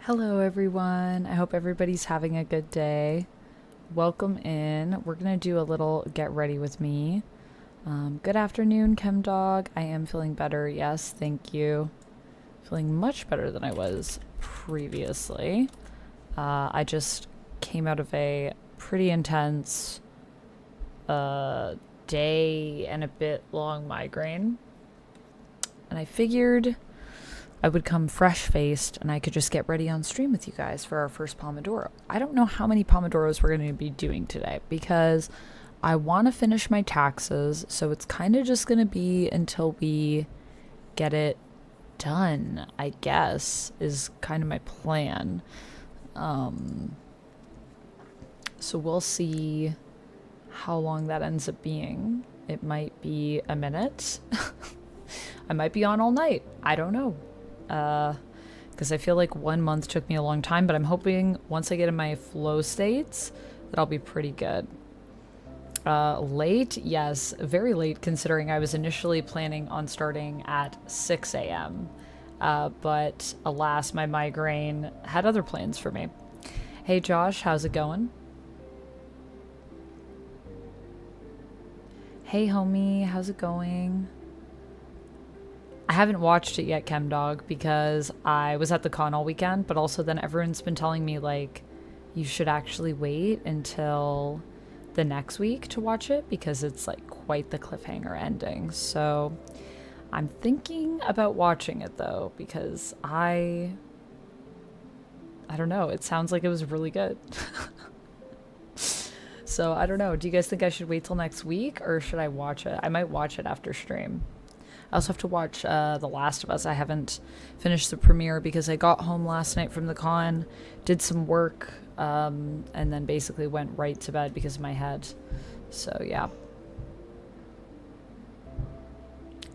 Hello, everyone. I hope everybody's having a good day. Welcome in. We're going to do a little get ready with me. Good afternoon, ChemDog. I am feeling better. Yes, thank you. Feeling much better than I was previously. I just came out of a pretty intense day and a bit long migraine. And I figured I would come fresh-faced and I could just get ready on stream with you guys for our first Pomodoro. I don't know how many Pomodoros we're going to be doing today because I want to finish my taxes, so it's kind of just going to be until we get it done, I guess, is kind of my plan. So we'll see how long that ends up being. It might be a minute. I might be on all night. I don't know. Because I feel like 1 month took me a long time, but I'm hoping once I get in my flow states that I'll be pretty good. Late? Yes, very late considering I was initially planning on starting at 6 a.m. But alas, my migraine had other plans for me. Hey Josh, how's it going? Hey homie, how's it going? I haven't watched it yet, ChemDog, because I was at the con all weekend, but also then everyone's been telling me, like, you should actually wait until the next week to watch it because it's, like, quite the cliffhanger ending. So I'm thinking about watching it, though, because I don't know. It sounds like it was really good. So I don't know. Do you guys think I should wait till next week or should I watch it? I might watch it after stream. I also have to watch The Last of Us. I haven't finished the premiere because I got home last night from the con, did some work, and then basically went right to bed because of my head. So, yeah.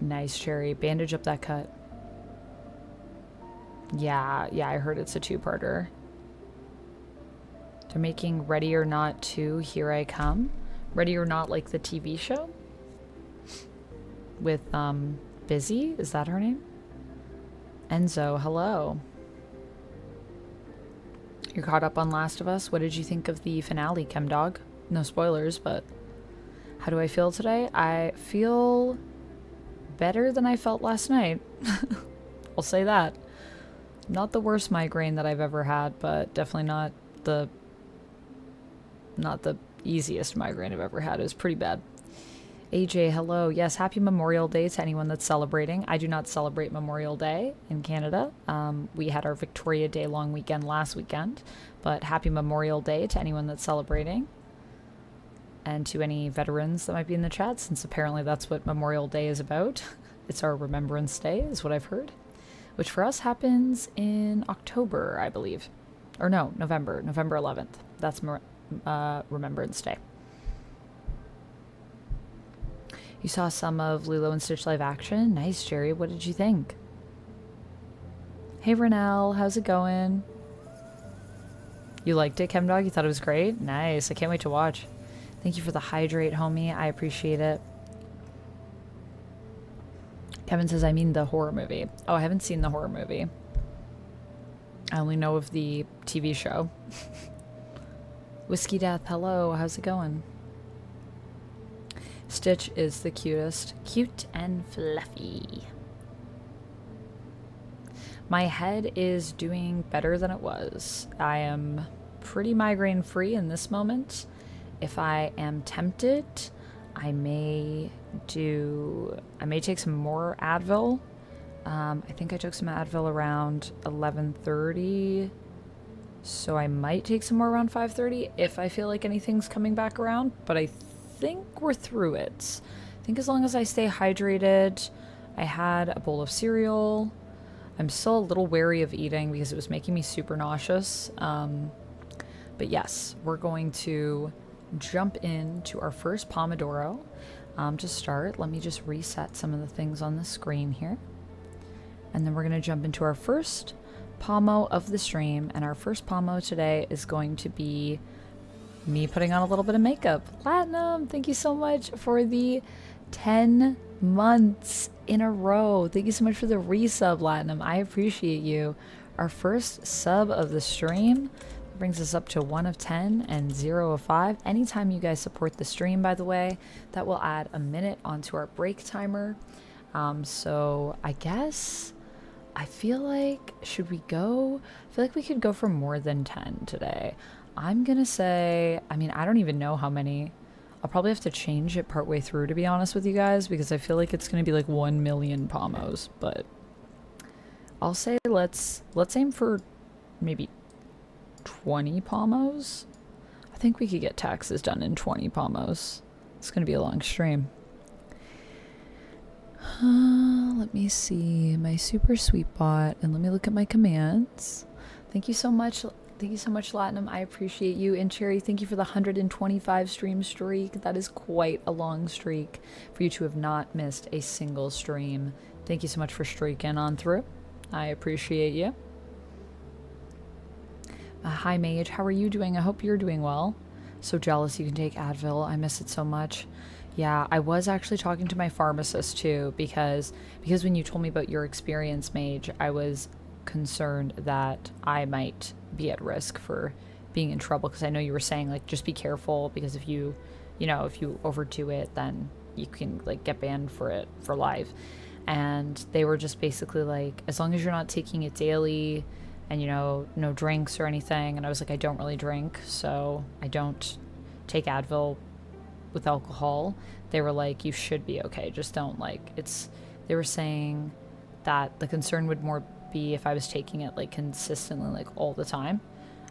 Nice, Cherry. Bandage up that cut. Yeah, I heard it's a two-parter. They're making Ready or Not 2, Here I Come. Ready or Not, like the TV show? With Busy, is that her name? Enzo, hello. You're caught up on Last of Us. What did you think of the finale, ChemDog? No spoilers, but how do I feel today? I feel better than I felt last night. I'll say that. Not the worst migraine that I've ever had, but definitely not the easiest migraine I've ever had. It was pretty bad. AJ, hello. Yes, happy Memorial Day to anyone that's celebrating. I do not celebrate Memorial Day in Canada. We had our Victoria Day long weekend last weekend, but happy Memorial Day to anyone that's celebrating. And to any veterans that might be in the chat, since apparently that's what Memorial Day is about. It's our Remembrance Day, is what I've heard. Which for us happens in October, I believe. Or no, November 11th. That's Remembrance Day. You saw some of Lilo and Stitch live action? Nice, Jerry. What did you think? Hey, Renelle. How's it going? You liked it, ChemDog? You thought it was great? Nice. I can't wait to watch. Thank you for the hydrate, homie. I appreciate it. Kevin says, I mean the horror movie. Oh, I haven't seen the horror movie. I only know of the TV show. Whiskey Death, hello. How's it going? Stitch is the cutest. Cute and fluffy. My head is doing better than it was. I am pretty migraine free in this moment. If I am tempted, I may take some more Advil. I think I took some Advil around 11:30. So I might take some more around 5:30 if I feel like anything's coming back around, but I think we're through it. I think as long as I stay hydrated. I had a bowl of cereal. I'm still a little wary of eating because it was making me super nauseous. But yes, we're going to jump into our first Pomodoro. To start, let me just reset some of the things on the screen here. And then we're going to jump into our first Pomo of the stream. And our first Pomo today is going to be me putting on a little bit of makeup. Platinum, thank you so much for the 10 months in a row. Thank you so much for the resub, Platinum. I appreciate you. our first sub of the stream. Brings us up to 1 of 10 and 0 of 5. Anytime you guys support the stream, by the way, that will add a minute onto our break timer. So I guess I feel like, should we go? I feel like we could go for more than 10 today. I'm gonna say, I mean, I don't even know how many. I'll probably have to change it partway through, to be honest with you guys, because I feel like it's gonna be like 1 million pomos, but I'll say let's aim for maybe 20 pomos. I think we could get taxes done in 20 pomos. It's gonna be a long stream. Let me see my super sweet bot, and let me look at my commands. Thank you so much. Thank you so much, Latinum. I appreciate you. And Cherry, thank you for the 125 stream streak. That is quite a long streak for you to have not missed a single stream. Thank you so much for streaking on through. I appreciate you. Hi, Mage. How are you doing? I hope you're doing well. So jealous you can take Advil. I miss it so much. Yeah, I was actually talking to my pharmacist too, because when you told me about your experience, Mage, I was concerned that I might be at risk for being in trouble, because I know you were saying like just be careful, because if you overdo it, then you can like get banned for it for life. And they were just basically like, as long as you're not taking it daily and no drinks or anything. And I was like, I don't really drink, so I don't take Advil with alcohol. They were like, you should be okay, just don't they were saying that the concern would more be if I was taking it like consistently, like all the time.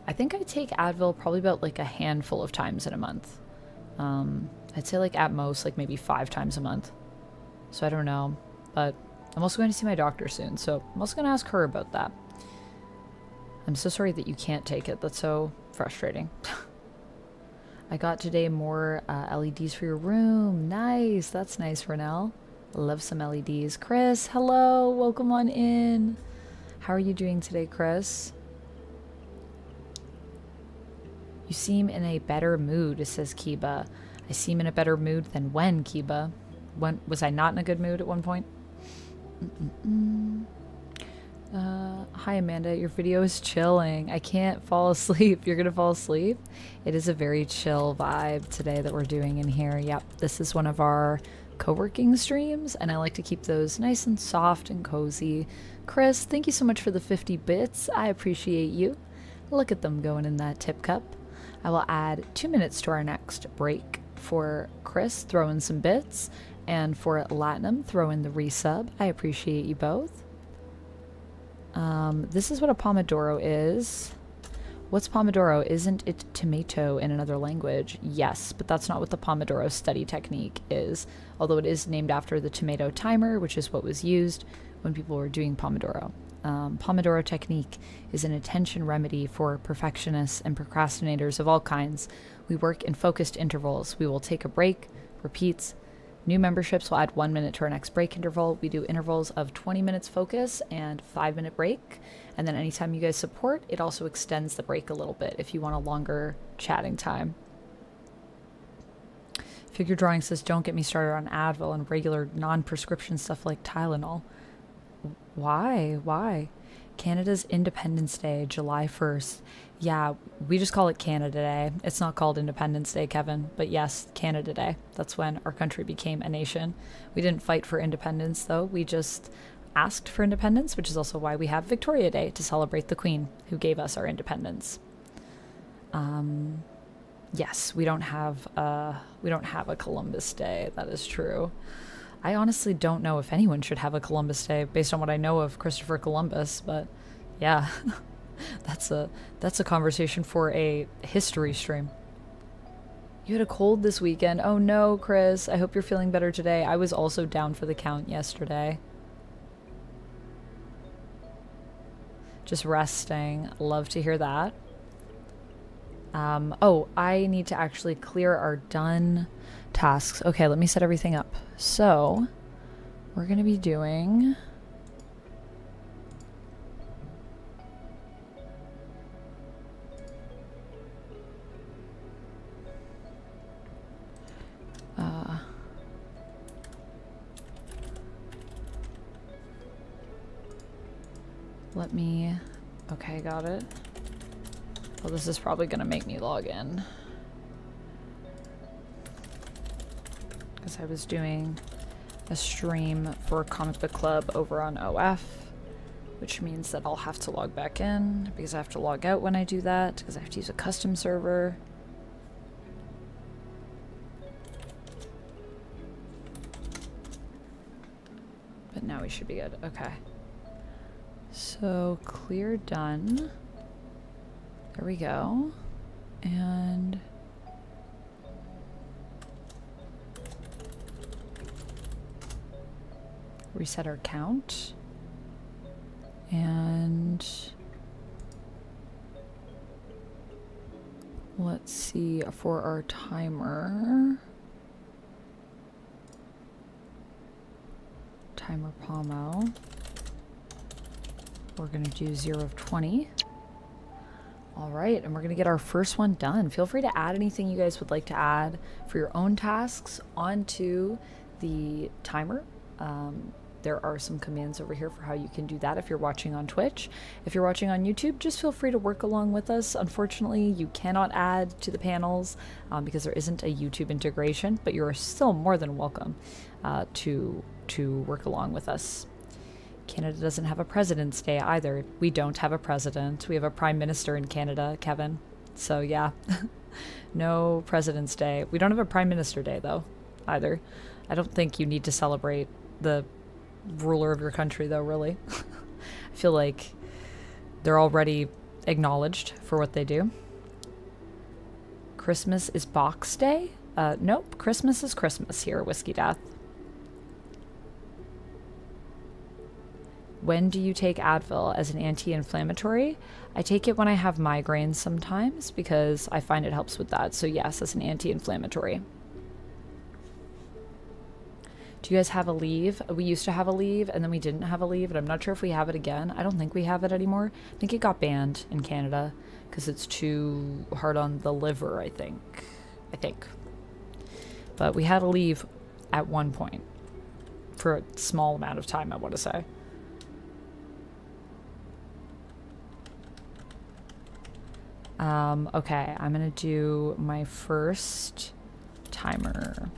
I think I take Advil probably about like a handful of times in a month. I'd say like at most like maybe 5 times a month. So I don't know, but I'm also going to see my doctor soon, so I'm also going to ask her about that. I'm so sorry that you can't take it. That's so frustrating. I got today more LEDs for your room. Nice. That's nice, Renelle. Love some LEDs. Chris, hello. Welcome on in. How are you doing today, Chris? You seem in a better mood, says Kiba. I seem in a better mood than when, Kiba? When was I not in a good mood at one point? Hi Amanda, your video is chilling. I can't fall asleep. You're gonna fall asleep? It is a very chill vibe today that we're doing in here. Yep, this is one of our co-working streams, and I like to keep those nice and soft and cozy. Chris, thank you so much for the 50 bits. I appreciate you. Look at them going in that tip cup. I will add 2 minutes to our next break for Chris, throw in some bits, and for Latinum, throw in the resub. I appreciate you both. This is what a pomodoro is. What's pomodoro? Isn't it tomato in another language? Yes, but that's not what the pomodoro study technique is, although it is named after the tomato timer, which is what was used when people were doing pomodoro. Pomodoro technique is an attention remedy for perfectionists and procrastinators of all kinds. We work in focused intervals. We will take a break, repeats. New memberships will add 1 minute to our next break interval. We do intervals of 20 minutes focus and 5-minute break. And then anytime you guys support, it also extends the break a little bit if you want a longer chatting time. Figure Drawing says, don't get me started on Advil and regular non-prescription stuff like Tylenol. Why? Canada's Independence Day, July 1st. Yeah, we just call it Canada Day. It's not called Independence Day, Kevin. But yes, Canada Day. That's when our country became a nation. We didn't fight for independence, though. We just asked for independence, which is also why we have Victoria Day, to celebrate the Queen, who gave us our independence. Yes, we don't have a Columbus Day. That is true. I honestly don't know if anyone should have a Columbus Day based on what I know of Christopher Columbus, but yeah, that's a conversation for a history stream. You had a cold this weekend. Oh no, Chris. I hope you're feeling better today. I was also down for the count yesterday. Just resting. Love to hear that. Oh, I need to actually clear our done tasks. Okay, let me set everything up. So, we're going to be doing... let me Okay, got it. Well, this is probably gonna make me log in. Because I was doing a stream for Comic Book Club over on OF, which means that I'll have to log back in because I have to log out when I do that because I have to use a custom server. But now we should be good. Okay. So clear done. There we go. And reset our count. And let's see for our timer. Timer Pomo. We're gonna do 0 of 20. All right, and we're gonna get our first one done. Feel free to add anything you guys would like to add for your own tasks onto the timer. There are some commands over here for how you can do that if you're watching on Twitch. If you're watching on YouTube, just feel free to work along with us. Unfortunately, you cannot add to the panels because there isn't a YouTube integration, but you're still more than welcome to work along with us. Canada doesn't have a President's Day either. We don't have a president. We have a prime minister in Canada, Kevin. So yeah, no President's Day. We don't have a prime minister day though, either. I don't think you need to celebrate the ruler of your country though, really. I feel like they're already acknowledged for what they do. Christmas is Box Day? Nope, Christmas is Christmas here, Whiskey Death. When do you take Advil as an anti-inflammatory? I take it when I have migraines sometimes because I find it helps with that. So yes, as an anti-inflammatory. Do you guys have a leave? We used to have a leave and then we didn't have a leave, and I'm not sure if we have it again. I don't think we have it anymore. I think it got banned in Canada because it's too hard on the liver, I think. But we had a leave at one point for a small amount of time, I want to say. Okay, I'm gonna do my first timer.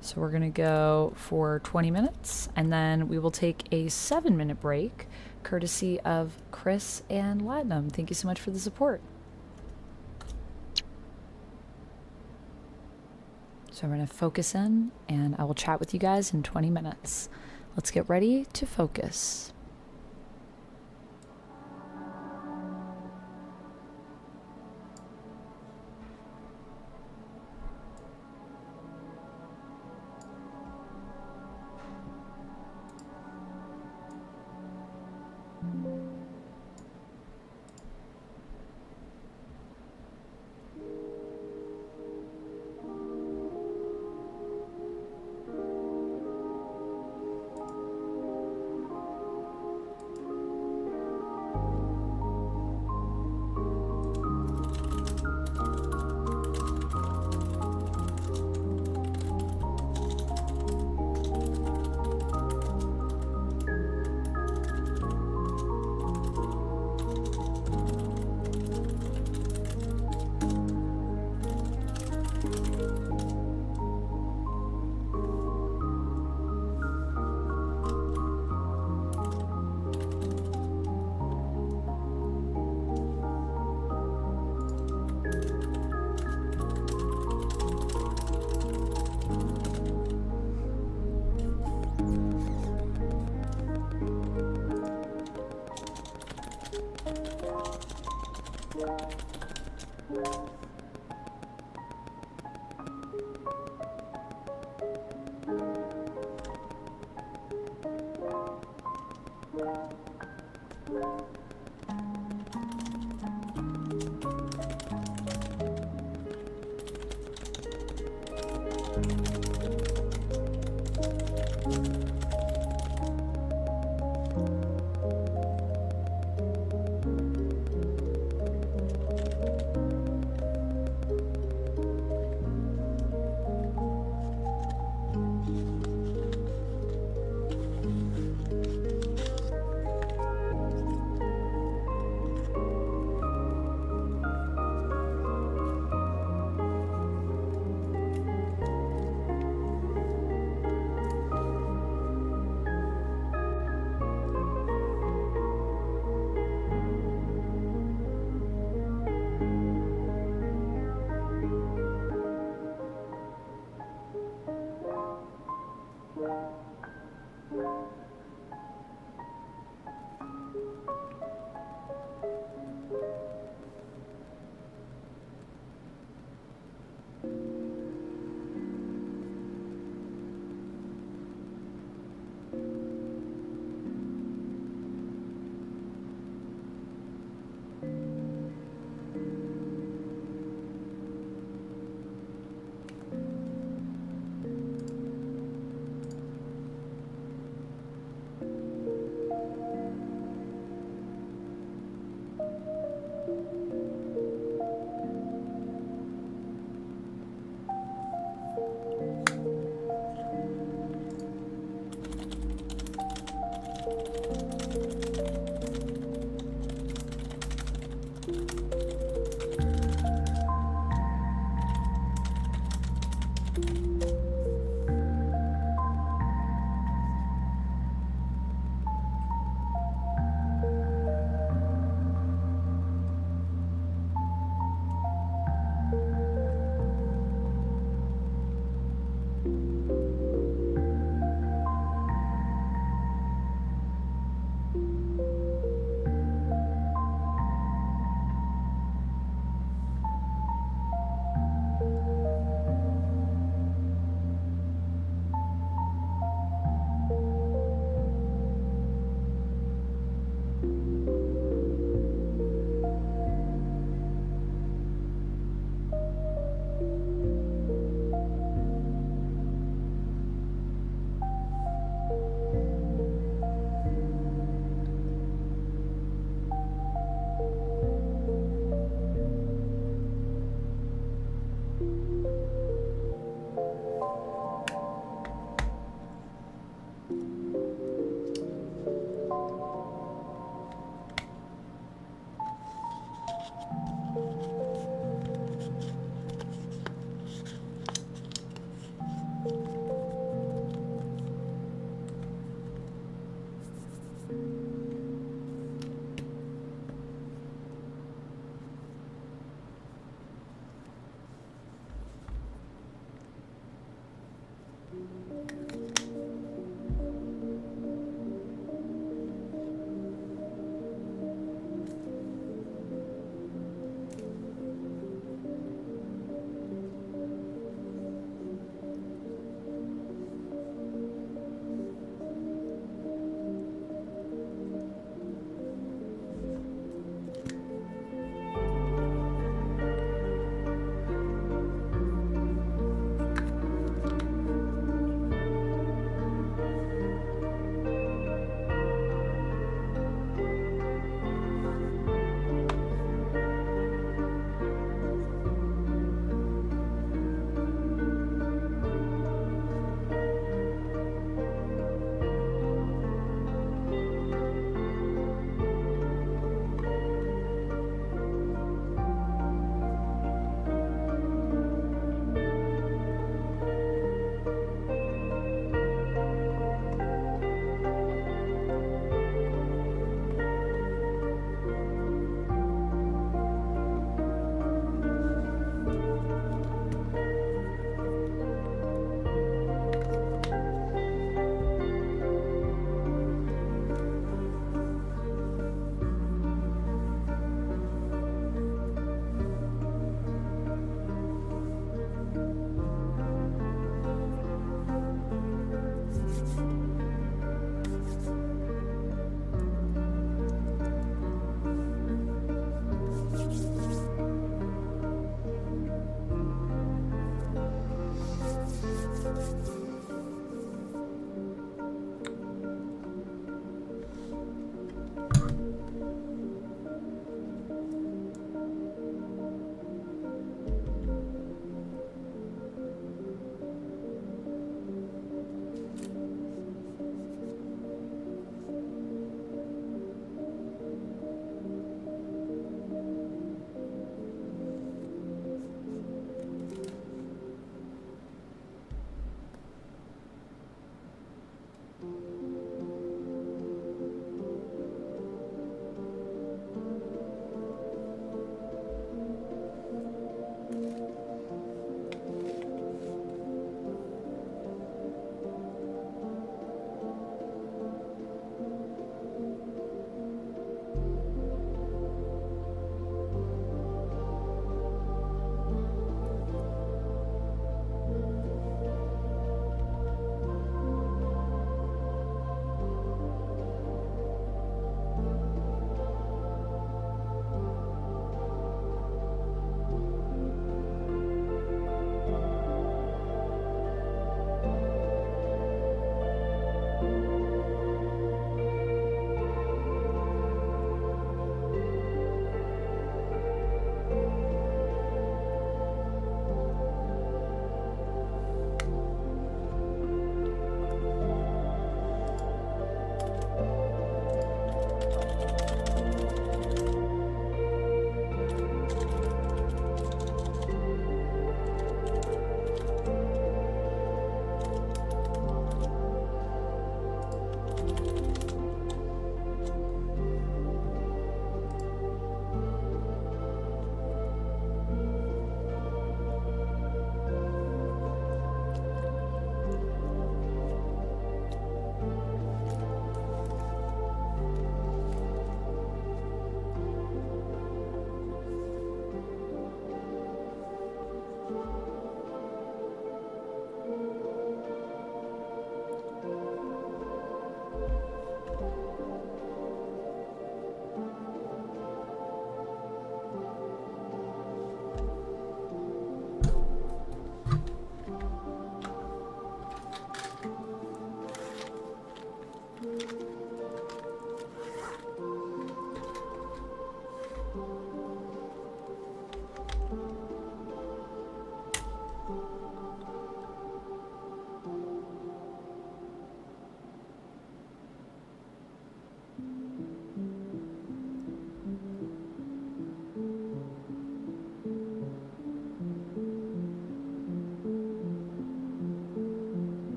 So we're gonna go for 20 minutes and then we will take a 7-minute break courtesy of Chris and Ladnum. Thank you so much for the support. So I'm gonna focus in and I will chat with you guys in 20 minutes. Let's get ready to focus.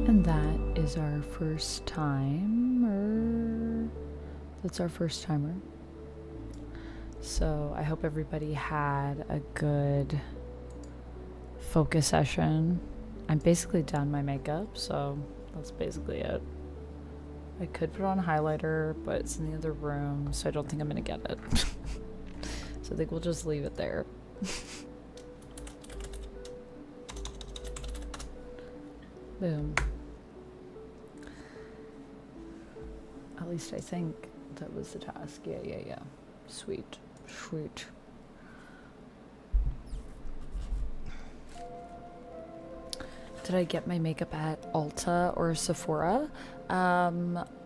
And that is our first timer. That's our first timer. So I hope everybody had a good focus session. I'm basically done my makeup, so that's basically it. I could put on a highlighter, but it's in the other room, so I don't think I'm gonna get it. So I think we'll just leave it there. Boom. At least I think that was the task. Yeah. Sweet. Did I get my makeup at Ulta or Sephora? A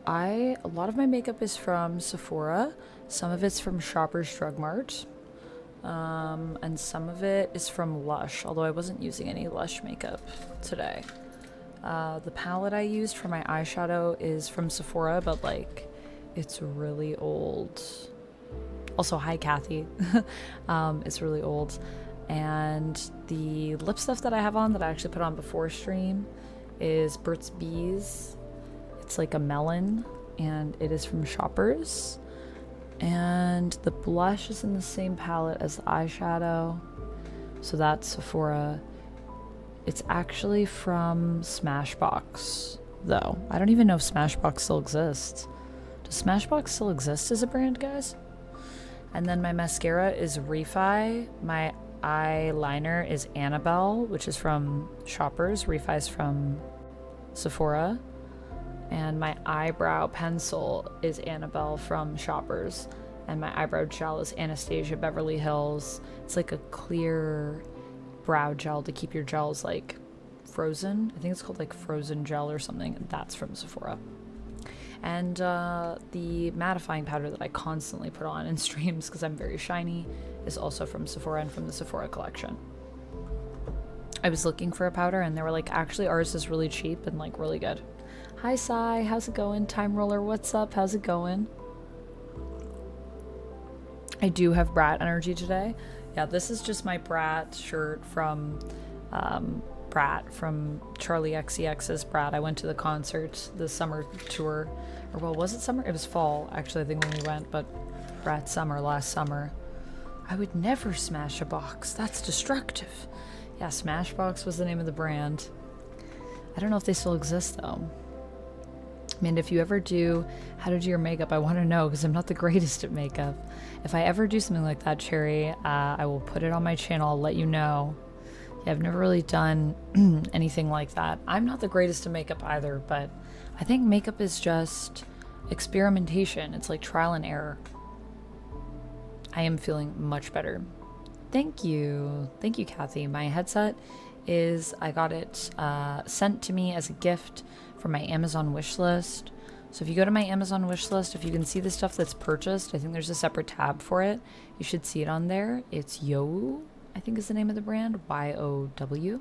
lot of my makeup is from Sephora. Some of it's from Shoppers Drug Mart. And some of it is from Lush, although I wasn't using any Lush makeup today. The palette I used for my eyeshadow is from Sephora, but like it's really old. Also, hi Kathy. It's really old. And the lip stuff that I have on that I actually put on before stream is Burt's Bees. It's like a melon and it is from Shoppers. And the blush is in the same palette as the eyeshadow. So that's Sephora. It's actually from Smashbox, though. I don't even know if Smashbox still exists. Does Smashbox still exist as a brand, guys? And then my mascara is Refi. My eyeliner is Annabelle, which is from Shoppers. Refi is from Sephora. And my eyebrow pencil is Annabelle from Shoppers. And my eyebrow gel is Anastasia Beverly Hills. It's like a clear brow gel to keep your gels like frozen. I think it's called like frozen gel or something. That's from Sephora. And the mattifying powder that I constantly put on in streams because I'm very shiny is also from Sephora and from the Sephora collection. I was looking for a powder and they were like, actually ours is really cheap and like really good. Hi Sai, how's it going? Time Roller, what's up? How's it going? I do have Brat energy today. Yeah, this is just my Brat shirt from Brat from Charlie XCX's Brat. I went to the concert, the summer tour. Or well, was it summer? It was fall, actually, I think when we went, but Brat summer, last summer. I would never smash a box. That's destructive. Yeah, Smashbox was the name of the brand. I don't know if they still exist though. I mean, if you ever do how to do your makeup, I want to know because I'm not the greatest at makeup. If I ever do something like that, Cherry, I will put it on my channel. I'll let you know. Yeah, I've never really done anything like that. I'm not the greatest at makeup either, but I think makeup is just experimentation. It's like trial and error. I am feeling much better. Thank you. Thank you, Kathy. My headset is, I got it sent to me as a gift from my Amazon wish list. So if you go to my Amazon wish list, if you can see the stuff that's purchased, I think there's a separate tab for it. You should see it on there. It's Yo, I think is the name of the brand. Y-O-W.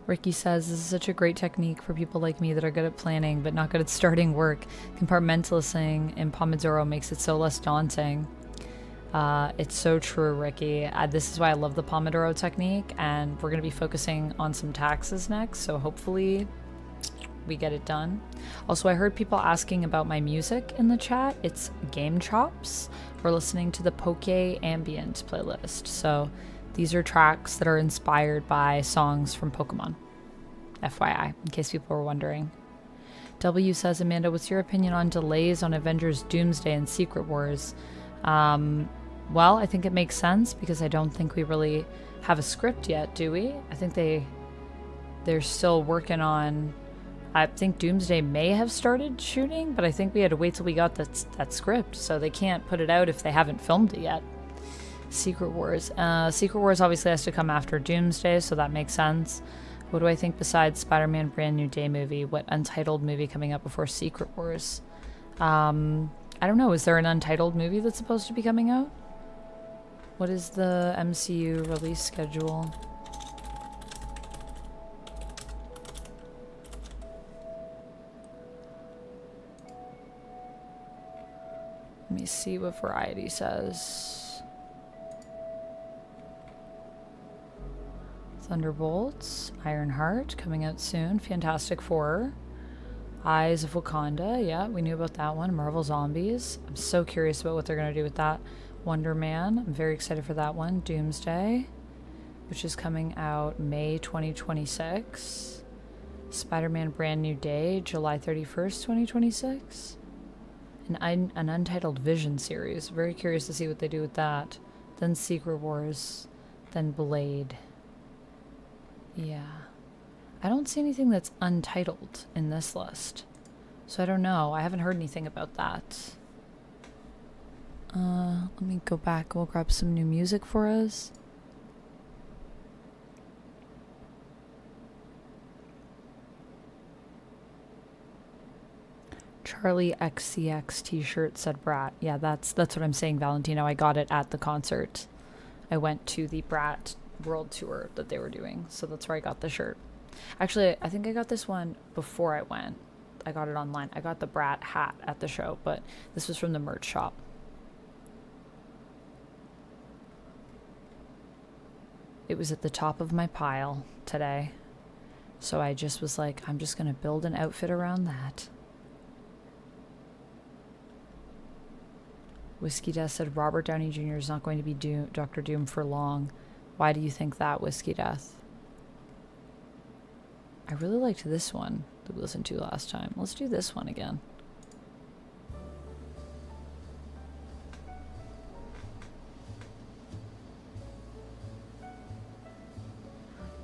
Ricky says, this is such a great technique for people like me that are good at planning but not good at starting work. Compartmentalizing in Pomodoro makes it so less daunting. It's so true, Ricky. This is why I love the Pomodoro technique, and we're going to be focusing on some taxes next, so hopefully we get it done. Also, I heard people asking about my music in the chat. It's Game Chops. We're listening to the Poke Ambient playlist, so these are tracks that are inspired by songs from Pokemon. FYI, in case people were wondering. W says, Amanda, what's your opinion on delays on Avengers Doomsday and Secret Wars? Well, I think it makes sense because I don't think we really have a script yet, do we? I think they're still working on... I think Doomsday may have started shooting, but I think we had to wait till we got that script, so they can't put it out if they haven't filmed it yet. Secret Wars. Secret Wars obviously has to come after Doomsday, so that makes sense. What do I think besides Spider-Man Brand New Day movie? What untitled movie coming up before Secret Wars? I don't know. Is there an untitled movie that's supposed to be coming out? What is the MCU release schedule? Let me see what Variety says. Thunderbolts, Ironheart coming out soon. Fantastic Four, Eyes of Wakanda. Yeah, we knew about that one. Marvel Zombies. I'm so curious about what they're going to do with that. Wonder Man. I'm very excited for that one. Doomsday, which is coming out May 2026. Spider-Man Brand New Day, July 31st, 2026. An untitled Vision series. Very curious to see what they do with that. Then Secret Wars. Then Blade. Yeah. I don't see anything that's untitled in this list. So I don't know. I haven't heard anything about that. Let me go back. We'll grab some new music for us. Charlie XCX t-shirt said Brat. Yeah, that's what I'm saying, Valentino. I got it at the concert. I went to the Brat World Tour that they were doing. So that's where I got the shirt. Actually, I think I got this one before I went. I got it online. I got the Brat hat at the show, but this was from the merch shop. It was at the top of my pile today. So I just was like, I'm just going to build an outfit around that. Whiskey Death said Robert Downey Jr. is not going to be Dr. Doom for long. Why do you think that, Whiskey Death? I really liked this one that we listened to last time. Let's do this one again.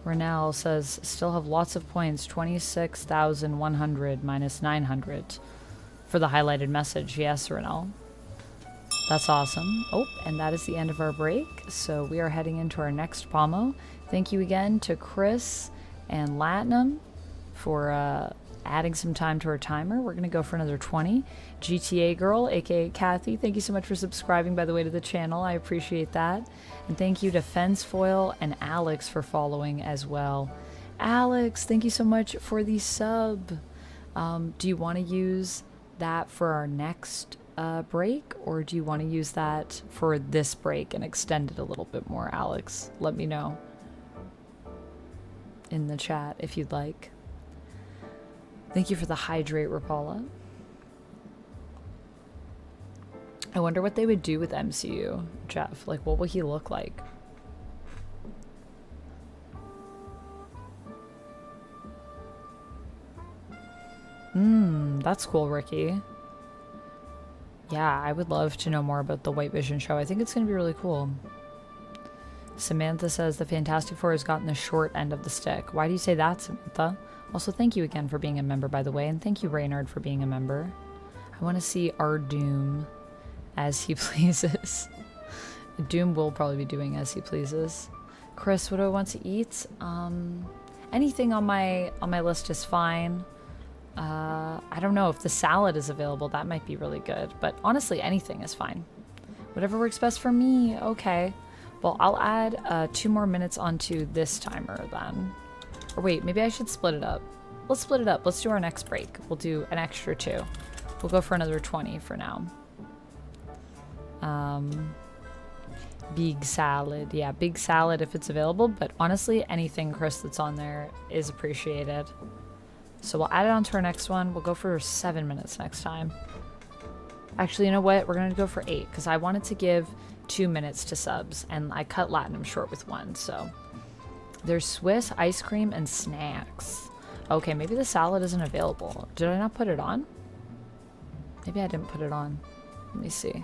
Renell says, still have lots of points. 26,100 minus 900 for the highlighted message. Yes, Renell. That's awesome. Oh, and that is the end of our break. So we are heading into our next pomo. Thank you again to Chris and Latinum for adding some time to our timer. We're going to go for another 20. GTA Girl, aka Kathy, thank you so much for subscribing, by the way, to the channel. I appreciate that. And thank you to Fencefoil and Alex for following as well. Alex, thank you so much for the sub. Do you want to use that for our next break, or do you want to use that for this break and extend it a little bit more, Alex? Let me know in the chat if you'd like. Thank you for the hydrate, Rapala. I wonder what they would do with MCU, Jeff. Like, what will he look like? That's cool, Ricky. Yeah, I would love to know more about the White Vision show. I think it's going to be really cool. Samantha says the Fantastic Four has gotten the short end of the stick. Why do you say that, Samantha? Also, thank you again for being a member, by the way, and thank you, Reynard, for being a member. I want to see our Doom as he pleases. Doom will probably be doing as he pleases. Chris, what do I want to eat? Anything on my list is fine. I don't know if the salad is available. That might be really good, but honestly, anything is fine. Whatever works best for me. Okay. Well, I'll add 2 more minutes onto this timer then. Or wait, maybe I should split it up. Let's split it up. Let's do our next break. We'll do an extra 2. We'll go for another 20 for now. Big salad. Yeah, big salad if it's available, but honestly, anything, Chris, that's on there is appreciated. So we'll add it on to our next one. We'll go for 7 minutes next time. Actually, you know what? We're going to go for 8 because I wanted to give 2 minutes to subs, and I cut Latinum short with 1, so... There's Swiss, ice cream, and snacks. Okay, maybe the salad isn't available. Did I not put it on? Maybe I didn't put it on. Let me see.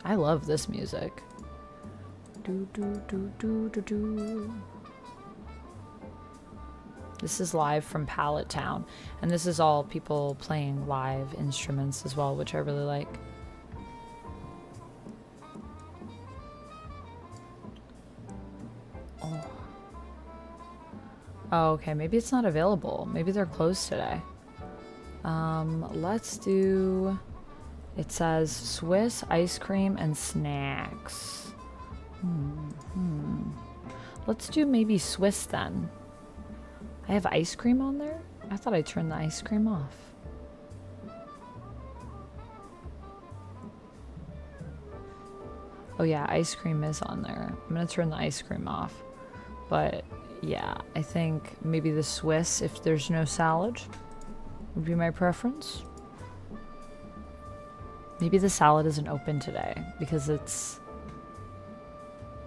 I love this music. Do, do, do, do, do, do. This is live from Pallet Town, and this is all people playing live instruments as well, which I really like. Oh, okay, maybe it's not available. Maybe they're closed today. Let's do... It says Swiss, ice cream, and snacks. Let's do maybe Swiss then. I have ice cream on there? I thought I turned the ice cream off. Oh yeah, ice cream is on there. I'm gonna turn the ice cream off. But... yeah, I think maybe the Swiss, if there's no salad, would be my preference. Maybe the salad isn't open today because it's...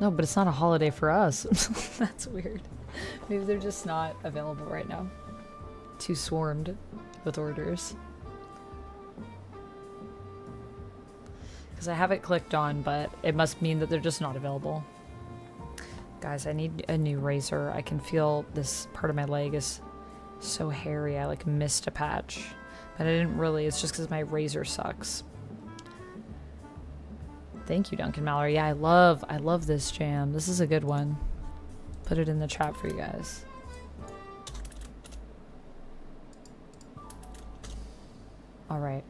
No, but it's not a holiday for us. That's weird. Maybe they're just not available right now. Too swarmed with orders. Because I have it clicked on, but it must mean that they're just not available. Guys, I need a new razor. I can feel this part of my leg is so hairy. I like missed a patch. But I didn't really. It's just because my razor sucks. Thank you, Duncan Mallory. Yeah, I love this jam. This is a good one. Put it in the chat for you guys. All right.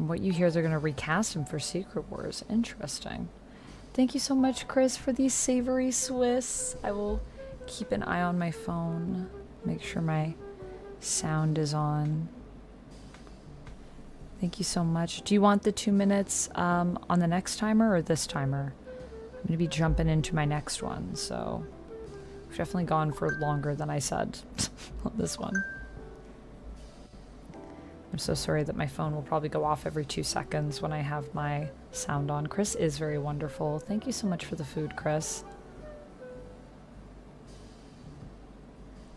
From what you hear, they're going to recast him for Secret Wars. Interesting. Thank you so much, Chris, for these savory Swiss. I will keep an eye on my phone. Make sure my sound is on. Thank you so much. Do you want the 2 minutes on the next timer or this timer? I'm going to be jumping into my next one, so we've definitely gone for longer than I said on this one. I'm so sorry that my phone will probably go off every 2 seconds when I have my sound on. Chris is very wonderful. Thank you so much for the food, Chris.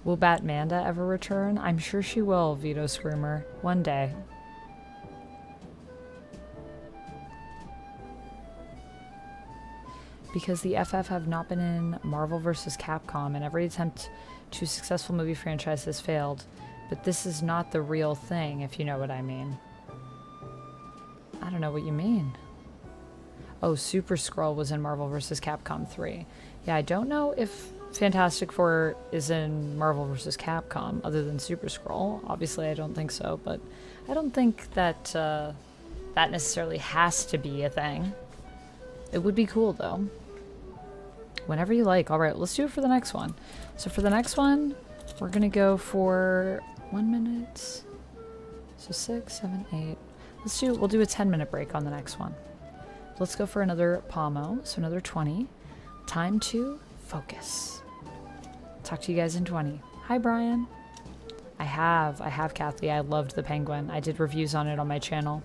Will Batmanda ever return? I'm sure she will, Vito Screamer. One day. Because the FF have not been in Marvel vs. Capcom, and every attempt to successful movie franchise has failed. But this is not the real thing, if you know what I mean. I don't know what you mean. Oh, Super Skrull was in Marvel vs. Capcom 3. Yeah, I don't know if Fantastic Four is in Marvel vs. Capcom, other than Super Skrull. Obviously, I don't think so, but I don't think that that necessarily has to be a thing. It would be cool, though. Whenever you like. All right, let's do it for the next one. So for the next one, we're going to go for 1 minute. So 6, 7, 8. We'll do a 10-minute break on the next one. Let's go for another Pomo, so another 20. Time to focus. Talk to you guys in 20. Hi, Brian. I have, Kathy. I loved the penguin. I did reviews on it on my channel.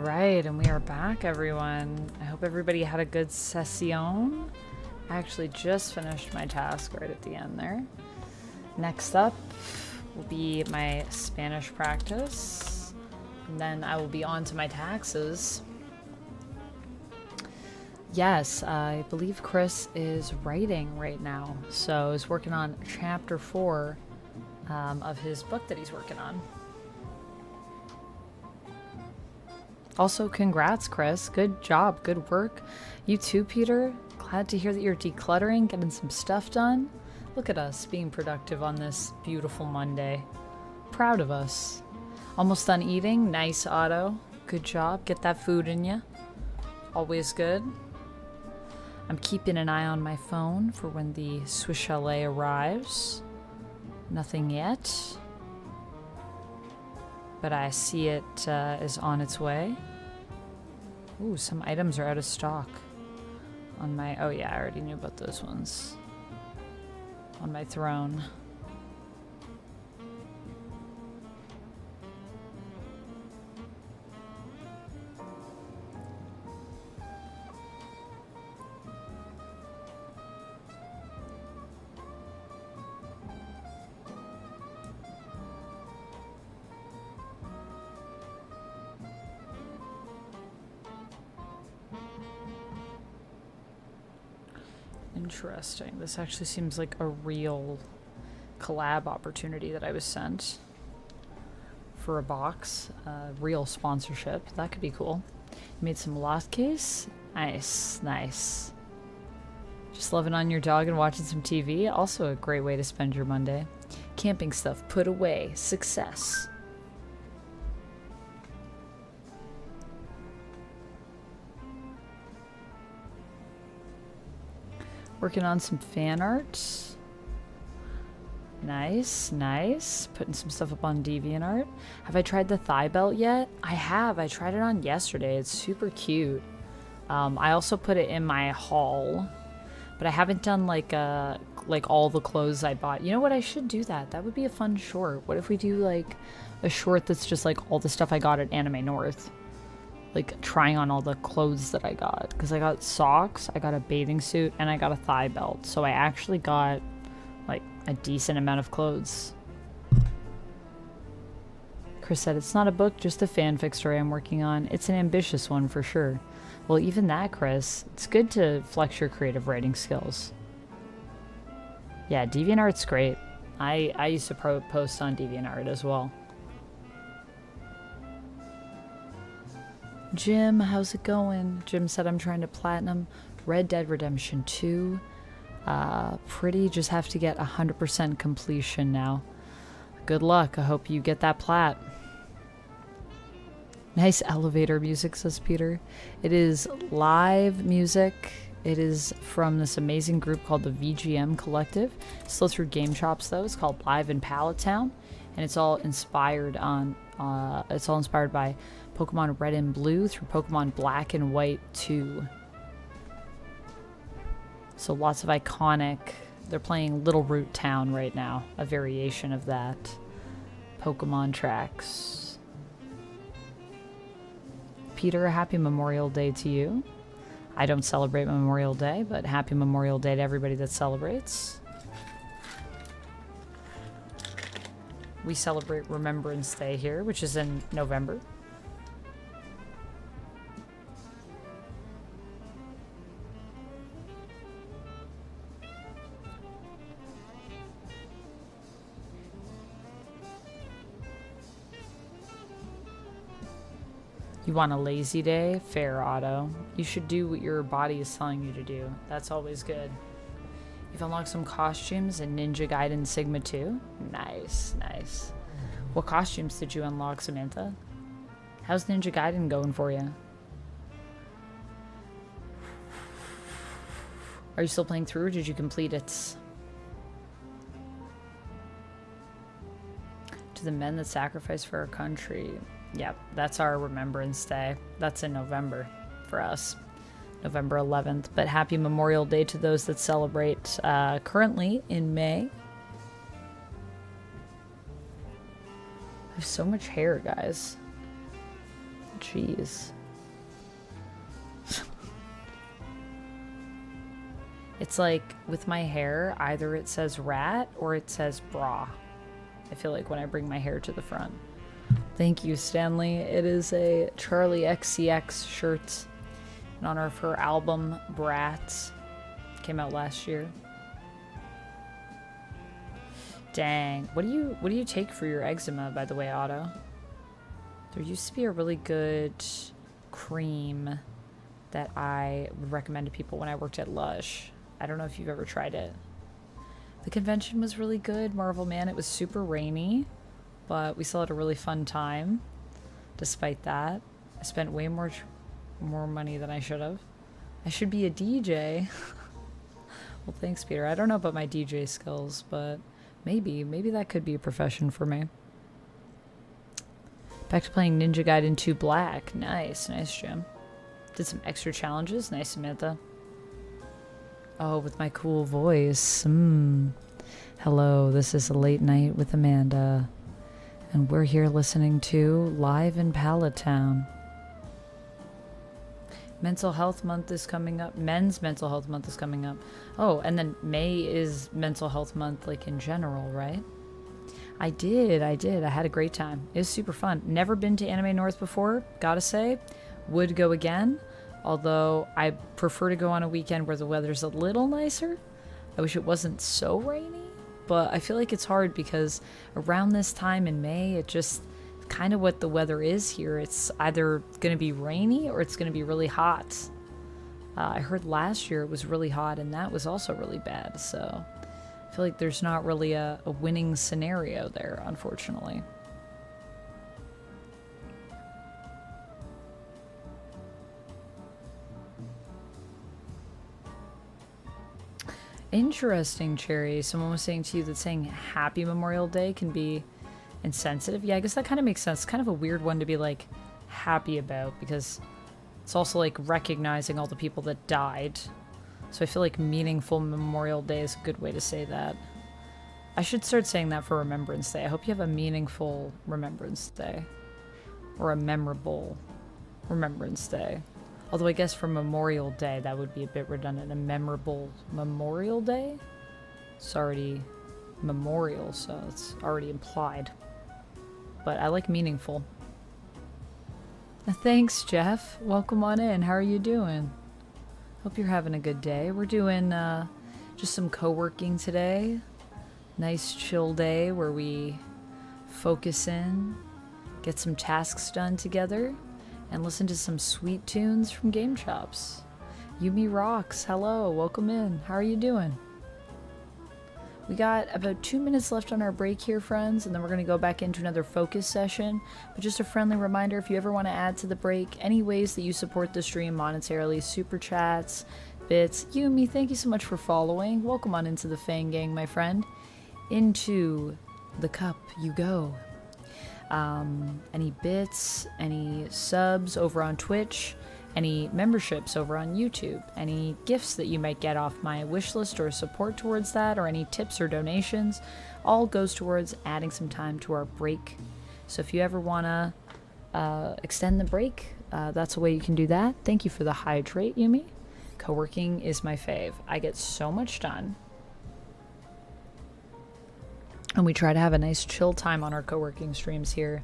right, and we are back, everyone. I hope everybody had a good session. I actually just finished my task right at the end there. Next up will be my Spanish practice, and then I will be on to my taxes. Yes, I believe Chris is writing right now, so he's working on chapter 4 of his book that he's working on. Also, congrats, Chris. Good job. Good work. You too, Peter. Glad to hear that you're decluttering, getting some stuff done. Look at us being productive on this beautiful Monday. Proud of us. Almost done eating. Nice, Otto. Good job. Get that food in you. Always good. I'm keeping an eye on my phone for when the Swiss Chalet arrives. Nothing yet. But I see it is on its way. Ooh, some items are out of stock. On my... Oh yeah, I already knew about those ones. On my throne. Interesting. This actually seems like a real collab opportunity that I was sent for a box. Real sponsorship. That could be cool. You made some latkes? Nice, nice. Just loving on your dog and watching some TV. Also a great way to spend your Monday. Camping stuff put away. Success. Working on some fan art. Nice, nice. Putting some stuff up on DeviantArt. Have I tried the thigh belt yet? I have. I tried it on yesterday. It's super cute. I also put it in my haul, but I haven't done like all the clothes I bought. You know what? I should do that. That would be a fun short. What if we do like a short that's just like all the stuff I got at Anime North? Like trying on all the clothes that I got, because I got socks, I got a bathing suit, and I got a thigh belt, so I actually got like a decent amount of clothes. Chris said, it's not a book, just a fanfic story I'm working on. It's an ambitious one for sure. Well, even that, Chris, it's good to flex your creative writing skills. Yeah, DeviantArt's great. I used to post on DeviantArt as well. Jim, how's it going? Jim said, I'm trying to platinum Red Dead Redemption 2. Pretty, just have to get 100% completion now. Good luck. I hope you get that plat. Nice elevator music, says Peter. It is live music. It is from this amazing group called the VGM Collective. Still through Game Chops though. It's called Live in Pallet Town, and it's all inspired on. It's all inspired by Pokemon Red and Blue through Pokemon Black and White 2. So lots of iconic. They're playing Little Root Town right now, a variation of that. Pokemon tracks. Peter, happy Memorial Day to you. I don't celebrate Memorial Day, but happy Memorial Day to everybody that celebrates. We celebrate Remembrance Day here, which is in November. You want a lazy day? Fair, Otto. You should do what your body is telling you to do. That's always good. You've unlocked some costumes in Ninja Gaiden Sigma 2. Nice, nice. What costumes did you unlock, Samantha? How's Ninja Gaiden going for you? Are you still playing through, or did you complete it? To the men that sacrificed for our country. Yep, that's our Remembrance Day. That's in November for us. November 11th. But happy Memorial Day to those that celebrate currently in May. I have so much hair, guys. Jeez. It's like with my hair, either it says rat or it says bra. I feel like when I bring my hair to the front. Thank you, Stanley. It is a Charlie XCX shirt in honor of her album Bratz. Came out last year. Dang. What do you take for your eczema, by the way, Otto? There used to be a really good cream that I would recommend to people when I worked at Lush. I don't know if you've ever tried it. The convention was really good, Marvel Man. It was super rainy, but we still had a really fun time. Despite that, I spent way more money than I should have. I should be a DJ. Well, thanks, Peter. I don't know about my DJ skills, but maybe that could be a profession for me. Back to playing Ninja Gaiden 2 Black. Nice, Jim. Did some extra challenges. Nice, Samantha. Oh, with my cool voice. Hello, this is a late night with Amanda. And we're here listening to Live in Pallet Town. Mental Health Month is coming up. Men's Mental Health Month is coming up. Oh, and then May is Mental Health Month, like in general, right? I did. I had a great time. It was super fun. Never been to Anime North before, gotta say. Would go again. Although I prefer to go on a weekend where the weather's a little nicer. I wish it wasn't so rainy, but I feel like it's hard because around this time in May, it just kind of what the weather is here. It's either going to be rainy or it's going to be really hot. I heard last year it was really hot and that was also really bad. So I feel like there's not really a winning scenario there, unfortunately. Interesting, Cherry. Someone was saying to you that saying Happy Memorial Day can be insensitive. Yeah, I guess that kind of makes sense. It's kind of a weird one to be like happy about because it's also like recognizing all the people that died. So I feel like meaningful Memorial Day is a good way to say that. I should start saying that for Remembrance Day. I hope you have a meaningful Remembrance Day. Or a memorable Remembrance Day. Although I guess for Memorial Day, that would be a bit redundant. A memorable Memorial Day? It's already memorial, so it's already implied. But I like meaningful. Thanks, Jeff. Welcome on in. How are you doing? Hope you're having a good day. We're doing just some co-working today. Nice chill day where we focus in, get some tasks done together, and listen to some sweet tunes from Game Chops. Yumi rocks. Hello, welcome in. How are you doing? We got about 2 minutes left on our break here, friends, and then we're going to go back into another focus session. But just a friendly reminder, if you ever want to add to the break, any ways that you support the stream monetarily, super chats, bits. Yumi, thank you so much for following. Welcome on into the Fang Gang, my friend. Into the cup you go. Any bits, any subs over on Twitch, any memberships over on YouTube, any gifts that you might get off my wish list or support towards that, or any tips or donations, all goes towards adding some time to our break. So if you ever want to extend the break, that's a way you can do that. Thank you for the hydrate, Yumi. Co-working is my fave. I get so much done. And we try to have a nice chill time on our co-working streams here.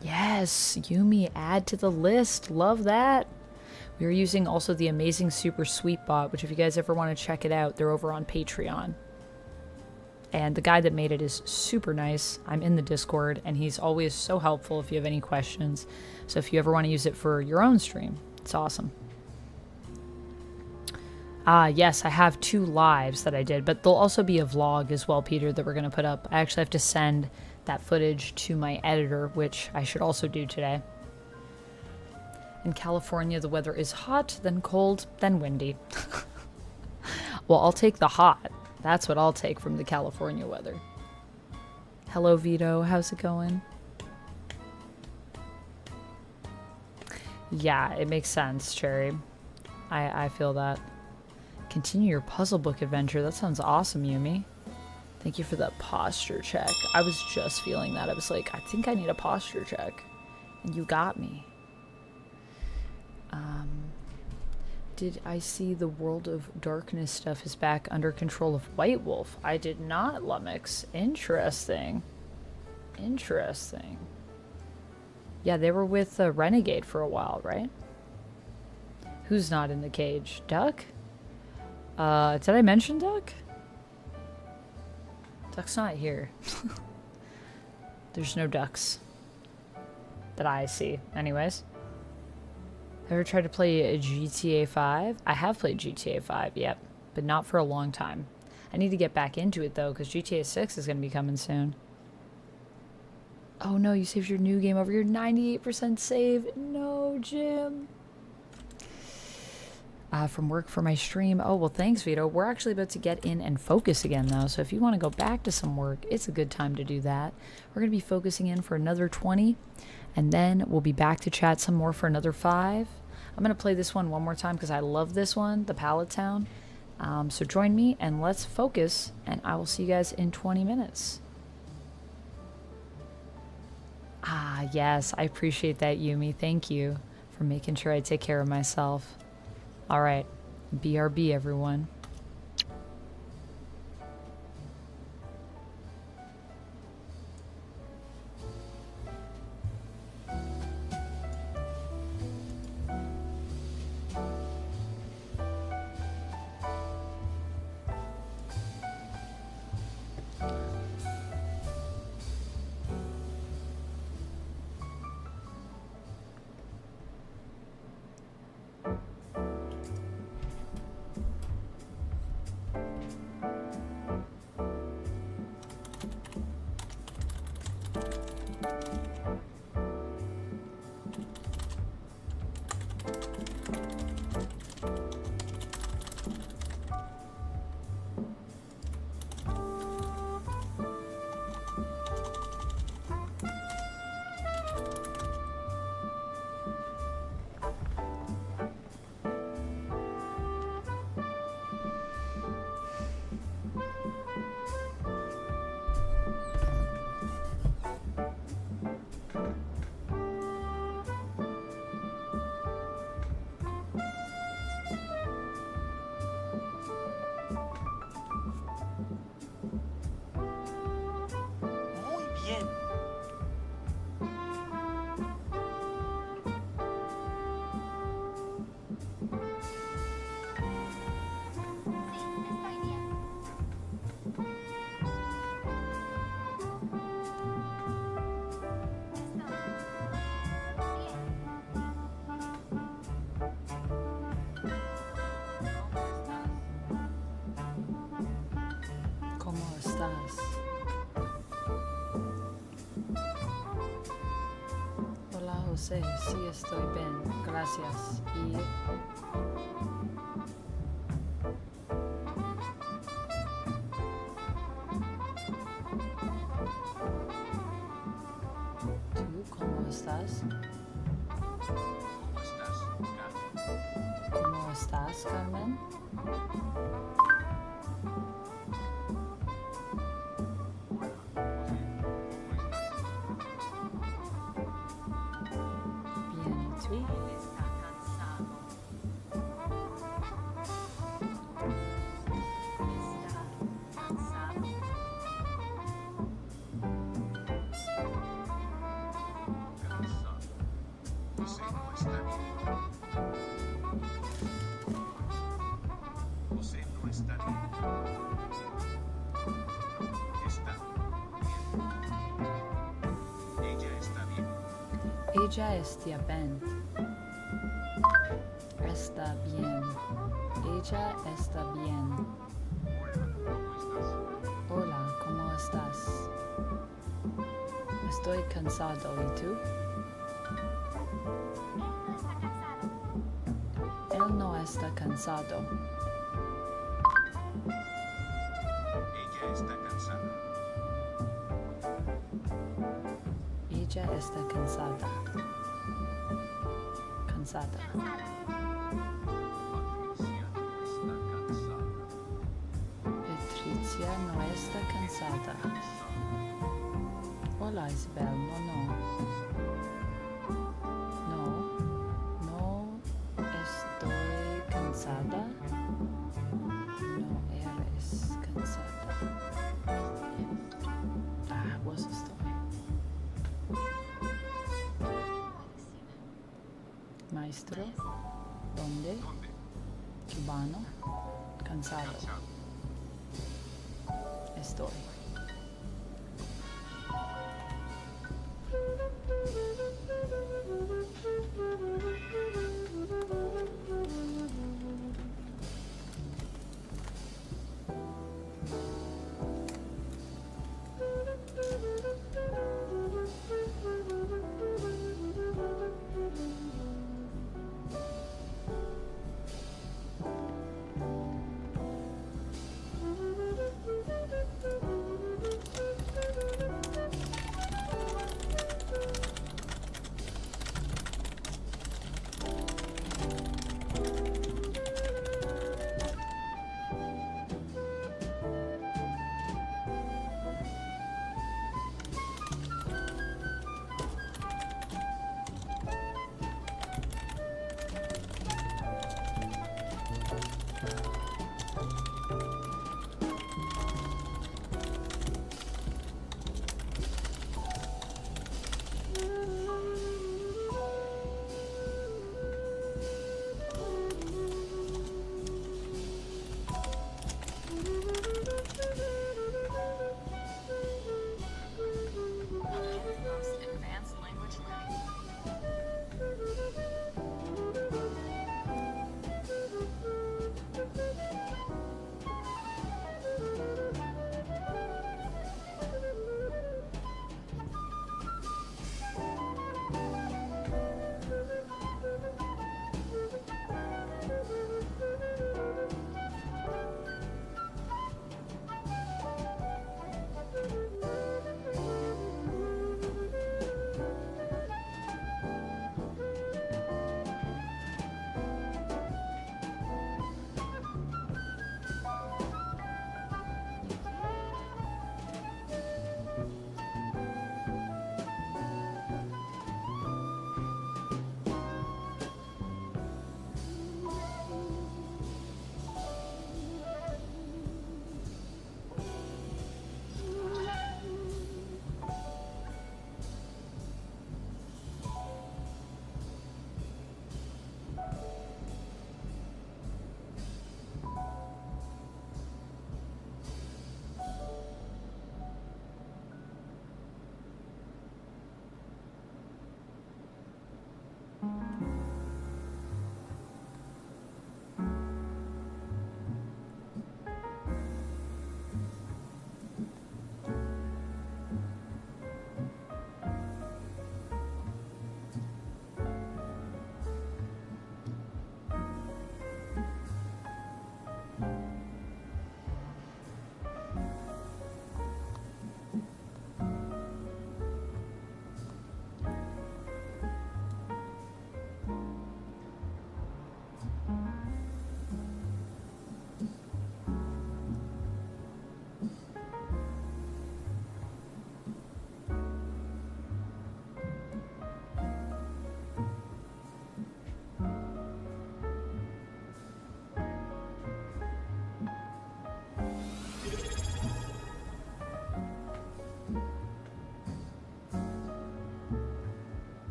Yes, Yumi, add to the list. Love that. We are using also the amazing Super Sweet Bot, which if you guys ever want to check it out, they're over on Patreon. And the guy that made it is super nice. I'm in the Discord, and he's always so helpful if you have any questions. So if you ever want to use it for your own stream, it's awesome. Yes, I have 2 lives that I did, but there'll also be a vlog as well, Peter, that we're going to put up. I actually have to send that footage to my editor, which I should also do today. In California, the weather is hot, then cold, then windy. Well, I'll take the hot. That's what I'll take from the California weather. Hello, Vito. How's it going? Yeah, it makes sense, Cherry. I feel that. Continue your puzzle book adventure. That sounds awesome, Yumi. Thank you for that posture check. I was just feeling that. I was like, I think I need a posture check. You got me. Did I see the World of Darkness stuff is back under control of White Wolf? I did not, Lummox. Interesting. Interesting. Yeah, they were with Renegade for a while, right? Who's not in the cage? Duck? Did I mention Duck? Duck's not here. There's no ducks. That I see. Anyways. Ever tried to play GTA 5? I have played GTA 5, yep. But not for a long time. I need to get back into it, though, because GTA 6 is going to be coming soon. Oh, no, you saved your new game over your 98% save. No, Jim. From work for my stream. Oh, well, thanks, Vito. We're actually about to get in and focus again, though. So if you want to go back to some work, it's a good time to do that. We're going to be focusing in for another 20. And then we'll be back to chat some more for another 5. I'm going to play this one more time because I love this one, the Pallet Town. So join me and let's focus. And I will see you guys in 20 minutes. Ah, yes. I appreciate that, Yumi. Thank you for making sure I take care of myself. All right. BRB, everyone. José, sí estoy bien, gracias. Y ¿tú cómo estás? ¿Cómo estás, Carmen? Ella está bien. Está bien. Ella está bien. Hola, ¿cómo estás? Estoy cansado, ¿y tú? Él no está cansado. Ella está cansada. Ella está cansada. Cansada. Patricia no está cansada. Hola, Isabel, no. cansada? No eres cansada. Ah, was estoy. Maestro, ¿dónde? ¿Dónde? Cubano, cansado. Cansado. Estoy.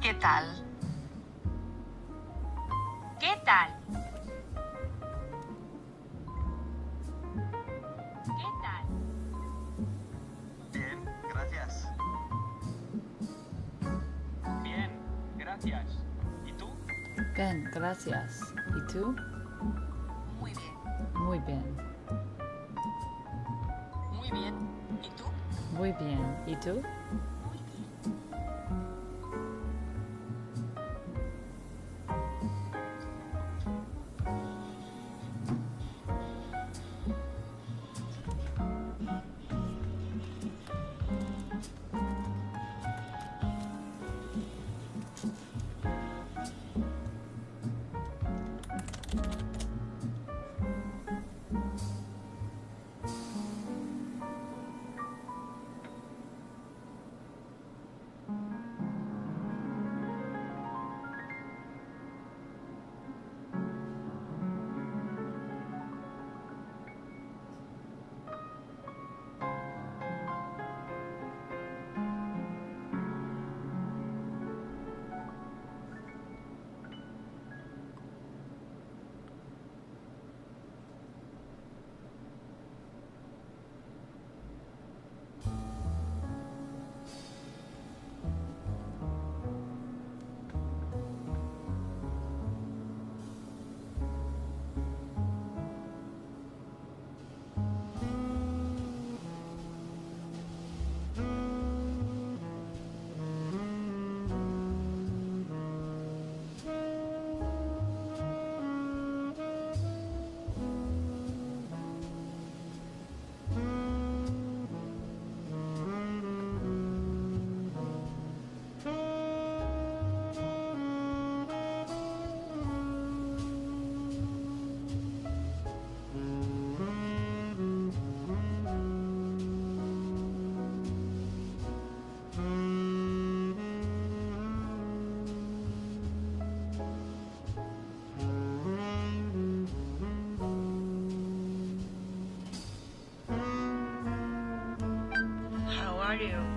¿Qué tal? ¿Qué tal? ¿Qué tal? Bien, gracias. Bien, gracias. Gracias. ¿Y tú? Bien, gracias. ¿Y tú? Muy bien. Muy bien. Muy bien. ¿Y tú? Muy bien. ¿Y tú? Muy bien. How are you?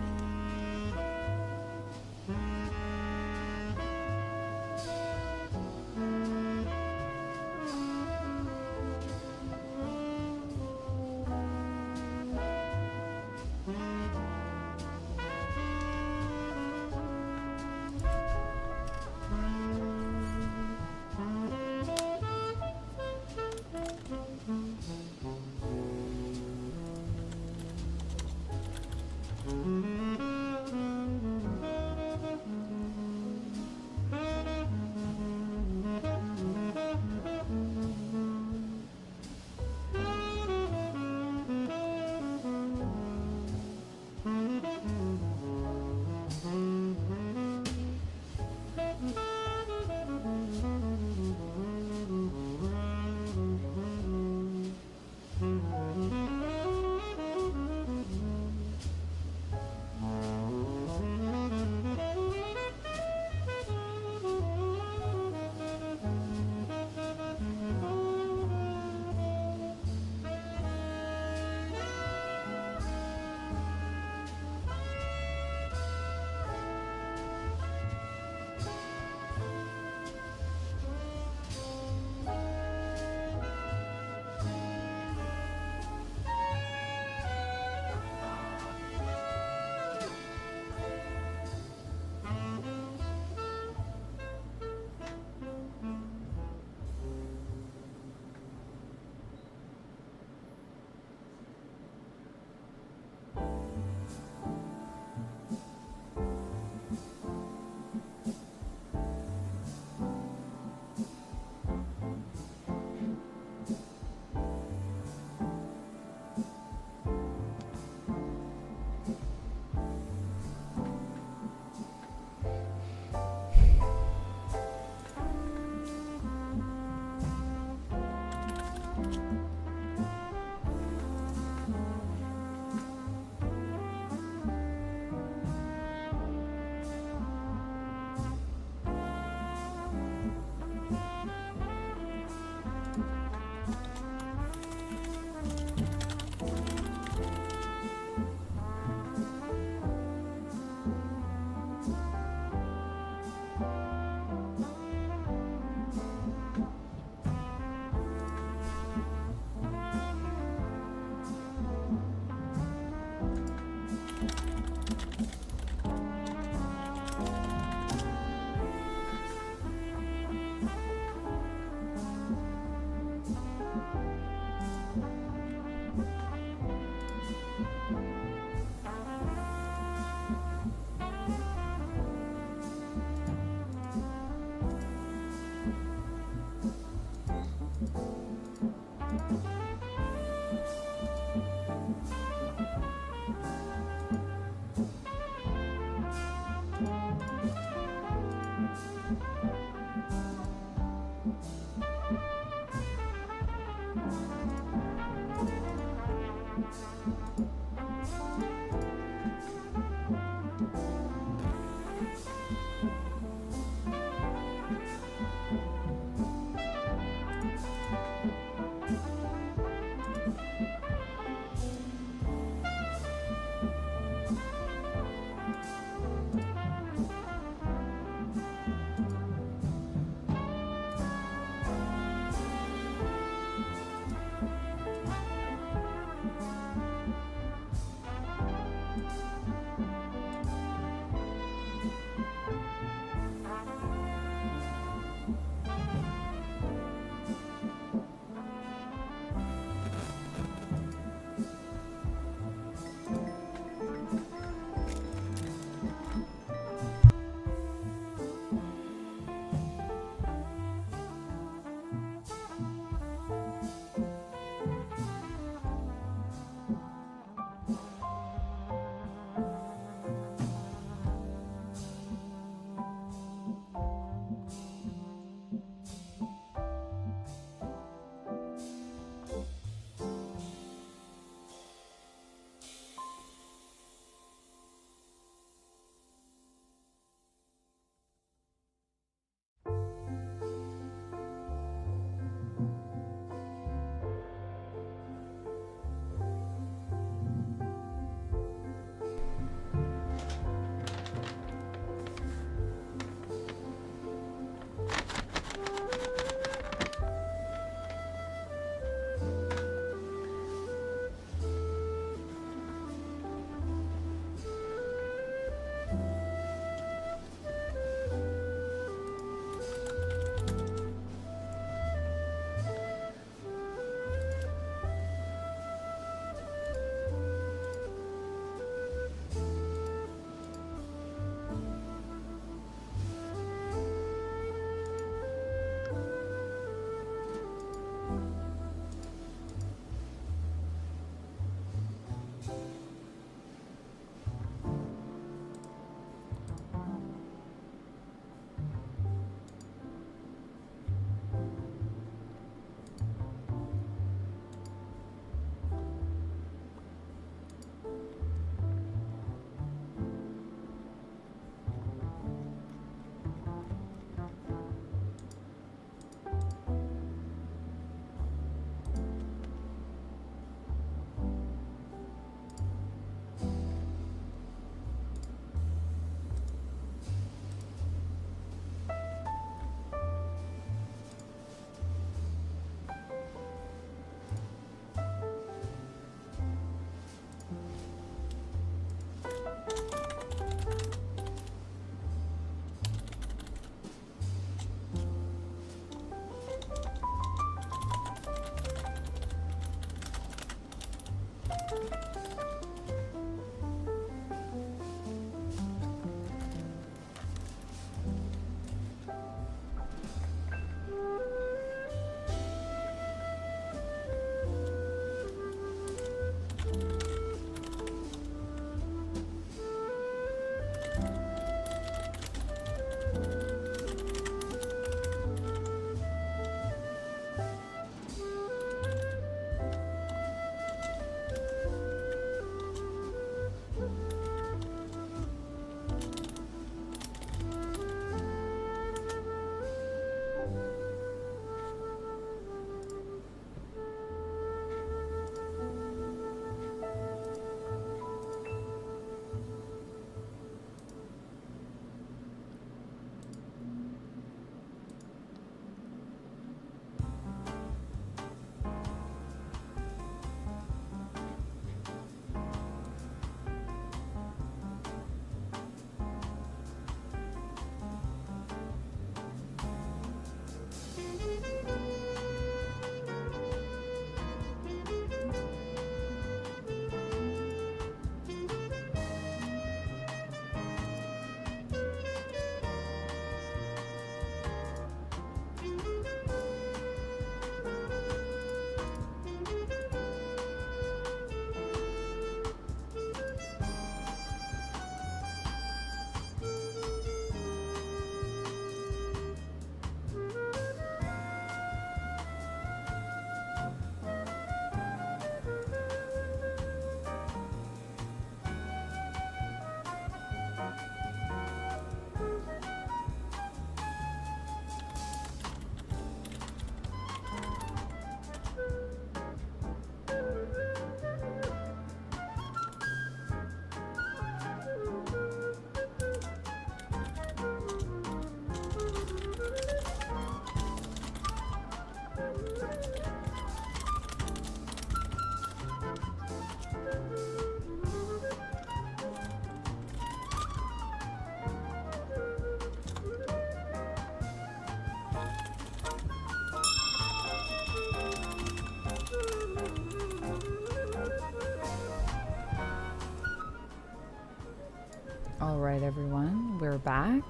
All right, everyone, we're back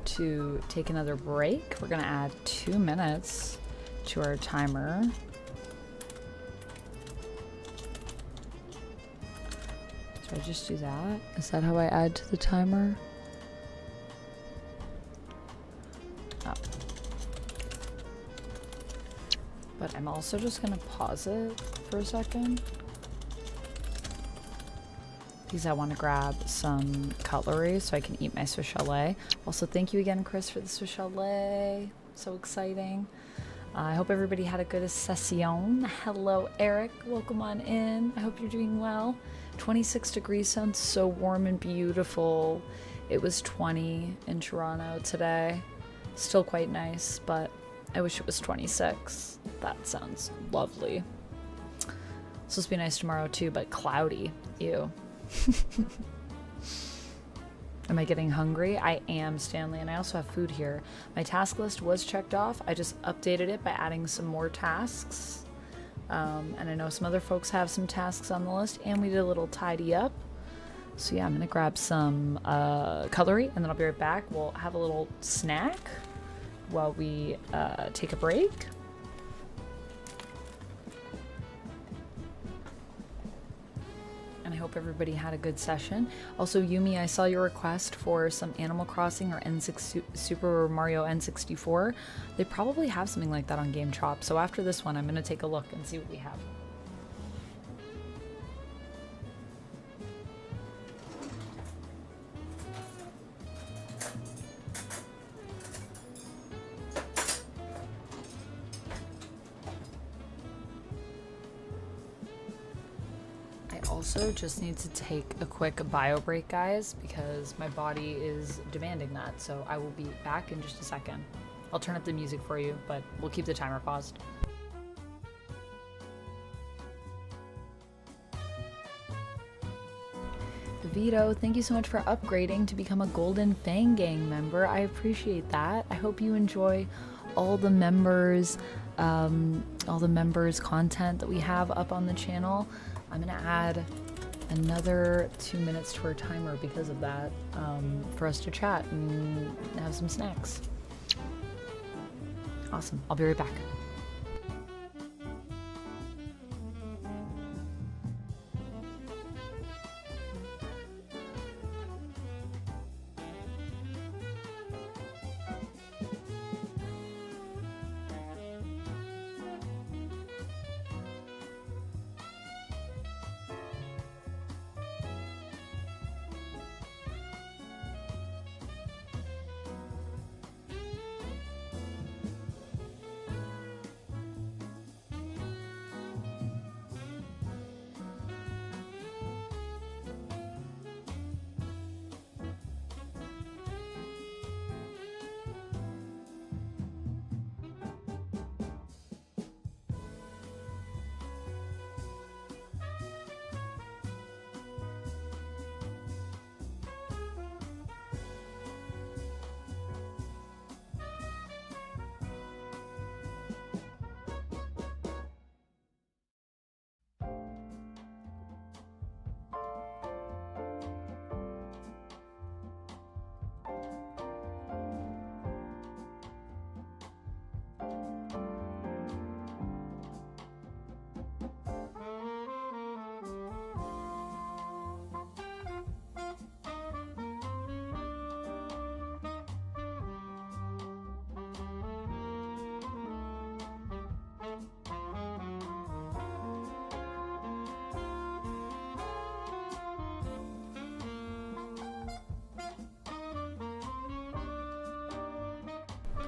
to take another break. We're gonna add 2 minutes to our timer. So I just do that? Is that how I add to the timer? Oh. But I'm also just gonna pause it for a second, because I want to grab some cutlery so I can eat my Swiss chalet. Also, thank you again, Chris, for the Swiss chalet. So exciting. I hope everybody had a good session. Hello, Eric. Welcome on in. I hope you're doing well. 26 degrees sounds so warm and beautiful. It was 20 in Toronto today. Still quite nice, but I wish it was 26. That sounds lovely. It's supposed to be nice tomorrow too, but cloudy. Ew. Am I getting hungry? I am, Stanley, and I also have food here. My task list was checked off. I just updated it by adding some more tasks. And I know some other folks have some tasks on the list, and we did a little tidy up. So yeah, I'm gonna grab some cutlery, and then I'll be right back. We'll have a little snack while we take a break. And I hope everybody had a good session. Also, Yumi, I saw your request for some Animal Crossing or Super Mario N64. They probably have something like that on Game Chop. So after this one, I'm going to take a look and see what we have. Also just need to take a quick bio break, guys, because my body is demanding that. So I will be back in just a second. I'll turn up the music for you, but we'll keep the timer paused. Vito, thank you so much for upgrading to become a Golden Fang Gang member. I appreciate that. I hope you enjoy all the members content that we have up on the channel. I'm gonna add another 2 minutes to our timer because of that, for us to chat and have some snacks. Awesome. I'll be right back.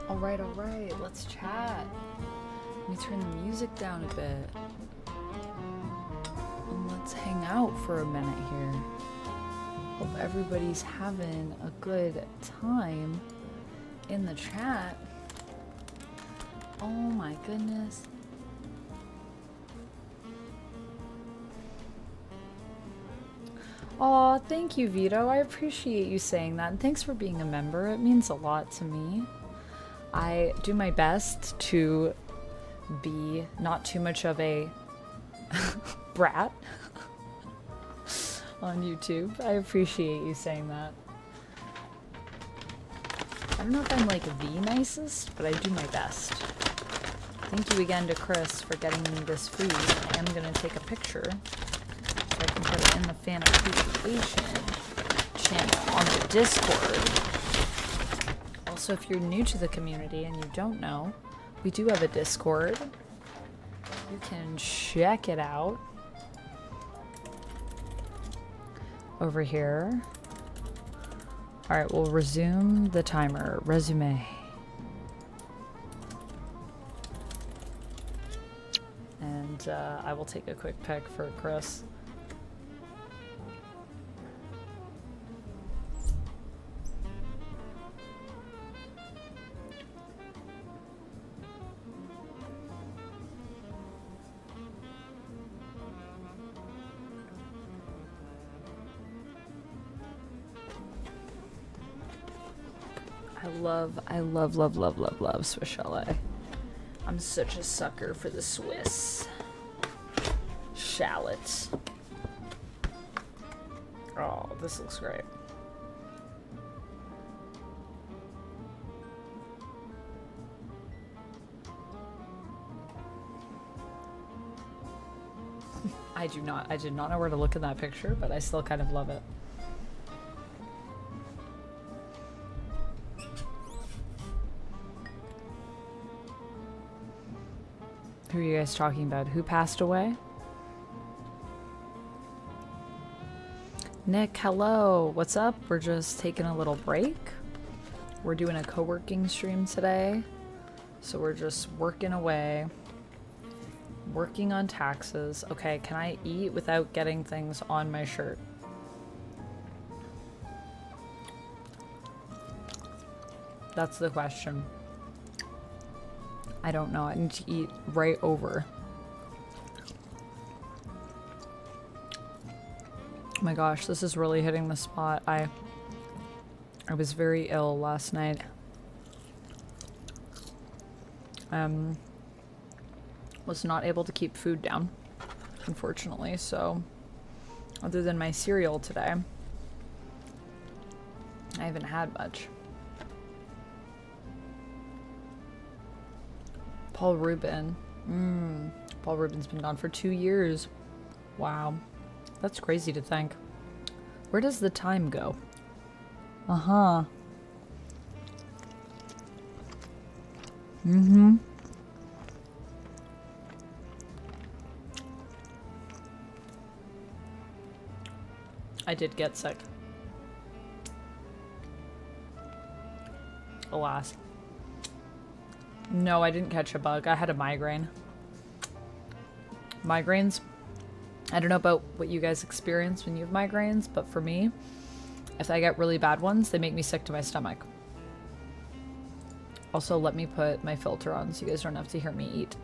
All right, let's chat. Let me turn the music down a bit. And let's hang out for a minute here. Hope everybody's having a good time in the chat. Oh my goodness. Aw, thank you, Vito. I appreciate you saying that. And thanks for being a member. It means a lot to me. I do my best to be not too much of a brat. on YouTube. I appreciate you saying that. I don't know if I'm like the nicest, but I do my best. Thank you again to Chris for getting me this food. I am going to take a picture so I can put it in the fan appreciation channel on the Discord. Also, if you're new to the community and you don't know, we do have a Discord. You can check it out over here. Alright, we'll resume the timer. Resume. And I will take a quick pic for Chris. I love Swiss chalet. I'm such a sucker for the Swiss shallots. Oh, this looks great. I did not know where to look in that picture, but I still kind of love it. Who are you guys talking about? Who passed away? Nick, hello. What's up? We're just taking a little break. We're doing a co-working stream today. So we're just working away. Working on taxes. Okay, can I eat without getting things on my shirt? That's the question. I don't know. I need to eat right over. Oh my gosh, this is really hitting the spot. I was very ill last night. Was not able to keep food down, unfortunately, so other than my cereal today, I haven't had much. Paul Rubin. Paul Rubin's been gone for 2 years. Wow. That's crazy to think. Where does the time go? Uh-huh. Mm-hmm. I did get sick. Alas. No, I didn't catch a bug. I had a migraine. Migraines. I don't know about what you guys experience when you have migraines, but for me, if I get really bad ones, they make me sick to my stomach. Also, let me put my filter on so you guys don't have to hear me eat.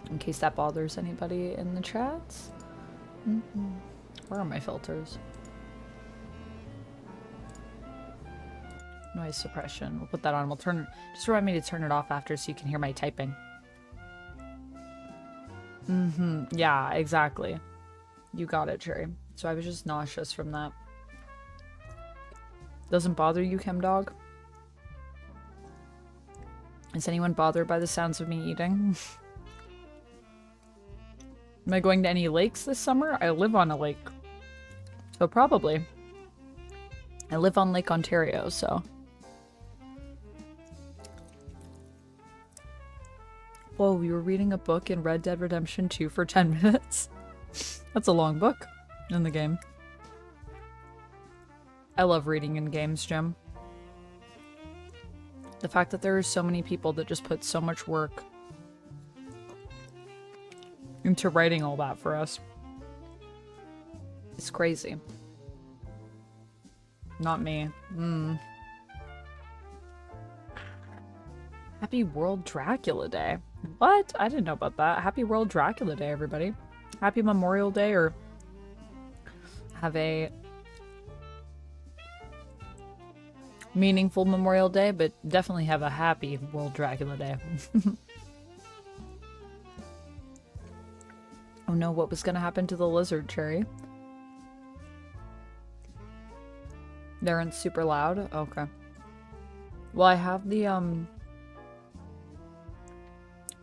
In case that bothers anybody in the chats. Where are my filters? Noise suppression. We'll put that on. We'll turn. Just remind me to turn it off after so you can hear my typing. Yeah, exactly. You got it, Cherry. So I was just nauseous from that. Doesn't bother you, ChemDog? Is anyone bothered by the sounds of me eating? Am I going to any lakes this summer? I live on a lake. So probably. I live on Lake Ontario, so. Whoa, we were reading a book in Red Dead Redemption 2 for 10 minutes. That's a long book in the game. I love reading in games, Jim. The fact that there are so many people that just put so much work into writing all that for us. It's crazy. Not me. Happy World Dracula Day. What? I didn't know about that. Happy World Dracula Day, everybody. Happy Memorial Day, or have a meaningful Memorial Day, but definitely have a happy World Dracula Day. Oh no, what was gonna happen to the lizard, Cherry? They aren't super loud? Okay. Well, I have the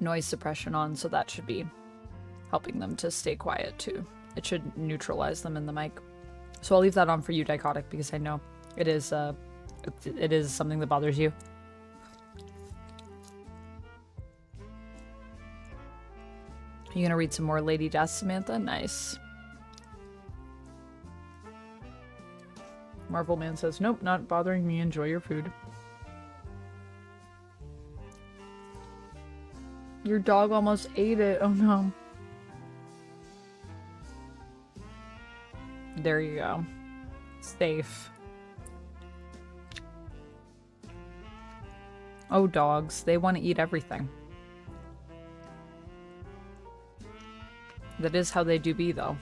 noise suppression on, so that should be helping them to stay quiet too. It should neutralize them in the mic. So I'll leave that on for you, Dichotic, because I know it is something that bothers you. You gonna read some more Lady Death, Samantha? Nice. Marvel Man says, nope, not bothering me. Enjoy your food. Your dog almost ate it. Oh no. There you go. Safe. Oh, dogs. They want to eat everything. That is how they do be, though.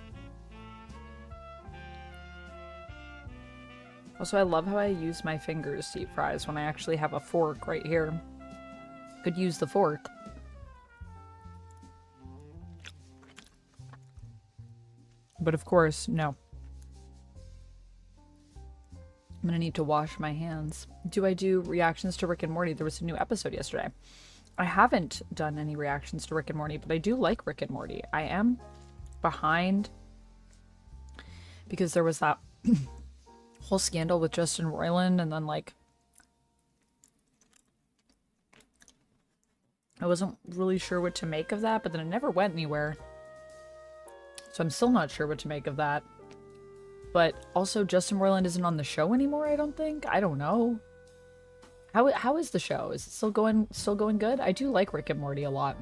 Also, I love how I use my fingers to eat fries when I actually have a fork right here. Could use the fork. But of course, no. I'm gonna need to wash my hands. Do I do reactions to Rick and Morty? There was a new episode yesterday. I haven't done any reactions to Rick and Morty, but I do like Rick and Morty. I am behind because there was that whole scandal with Justin Roiland, and then like I wasn't really sure what to make of that, but then it never went anywhere. So I'm still not sure what to make of that. But also Justin Roiland isn't on the show anymore, I don't think. I don't know. How is the show? Is it still going good? I do like Rick and Morty a lot.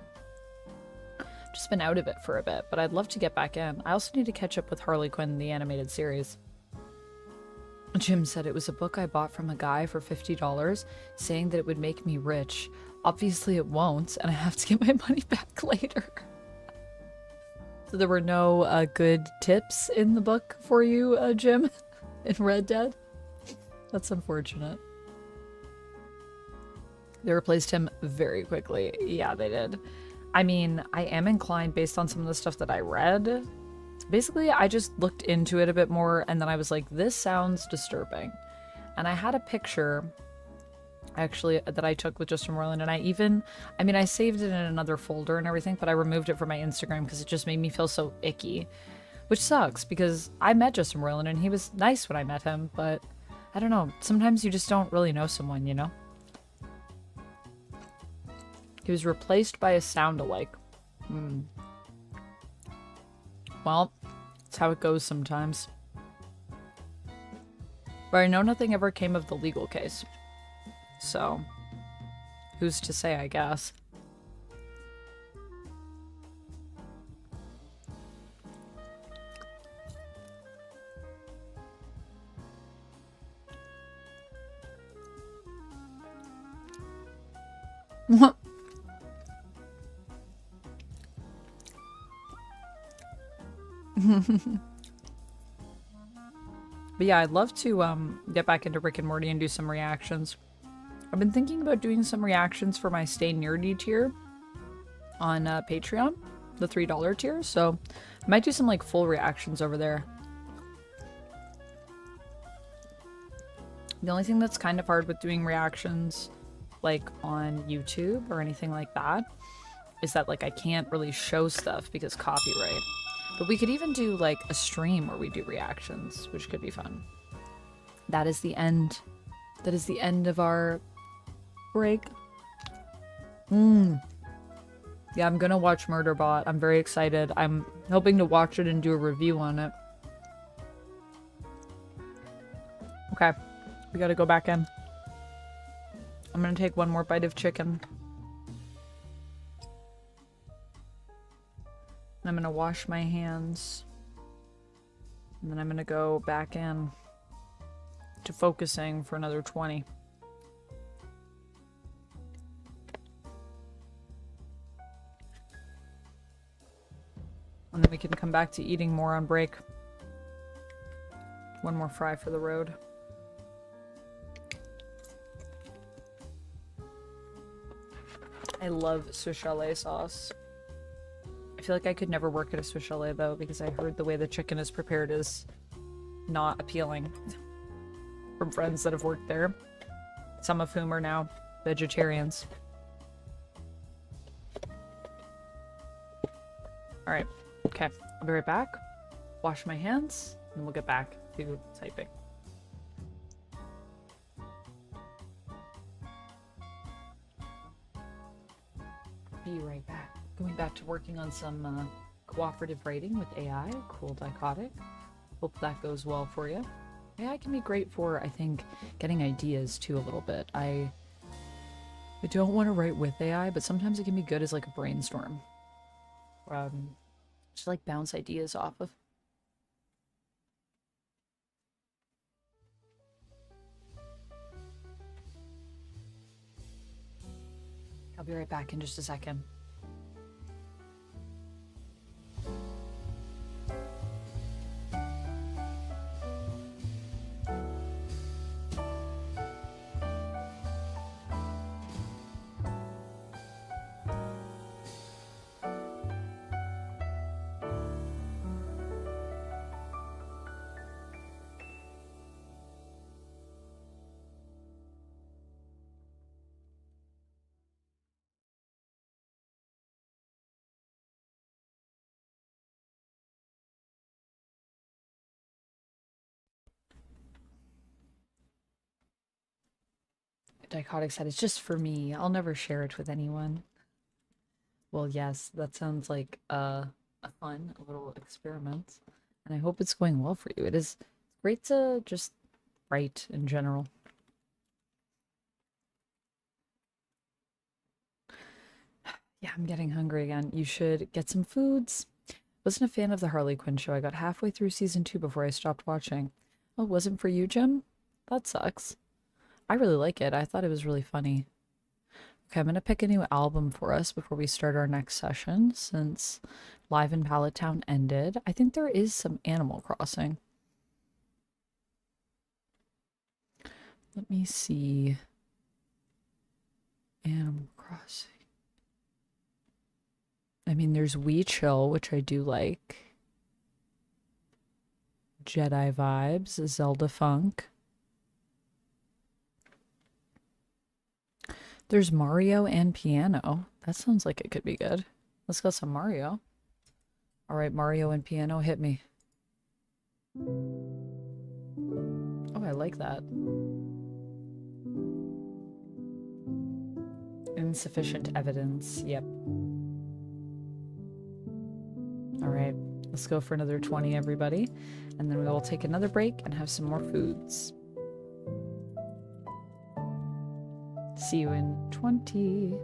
Just been out of it for a bit, but I'd love to get back in. I also need to catch up with Harley Quinn, the animated series. Jim said it was a book I bought from a guy for $50, saying that it would make me rich. Obviously it won't, and I have to get my money back later. So there were no good tips in the book for you, Jim, in Red Dead? That's unfortunate. They replaced him very quickly. Yeah, they did. I mean, I am inclined, based on some of the stuff that I read. Basically, I just looked into it a bit more, and then I was like, this sounds disturbing. And I had a picture, actually, that I took with Justin Roiland, and I saved it in another folder and everything, but I removed it from my Instagram because it just made me feel so icky. Which sucks, because I met Justin Roiland, and he was nice when I met him, but I don't know. Sometimes you just don't really know someone, you know? He was replaced by a sound-alike. Well, that's how it goes sometimes. But I know nothing ever came of the legal case. So, who's to say, I guess. What? But yeah, I'd love to get back into Rick and Morty and do some reactions. I've been thinking about doing some reactions for my Stay Nerdy tier on Patreon, the $3 tier, so I might do some like full reactions over there. The only thing that's kind of hard with doing reactions like on YouTube or anything like that is that like I can't really show stuff because copyright. But we could even do like a stream where we do reactions, which could be fun. That is the end. That is the end of our break. Yeah, I'm gonna watch Murderbot. I'm very excited. I'm hoping to watch it and do a review on it. Okay, we gotta go back in. I'm gonna take one more bite of chicken. I'm gonna wash my hands. And then I'm gonna go back in to focusing for another 20. And then we can come back to eating more on break. One more fry for the road. I love Swiss chalet sauce. I feel like I could never work at a Swiss chalet though, because I heard the way the chicken is prepared is not appealing from friends that have worked there, some of whom are now vegetarians. Alright, okay, I'll be right back. Wash my hands, and we'll get back to typing. Be right back. Going back to working on some cooperative writing with AI, cool dichotic. Hope that goes well for you. AI can be great for, I think, getting ideas too a little bit. I don't want to write with AI, but sometimes it can be good as like a brainstorm. Just like bounce ideas off of. I'll be right back in just a second. Dichotic said, it's just for me. I'll never share it with anyone. Well, yes, that sounds like a fun little experiment. And I hope it's going well for you. It is great to just write in general. Yeah, I'm getting hungry again. You should get some foods. Wasn't a fan of the Harley Quinn show. I got halfway through season 2 before I stopped watching. Oh, it wasn't for you, Jim? That sucks. I really like it. I thought it was really funny. Okay, I'm going to pick a new album for us before we start our next session, since Live in Pallet Town ended. I think there is some Animal Crossing. Let me see. Animal Crossing. I mean, there's We Chill, which I do like. Jedi Vibes, Zelda Funk. There's Mario and Piano. That sounds like it could be good. Let's go some Mario. All right, Mario and Piano, hit me. Oh, I like that. Insufficient evidence. Yep. All right, let's go for another 20, everybody. And then we will take another break and have some more foods. See you in 20.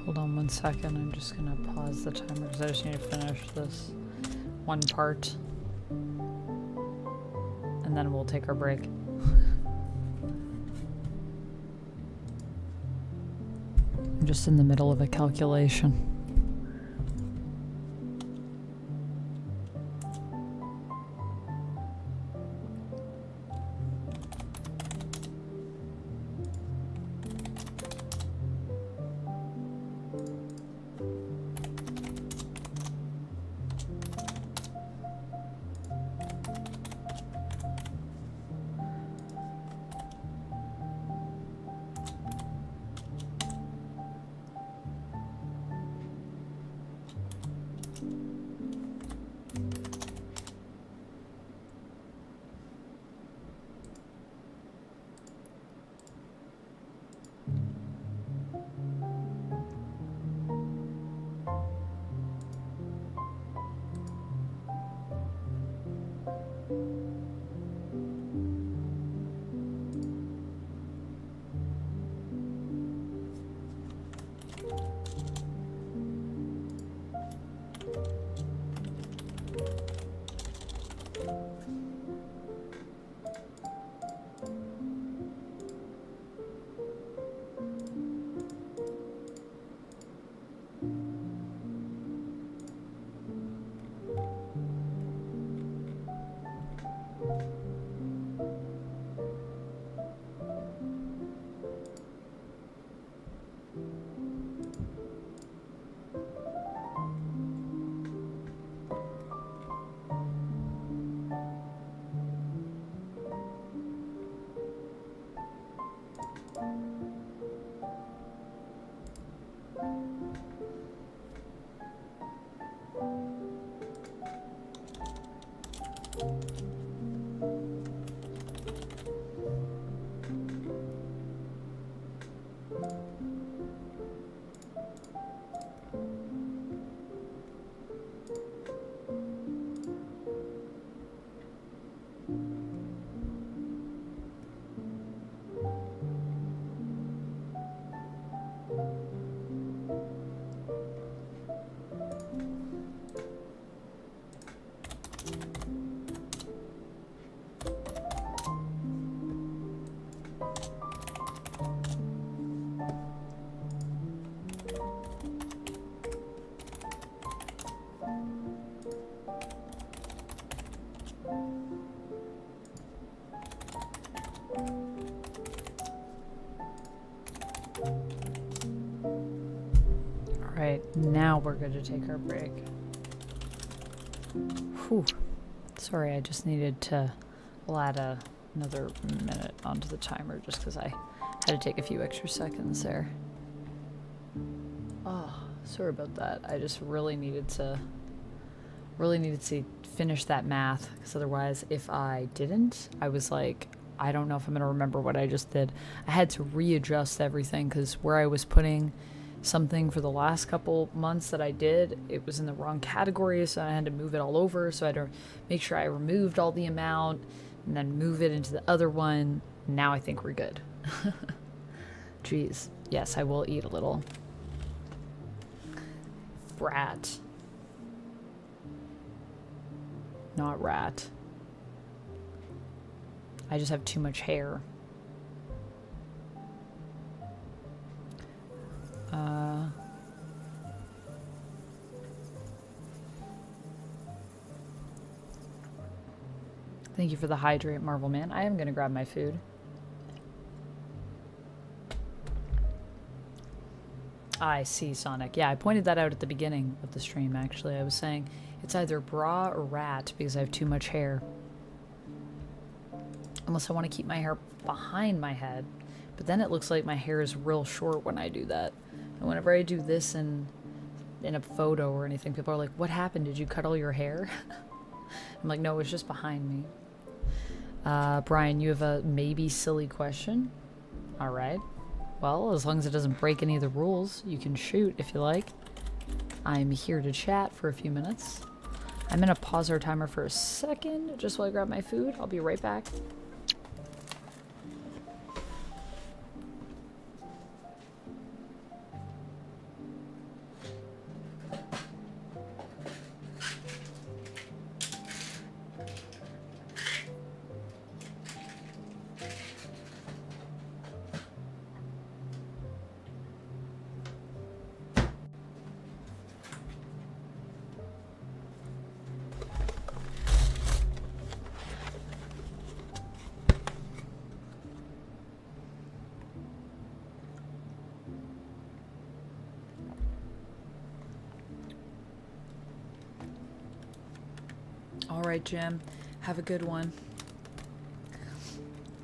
Hold on 1 second. I'm just gonna pause the timer because I just need to finish this one part. And then we'll take our break. I'm just in the middle of a calculation. Alright, now we're good to take our break. Whew. Sorry, I just needed to add another minute onto the timer just because I had to take a few extra seconds there. Oh, sorry about that. I just really needed to finish that math because otherwise if I didn't, I was like, I don't know if I'm going to remember what I just did. I had to readjust everything because where I was putting something for the last couple months that I did, it was in the wrong category, so I had to move it all over. So I had to make sure I removed all the amount and then move it into the other one. Now I think we're good. Jeez. Yes, I will eat a little. Brat. Not rat. I just have too much hair. Thank you for the hydrate, Marvel Man. I am going to grab my food. I see, Sonic. Yeah, I pointed that out at the beginning of the stream, actually. I was saying it's either bra or rat because I have too much hair. Unless I want to keep my hair behind my head. But then it looks like my hair is real short when I do that. And whenever I do this in a photo or anything, people are like, what happened? Did you cut all your hair? I'm like, no, it's just behind me. Brian, you have a maybe silly question? Alright. Well, as long as it doesn't break any of the rules, you can shoot if you like. I'm here to chat for a few minutes. I'm going to pause our timer for a second, just while I grab my food. I'll be right back. Alright, Jim. Have a good one.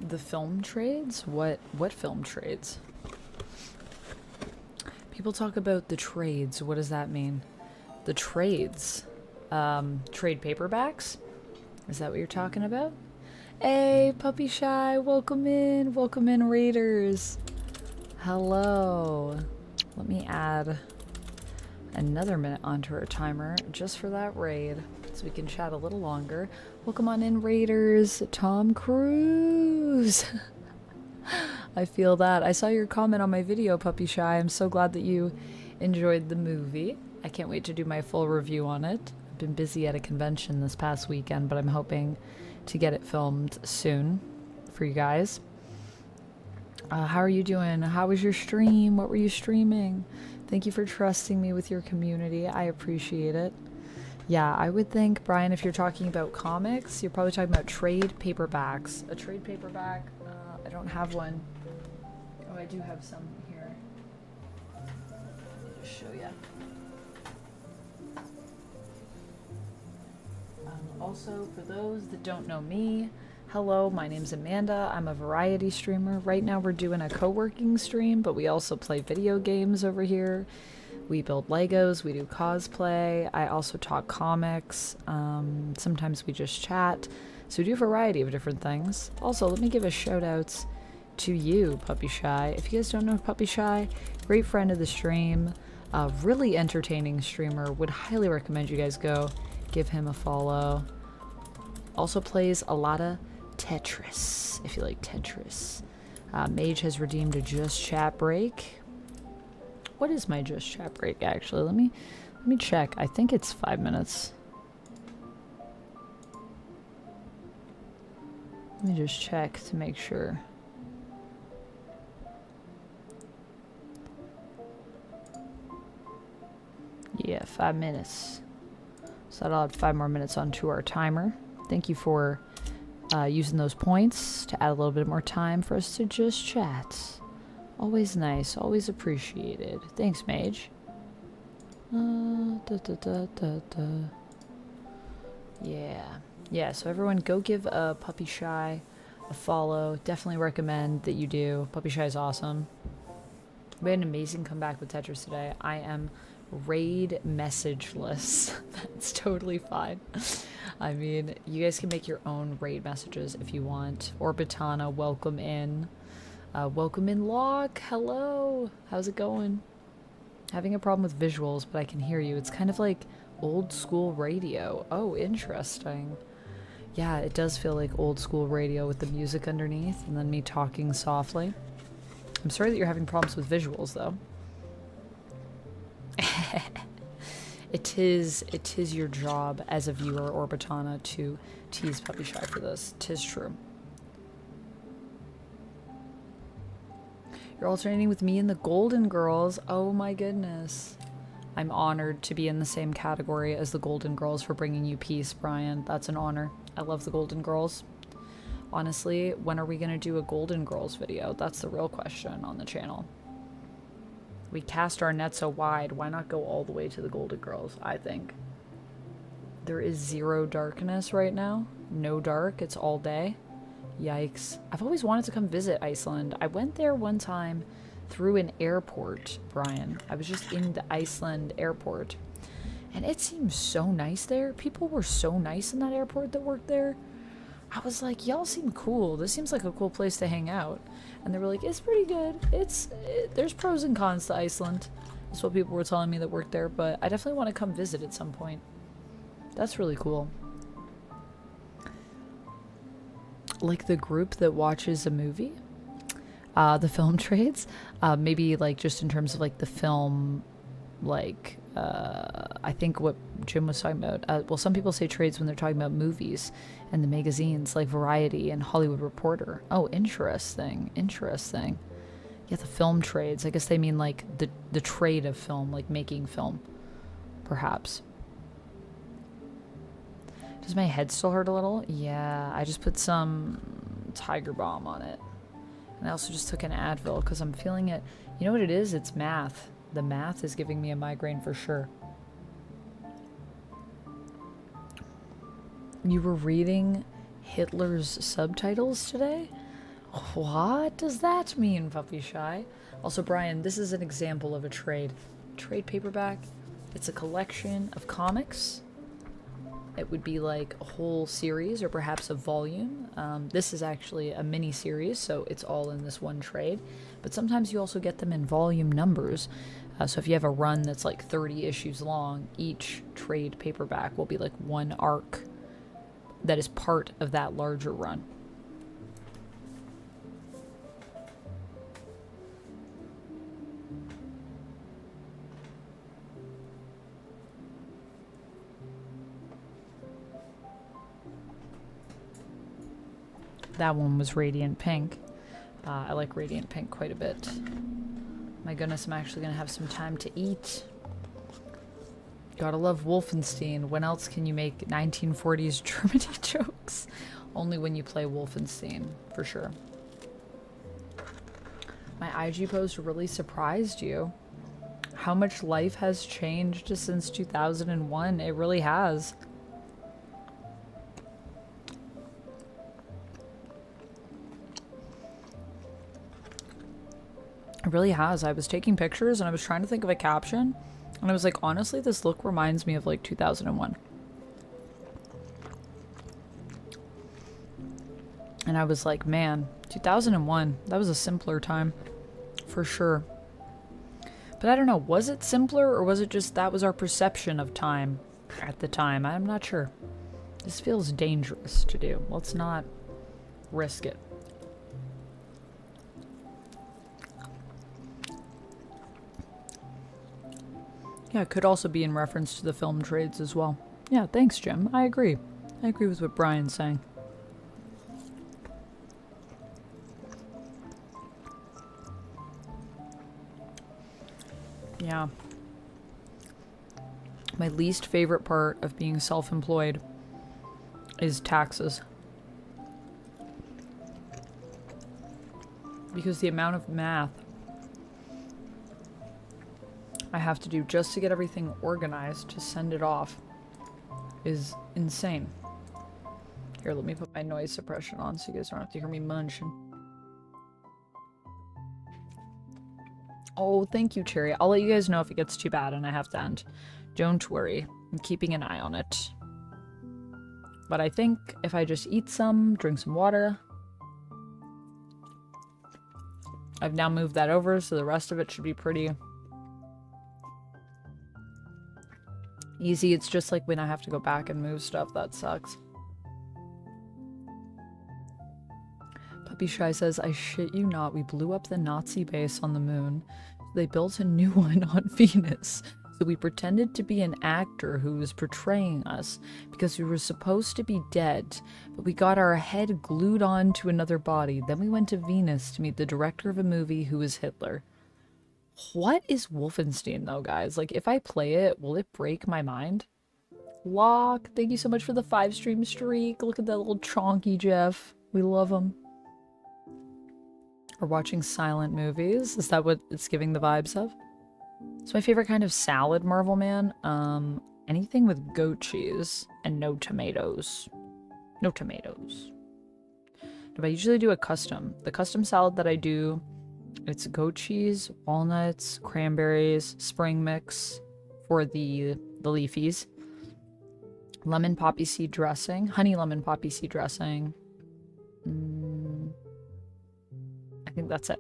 The film trades? What film trades? People talk about the trades. What does that mean? The trades. Trade paperbacks? Is that what you're talking about? Hey, Puppy Shy, welcome in. Welcome in, Raiders. Hello. Let me add another minute onto our timer just for that raid so we can chat a little longer. Welcome on in, Raiders. Tom Cruise. I feel that. I saw your comment on my video, Puppy Shy. I'm so glad that you enjoyed the movie. I can't wait to do my full review on it. I've been busy at a convention this past weekend, but I'm hoping to get it filmed soon for you guys. How are you doing? How was your stream? What were you streaming? Thank you for trusting me with your community. I appreciate it. Yeah, I would think, Brian, if you're talking about comics, you're probably talking about trade paperbacks. A trade paperback? I don't have one. Oh, I do have some here. Let me just show you. Also, for those that don't know me, hello, my name's Amanda. I'm a variety streamer. Right now we're doing a co-working stream, but we also play video games over here. We build Legos, we do cosplay. I also talk comics. Sometimes we just chat. So we do a variety of different things. Also, let me give a shout outs to you, Puppy Shy. If you guys don't know Puppy Shy, great friend of the stream, really entertaining streamer. Would highly recommend you guys go give him a follow. Also plays a lot of Tetris, if you like Tetris. Mage has redeemed a Just Chat break. What is my Just Chat break, actually? Let me check. I think it's 5 minutes. Let me just check to make sure. Yeah, 5 minutes. So that'll add 5 more minutes onto our timer. Thank you for using those points to add a little bit more time for us to just chat. Always nice, always appreciated. Thanks, Mage. Yeah, so everyone go give Puppy Shy a follow. Definitely recommend that you do. Puppy Shy is awesome. We had an amazing comeback with Tetris today. I am raid messageless. That's totally fine. I mean, you guys can make your own raid messages if you want. Orbitana, welcome in. Welcome in, Locke. Hello. How's it going? Having a problem with visuals, but I can hear you. It's kind of like old school radio. Oh, interesting. Yeah, it does feel like old school radio with the music underneath and then me talking softly. I'm sorry that you're having problems with visuals, though. It is your job as a viewer, Orbitana, to tease Puppy Shy for this. 'Tis true. You're alternating with me and the Golden Girls. Oh my goodness. I'm honored to be in the same category as the Golden Girls for bringing you peace, Brian. That's an honor. I love the Golden Girls. Honestly, when are we going to do a Golden Girls video? That's the real question on the channel. We cast our net so wide, why not go all the way to the Golden Girls, I think. There is 0 darkness right now. No dark, it's all day. Yikes. I've always wanted to come visit Iceland. I went there one time through an airport, Brian. I was just in the Iceland airport. And it seems so nice there. People were so nice in that airport that worked there. I was like, y'all seem cool. This seems like a cool place to hang out. And they were like, it's pretty good. There's pros and cons to Iceland. That's what people were telling me that worked there. But I definitely want to come visit at some point. That's really cool. Like the group that watches a movie? The film trades? Maybe like just in terms of like the film, like, I think what Jim was talking about. Well, some people say trades when they're talking about movies and the magazines like Variety and Hollywood Reporter. Oh, interesting. Interesting. Yeah, the film trades. I guess they mean like the trade of film, like making film, perhaps. Does my head still hurt a little? Yeah, I just put some Tiger Balm on it. And I also just took an Advil because I'm feeling it. You know what it is? It's math. The math is giving me a migraine for sure. You were reading Hitler's subtitles today? What does that mean, Puppy Shy? Also, Brian, this is an example of a trade. Trade paperback. It's a collection of comics. It would be like a whole series or perhaps a volume. This is actually a mini series, so it's all in this one trade. But sometimes you also get them in volume numbers. So if you have a run that's like 30 issues long, each trade paperback will be like one arc that is part of that larger run. That one was Radiant Pink. I like Radiant Pink quite a bit. My goodness, I'm actually gonna have some time to eat. Gotta love Wolfenstein. When else can you make 1940s Germany jokes? Only when you play Wolfenstein, for sure. My IG post really surprised you. How much life has changed since 2001. It really has. It really has. I was taking pictures and I was trying to think of a caption. And I was like, honestly, this look reminds me of like 2001. And I was like, man, 2001, that was a simpler time. For sure. But I don't know, was it simpler or was it just that was our perception of time at the time? I'm not sure. This feels dangerous to do. Let's not risk it. Yeah, it could also be in reference to the film trades as well. Yeah, thanks, Jim. I agree. I agree with what Brian's saying. Yeah. My least favorite part of being self-employed is taxes. Because the amount of math I have to do just to get everything organized to send it off is insane. Here, let me put my noise suppression on so you guys don't have to hear me munching. Oh, thank you, Cherry. I'll let you guys know if it gets too bad and I have to end. Don't worry. I'm keeping an eye on it. But I think if I just eat some, drink some water. I've now moved that over, so the rest of it should be pretty easy. It's just like when I have to go back and move stuff, that sucks. Puppy Shy says, I shit you not, we blew up the Nazi base on the moon. They built a new one on Venus. So we pretended to be an actor who was portraying us because we were supposed to be dead, but we got our head glued on to another body. Then we went to Venus to meet the director of a movie who was Hitler. What is Wolfenstein though, guys? Like, if I play it, will it break my mind? Locke, thank you so much for the 5-stream streak. Look at that little chonky Jeff. We love him. Or watching silent movies. Is that what it's giving the vibes of? It's my favorite kind of salad, Marvel Man. Anything with goat cheese and no tomatoes. No tomatoes. But I usually do a custom. The custom salad that I do, it's goat cheese, walnuts, cranberries, spring mix for the leafies, lemon poppy seed dressing, honey lemon poppy seed dressing. I think that's it.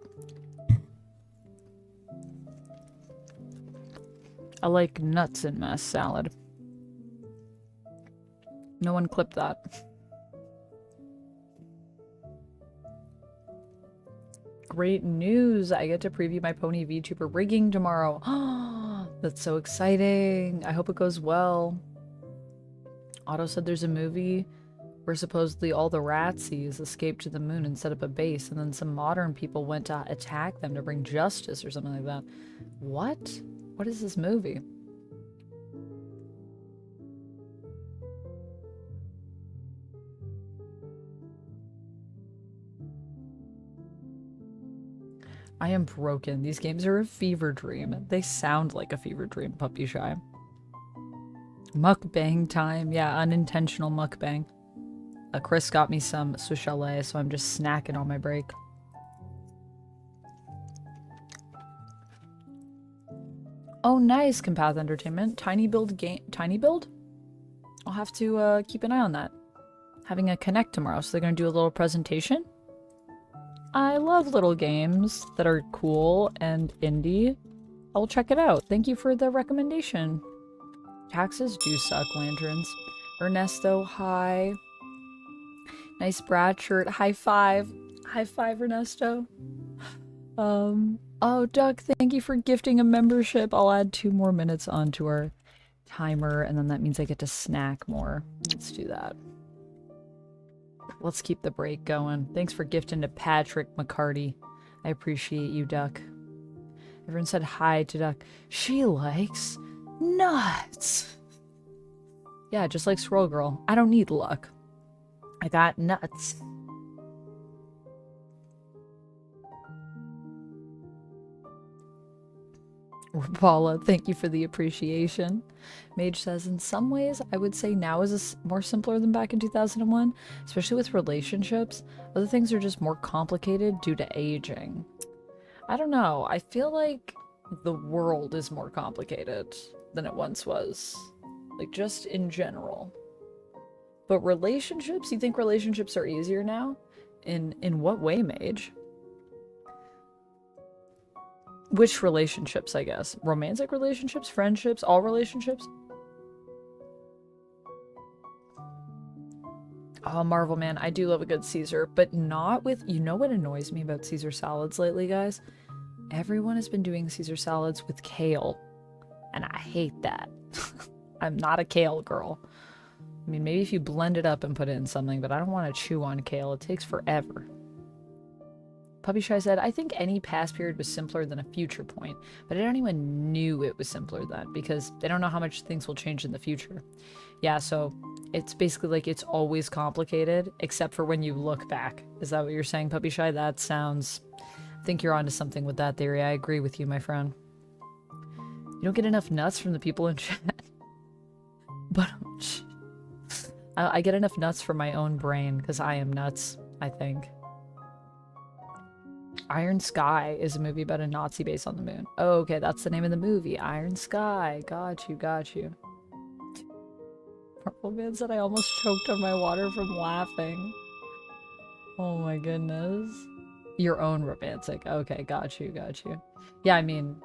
I like nuts in my salad. No one clipped that. Great news! I get to preview my Pony VTuber rigging tomorrow. That's so exciting. I hope it goes well. Otto said there's a movie where supposedly all the Ratsies escaped to the moon and set up a base, and then some modern people went to attack them to bring justice or something like that. What? What is this movie? I am broken. These games are a fever dream. They sound like a fever dream, Puppy Shy. Mukbang time. Yeah, unintentional mukbang. Chris got me some Swiss chalet, so I'm just snacking on my break. Oh, nice, Compath Entertainment. Tiny build game. Tiny build? I'll have to keep an eye on that. Having a Connect tomorrow, so they're going to do a little presentation. I love little games that are cool and indie. I'll check it out. Thank you for the recommendation. Taxes do suck, Lanterns. Ernesto, hi. Nice Brad shirt. High five. High five, Ernesto. Oh, Duck, thank you for gifting a membership. I'll add 2 more minutes onto our timer, and then that means I get to snack more. Let's do that. Let's keep the break going. Thanks for gifting to Patrick McCarty. I appreciate you, Duck. Everyone said hi to Duck. She likes nuts. Yeah, just like Squirrel Girl. I don't need luck. I got nuts. Paula, thank you for the appreciation. Mage says, in some ways, I would say now is more simpler than back in 2001, especially with relationships. Other things are just more complicated due to aging. I don't know. I feel like the world is more complicated than it once was. Like, just in general. But relationships? You think relationships are easier now? In what way, Mage? Which relationships, I guess? Romantic relationships? Friendships? All relationships? Oh, Marvel Man, I do love a good Caesar, but not with... You know what annoys me about Caesar salads lately, guys? Everyone has been doing Caesar salads with kale, and I hate that. I'm not a kale girl. I mean, maybe if you blend it up and put it in something, but I don't want to chew on kale. It takes forever. Puppy Shy said, I think any past period was simpler than a future point, but anyone knew it was simpler then because they don't know how much things will change in the future. Yeah, so it's basically like it's always complicated, except for when you look back. Is that what you're saying, Puppy Shy? That sounds... I think you're onto something with that theory. I agree with you, my friend. You don't get enough nuts from the people in chat. But I get enough nuts from my own brain, because I am nuts, I think. Iron Sky is a movie about a Nazi base on the moon. Oh, okay, that's the name of the movie. Iron Sky. Got you, got you. Purple Man said I almost choked on my water from laughing. Oh my goodness. Your own romantic. Okay, got you, got you. Yeah, I mean,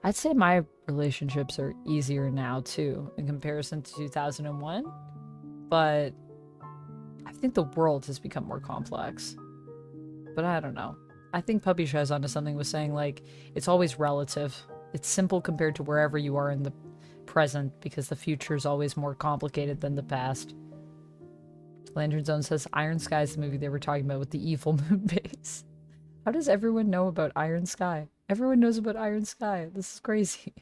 I'd say my relationships are easier now, too, in comparison to 2001. But I think the world has become more complex. But I don't know. I think Puppy Shy's onto something with saying, like, it's always relative. It's simple compared to wherever you are in the present, because the future is always more complicated than the past. Lantern Zone says Iron Sky is the movie they were talking about with the evil moon base. How does everyone know about Iron Sky? Everyone knows about Iron Sky. This is crazy.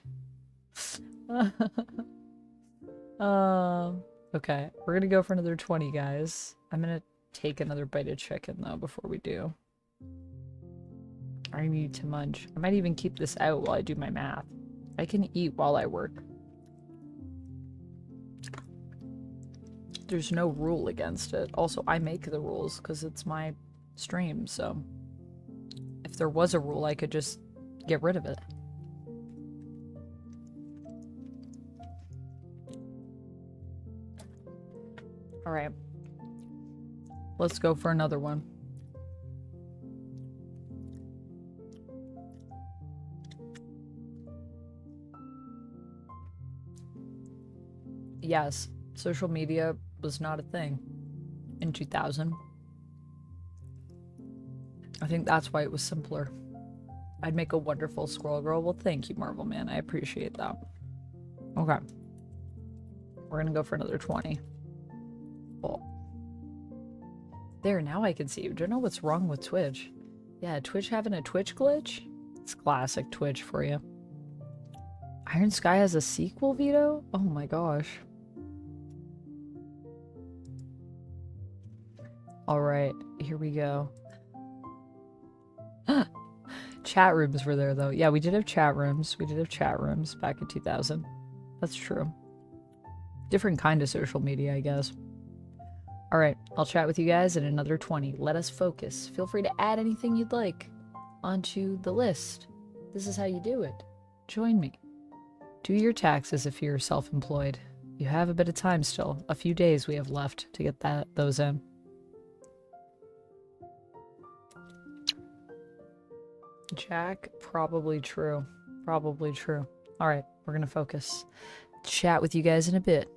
Okay, we're gonna go for another 20, guys. I'm gonna take another bite of chicken, though, before we do. I need to munch. I might even keep this out while I do my math. I can eat while I work. There's no rule against it. Also, I make the rules because it's my stream, so if there was a rule, I could just get rid of it. Alright. Let's go for another one. Yes, social media was not a thing in 2000. I think that's why it was simpler. I'd make a wonderful Squirrel Girl. Well, thank you, Marvel Man. I appreciate that. Okay. We're gonna go for another 20. Cool. There, now I can see you. Don't know what's wrong with Twitch. Yeah, Twitch having a Twitch glitch? It's classic Twitch for you. Iron Sky has a sequel, Vito? Oh my gosh. Alright, here we go. Chat rooms were there, though. Yeah, we did have chat rooms. We did have chat rooms back in 2000. That's true. Different kind of social media, I guess. All right, I'll chat with you guys in another 20. Let us focus. Feel free to add anything you'd like onto the list. This is how you do it. Join me. Do your taxes if you're self-employed. You have a bit of time still. A few days we have left to get those in. Jack, probably true. Probably true. All right, we're gonna focus. Chat with you guys in a bit.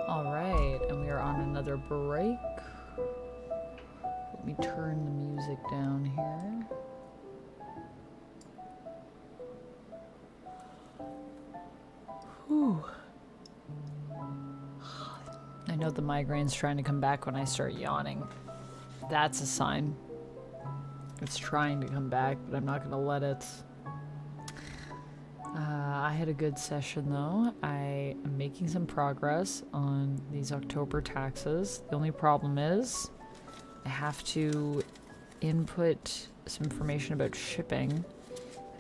Alright, and we are on another break. Let me turn the music down here. Whew. I know the migraine's trying to come back when I start yawning. That's a sign. It's trying to come back, but I'm not going to let it. I had a good session though. I am making some progress on these October taxes. The only problem is I have to input some information about shipping.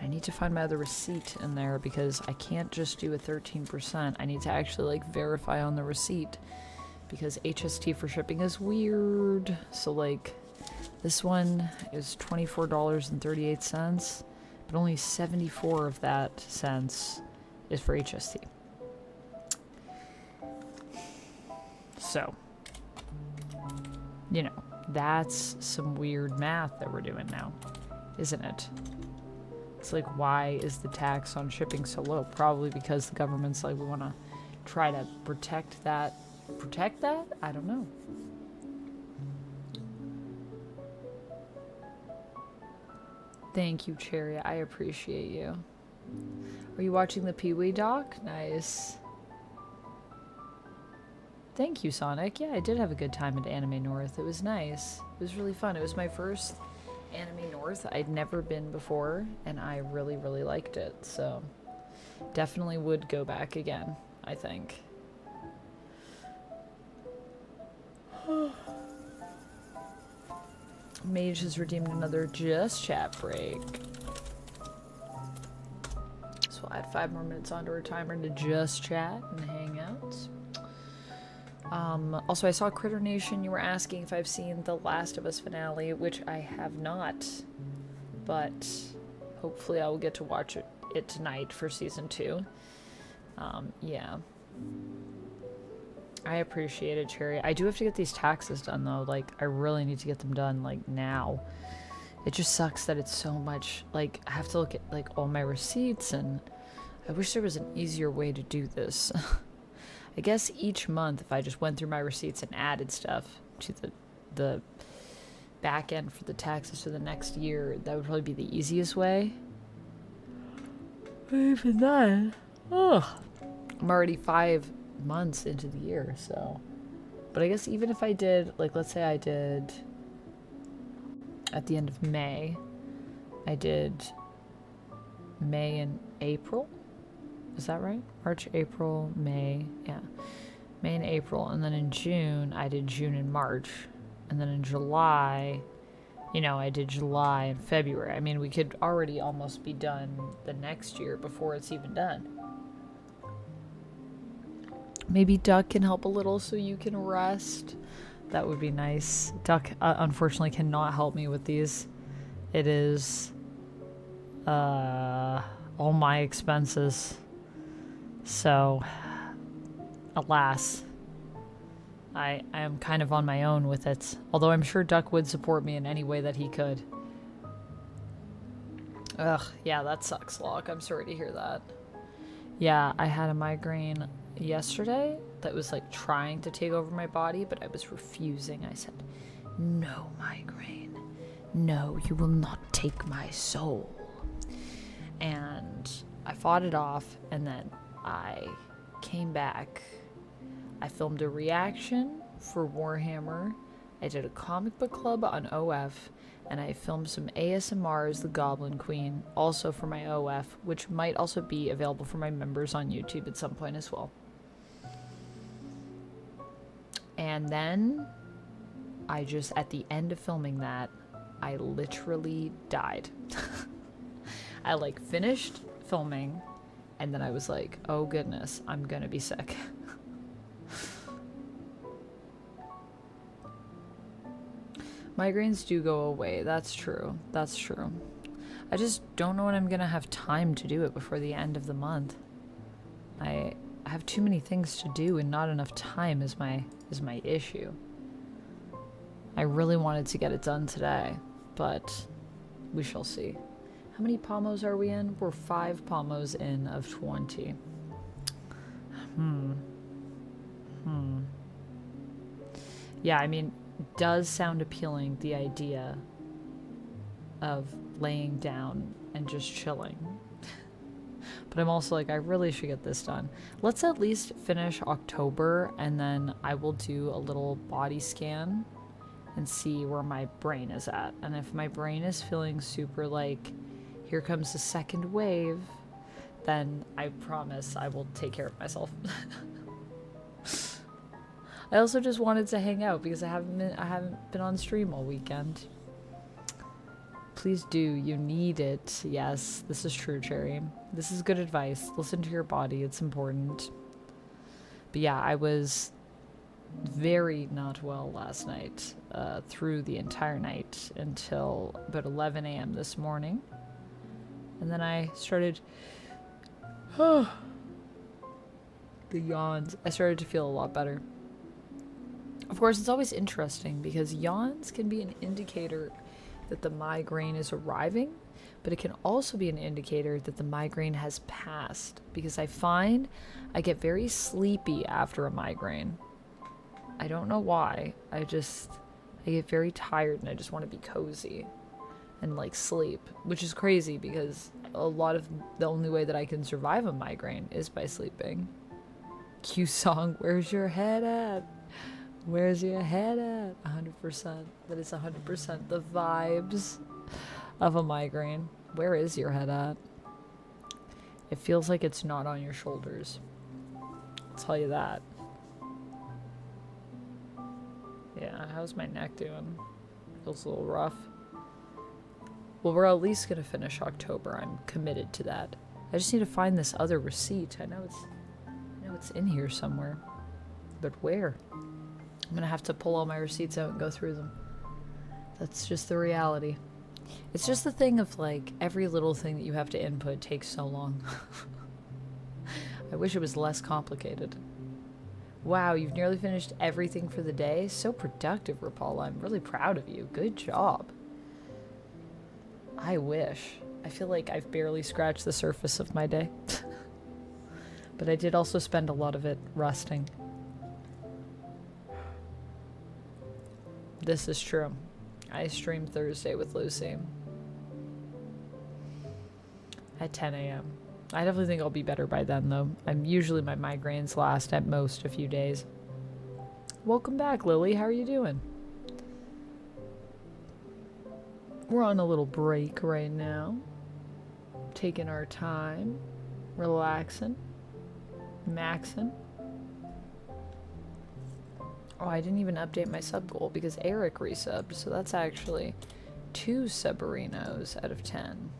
I need to find my other receipt in there because I can't just do a 13%. I need to actually like verify on the receipt because HST for shipping is weird. So like this one is $24.38, but only 74 of that cents is for HST. So, you know, that's some weird math that we're doing now, isn't it? It's like, why is the tax on shipping so low? Probably because the government's like, we want to try to protect that. Protect that? I don't know. Thank you, Cherry. I appreciate you. Are you watching the Pee-wee doc? Nice. Thank you, Sonic. Yeah, I did have a good time at Anime North. It was nice. It was really fun. It was my first Anime North. I'd never been before, and I really, really liked it. So, definitely would go back again, I think. Mage has redeemed another Just Chat break. So we'll add 5 more minutes onto our timer to Just Chat and hang out. Also, I saw Critter Nation. You were asking if I've seen the Last of Us finale, which I have not. But hopefully I will get to watch it tonight for season 2. Yeah. I appreciate it, Cherry. I do have to get these taxes done, though. Like, I really need to get them done, like, now. It just sucks that it's so much, like, I have to look at, like, all my receipts, and I wish there was an easier way to do this. I guess each month, if I just went through my receipts and added stuff to the back end for the taxes for the next year, that would probably be the easiest way. But even then, ugh. I'm already 5 months into the year, so. But I guess even if I did, like, let's say I did at the end of May, I did May and April. Is that right? March, April, May. Yeah. May and April. And then in June, I did June and March. And then in July, you know, I did July and February. I mean, we could already almost be done the next year before it's even done. Maybe Duck can help a little so you can rest. That would be nice. Duck, unfortunately, cannot help me with these. It is all my expenses. So, alas, I am kind of on my own with it. Although I'm sure Duck would support me in any way that he could. Ugh, yeah, that sucks, Locke. I'm sorry to hear that. Yeah, I had a migraine yesterday that was like trying to take over my body, but I was refusing. I said, no, migraine. No, you will not take my soul. And I fought it off, and then I came back. I filmed a reaction for Warhammer. I did a comic book club on OF, and I filmed some ASMR as the Goblin Queen, also for my OF, which might also be available for my members on YouTube at some point as well. And then I just, at the end of filming that, I literally died. I like finished filming, and then I was like, oh goodness, I'm gonna be sick. Migraines do go away. That's true. That's true. I just don't know when I'm gonna have time to do it before the end of the month. I have too many things to do, and not enough time is my issue. I really wanted to get it done today, but we shall see. How many pomos are we in? We're 5 pomos in of 20. Yeah, I mean, does sound appealing, the idea of laying down and just chilling. But I'm also like, I really should get this done. Let's at least finish October, and then I will do a little body scan and see where my brain is at. And if my brain is feeling super like, here comes the second wave, then I promise I will take care of myself. I also just wanted to hang out because I haven't been on stream all weekend. Please do. You need it. Yes, this is true, Cherry. This is good advice. Listen to your body. It's important. But yeah, I was very not well last night, through the entire night until about 11 a.m. this morning. And then I started... the yawns. I started to feel a lot better. Of course, it's always interesting because yawns can be an indicator that the migraine is arriving, but it can also be an indicator that the migraine has passed, because I find I get very sleepy after a migraine. I don't know why. I get very tired and I just want to be cozy and like sleep, which is crazy because a lot of the only way that I can survive a migraine is by sleeping. Cue song, where's your head at? Where's your head at? 100%. That is 100% the vibes of a migraine. Where is your head at? It feels like it's not on your shoulders. I'll tell you that. Yeah, how's my neck doing? Feels a little rough. Well, we're at least gonna finish October. I'm committed to that. I just need to find this other receipt. I know it's in here somewhere. But where? I'm gonna have to pull all my receipts out and go through them. That's just the reality. It's just the thing of like every little thing that you have to input takes so long. I wish it was less complicated. Wow, you've nearly finished everything for the day. So productive, Rapala. I'm really proud of you. Good job. I wish. I feel like I've barely scratched the surface of my day. But I did also spend a lot of it resting. This is true. I streamed Thursday with Lucy at 10 a.m. I definitely think I'll be better by then, though. Usually my migraines last at most a few days. Welcome back, Lily. How are you doing? We're on a little break right now. Taking our time. Relaxing. Maxing. Oh, I didn't even update my sub goal because Eric resubbed, so that's actually 2 Subarinos out of 10.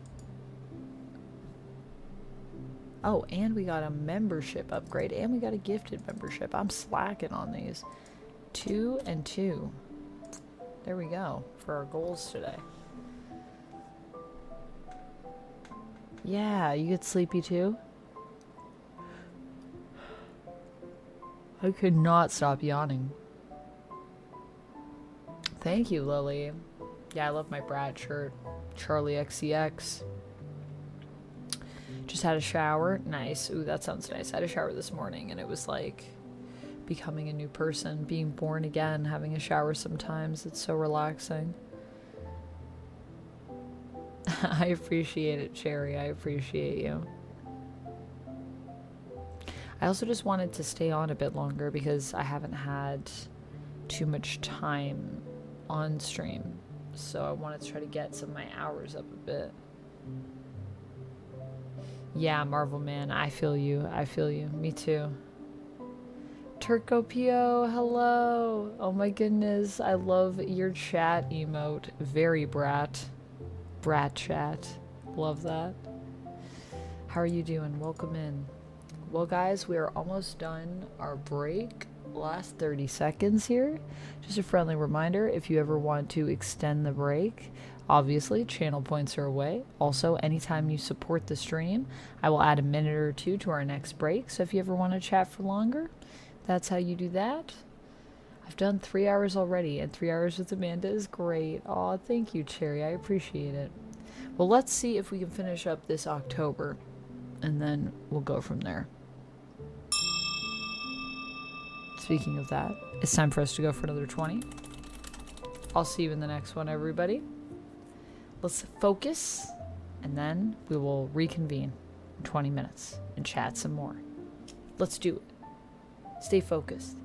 Oh, and we got a membership upgrade, and we got a gifted membership. I'm slacking on these. 2 and 2. There we go for our goals today. Yeah, you get sleepy too? I could not stop yawning. Thank you, Lily. Yeah, I love my Brad shirt. Charlie XCX. Just had a shower. Nice. Ooh, that sounds nice. I had a shower this morning and it was like becoming a new person, being born again, having a shower sometimes. It's so relaxing. I appreciate it, Cherry. I appreciate you. I also just wanted to stay on a bit longer because I haven't had too much time on stream. So I wanted to try to get some of my hours up a bit. Yeah, Marvel Man, I feel you. I feel you. Me too. Turco Pio, hello. Oh my goodness. I love your chat emote. Very brat. Brat chat. Love that. How are you doing? Welcome in. Well, guys, we are almost done our break. Last 30 seconds here. Just a friendly reminder, if you ever want to extend the break, obviously channel points are away. Also, anytime you support the stream, I will add a minute or two to our next break. So if you ever want to chat for longer, that's how you do that. I've done 3 hours already, and 3 hours with Amanda is great. Aw, thank you, Cherry. I appreciate it. Well, let's see if we can finish up this October, and then we'll go from there. Speaking of that, it's time for us to go for another 20. I'll see you in the next one, everybody. Let's focus, and then we will reconvene in 20 minutes and chat some more. Let's do it. Stay focused.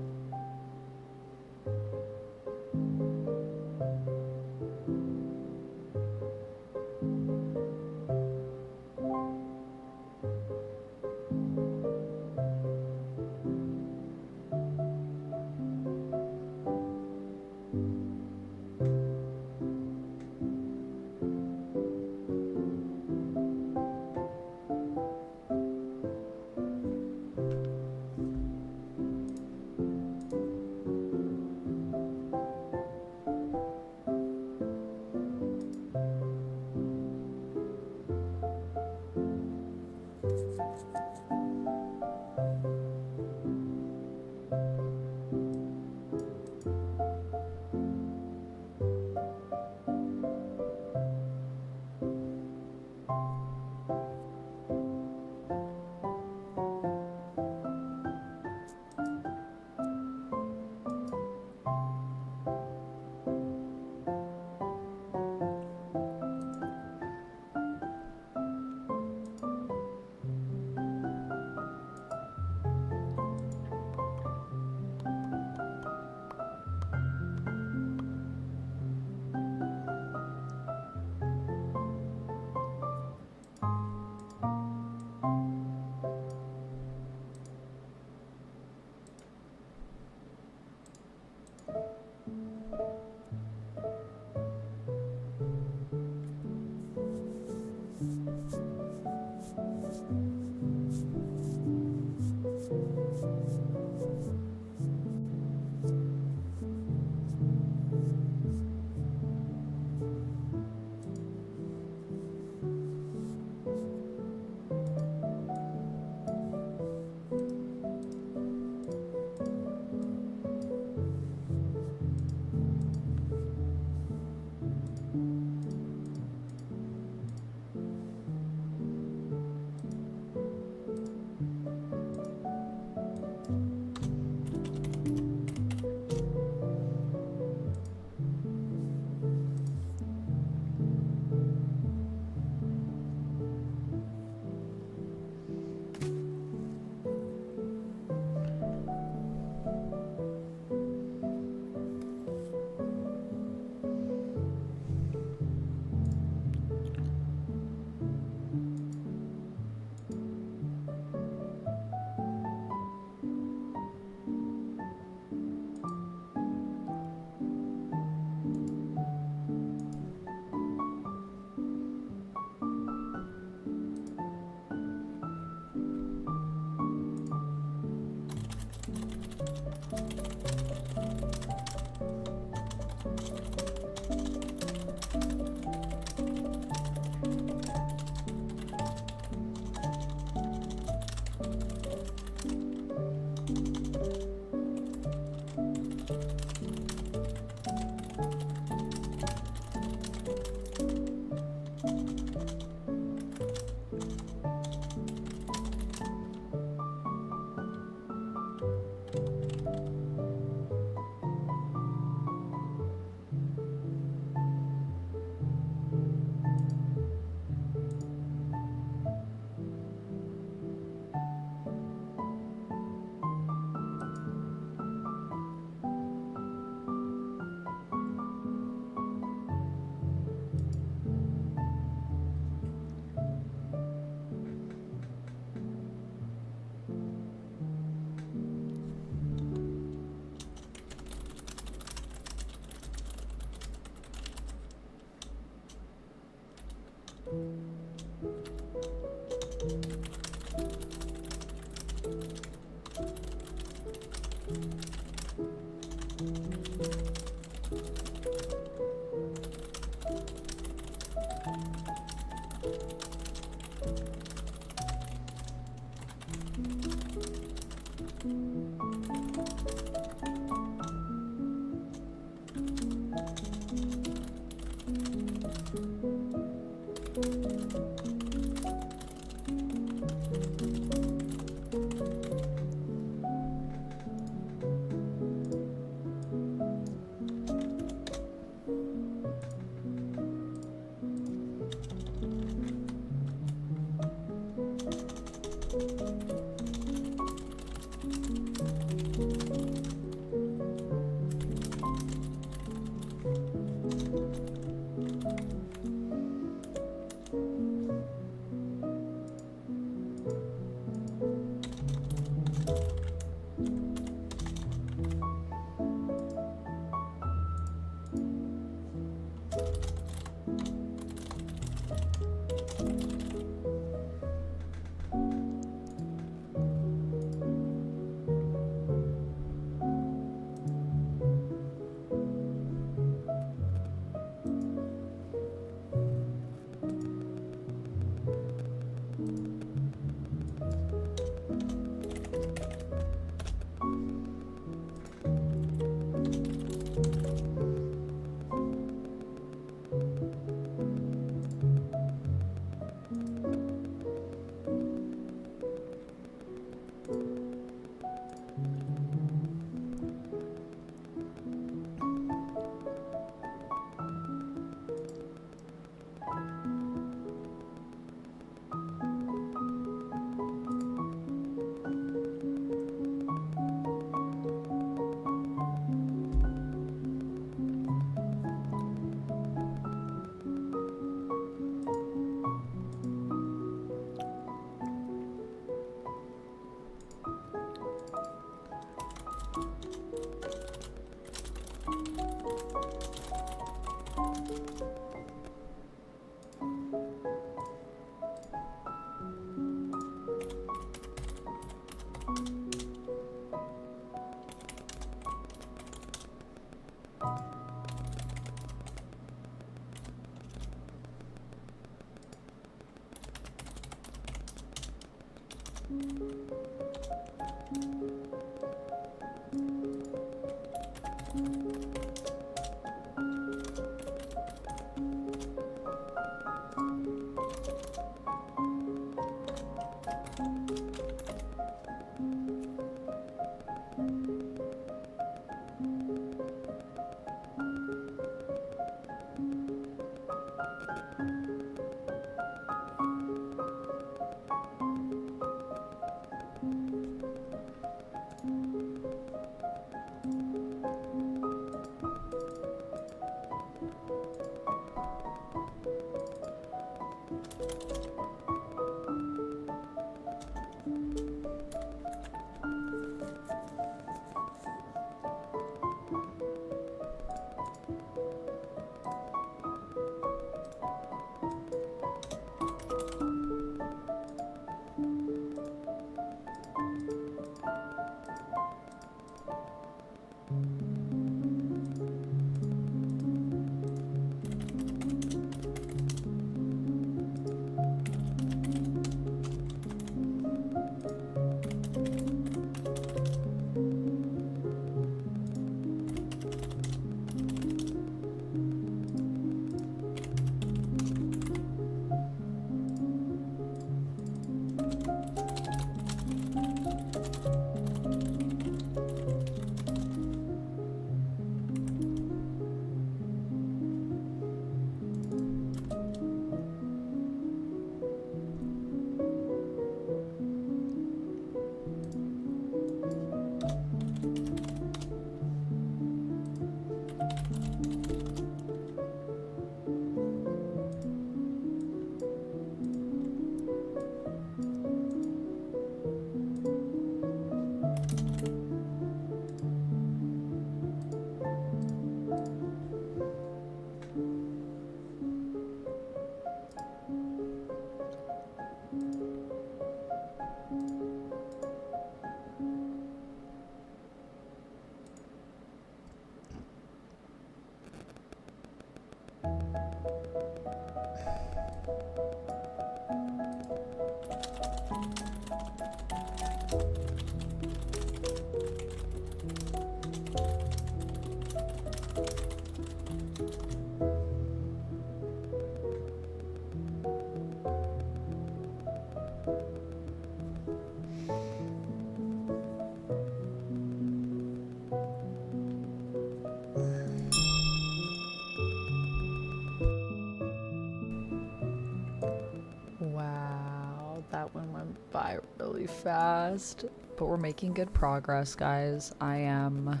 fast. But we're making good progress, guys. I'm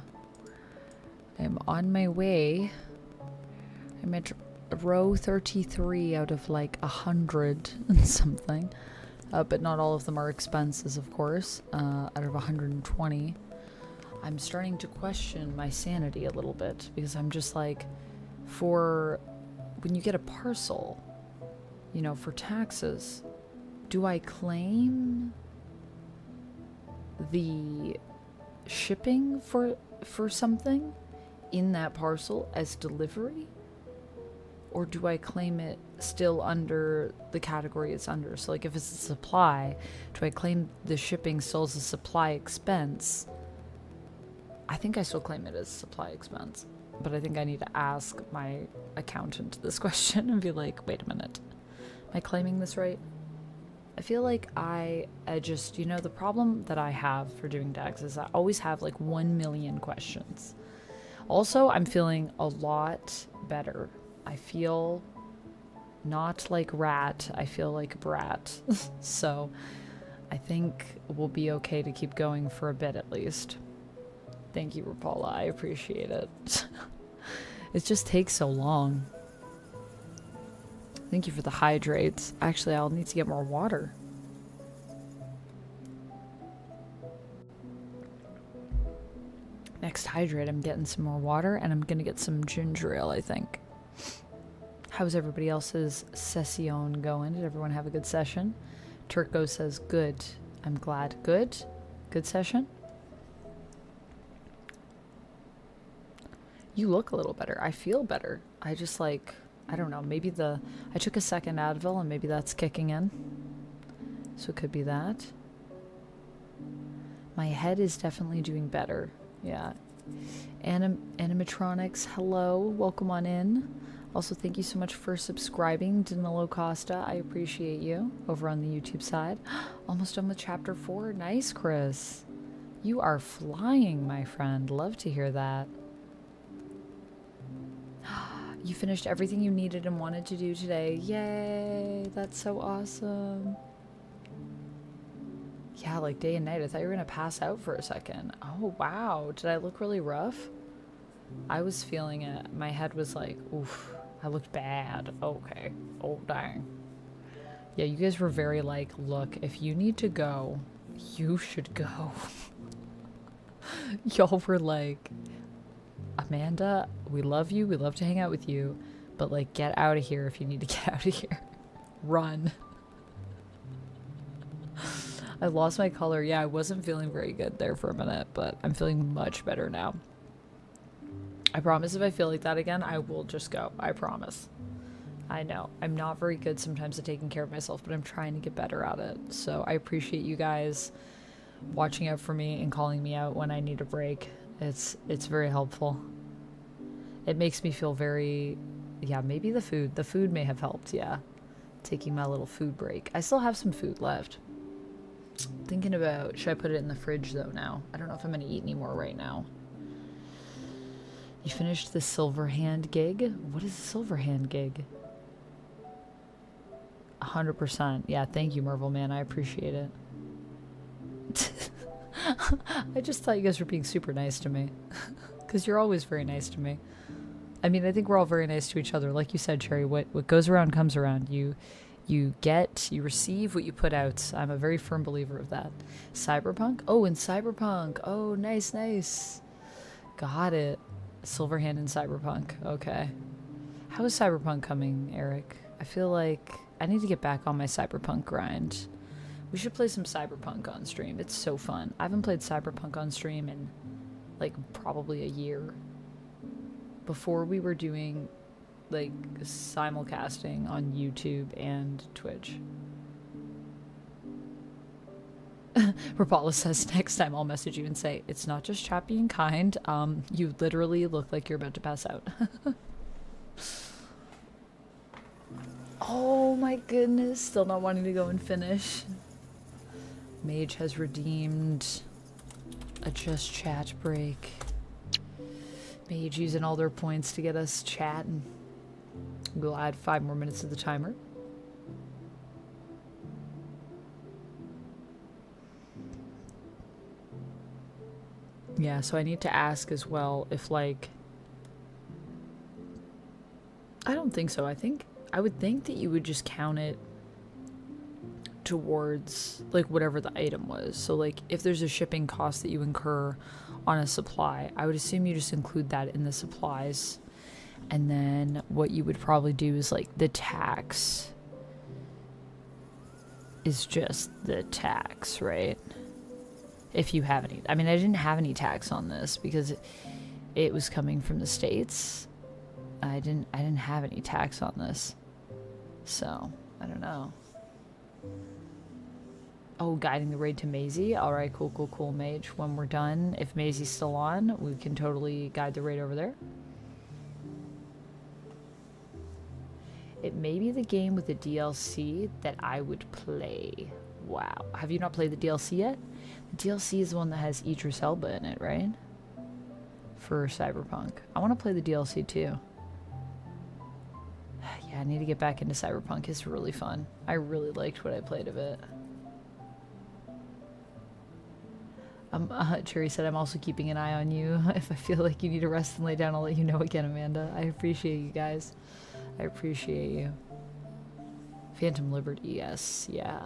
on my way. I'm at row 33 out of like 100 and something. But not all of them are expenses, of course. Out of 120. I'm starting to question my sanity a little bit because I'm just like, for when you get a parcel, you know, for taxes, do I claim the shipping for something in that parcel as delivery? Or do I claim it still under the category it's under? So like if it's a supply, do I claim the shipping still as a supply expense? I think I still claim it as supply expense, but I think I need to ask my accountant this question and be like, wait a minute, am I claiming this right? I feel like I just, you know, the problem that I have for doing taxes, I always have like 1 million questions. Also, I'm feeling a lot better. I feel not like rat, I feel like brat. So I think we'll be okay to keep going for a bit at least. Thank you, Rapala. I appreciate it. It just takes so long. Thank you for the hydrates. Actually, I'll need to get more water. Next hydrate, I'm getting some more water, and I'm gonna get some ginger ale, I think. How's everybody else's session going? Did everyone have a good session? Turco says, good. I'm glad. Good? Good session? You look a little better. I feel better. I just like, I don't know, maybe I took a second Advil and maybe that's kicking in. So it could be that. My head is definitely doing better. Yeah. Animatronics, hello. Welcome on in. Also, thank you so much for subscribing, Danilo Costa. I appreciate you over on the YouTube side. Almost done with chapter 4. Nice, Chris. You are flying, my friend. Love to hear that. You finished everything you needed and wanted to do today. Yay! That's so awesome. Yeah, like day and night. I thought you were going to pass out for a second. Oh, wow. Did I look really rough? I was feeling it. My head was like, oof. I looked bad. Okay. Oh, dang. Yeah, you guys were very like, look, if you need to go, you should go. Y'all were like, Amanda, we love you. We love to hang out with you. But, like, get out of here if you need to get out of here. Run. I lost my color. Yeah, I wasn't feeling very good there for a minute, but I'm feeling much better now. I promise if I feel like that again, I will just go. I promise. I know. I'm not very good sometimes at taking care of myself, but I'm trying to get better at it. So I appreciate you guys watching out for me and calling me out when I need a break. It's very helpful. It makes me feel very, yeah, maybe the food may have helped, yeah. Taking my little food break. I still have some food left. Thinking about, should I put it in the fridge though now? I don't know if I'm going to eat any more right now. You finished the silver hand gig? What is a silver hand gig? 100%. Yeah, thank you, Marvel Man. I appreciate it. I just thought you guys were being super nice to me. Because you're always very nice to me. I mean, I think we're all very nice to each other. Like you said, Cherry, what goes around comes around. You receive what you put out. I'm a very firm believer of that. Cyberpunk? Oh, and Cyberpunk. Oh, nice, nice. Got it. Silverhand in Cyberpunk. Okay. How is Cyberpunk coming, Eric? I feel like I need to get back on my Cyberpunk grind. We should play some Cyberpunk on stream. It's so fun. I haven't played Cyberpunk on stream in, like, probably a year. Before we were doing, like, simulcasting on YouTube and Twitch. Rapala says, next time I'll message you and say, it's not just chat being kind. You literally look like you're about to pass out. Oh my goodness. Still not wanting to go and finish. Mage has redeemed a just chat break. Mage using all their points to get us chatting. We'll add 5 more minutes to the timer. Yeah, so I need to ask as well if, like... I don't think so. I would think that you would just count it towards, like, whatever the item was. So, like, if there's a shipping cost that you incur on a supply, I would assume you just include that in the supplies. And then what you would probably do is, like, the tax is just the tax, right? If you have any. I mean, I didn't have any tax on this because it was coming from the States. I didn't have any tax on this. So, I don't know. Oh, guiding the raid to Maisie. Alright, cool, Mage. When we're done, if Maisie's still on, we can totally guide the raid over there. It may be the game with the DLC that I would play. Wow. Have you not played the DLC yet? The DLC is the one that has Idris Elba in it, right? For Cyberpunk. I want to play the DLC too. Yeah, I need to get back into Cyberpunk. It's really fun. I really liked what I played of it. Cherry said, I'm also keeping an eye on you. If I feel like you need to rest and lay down, I'll let you know again, Amanda. I appreciate you guys. I appreciate you. Phantom Liberty, yes, yeah.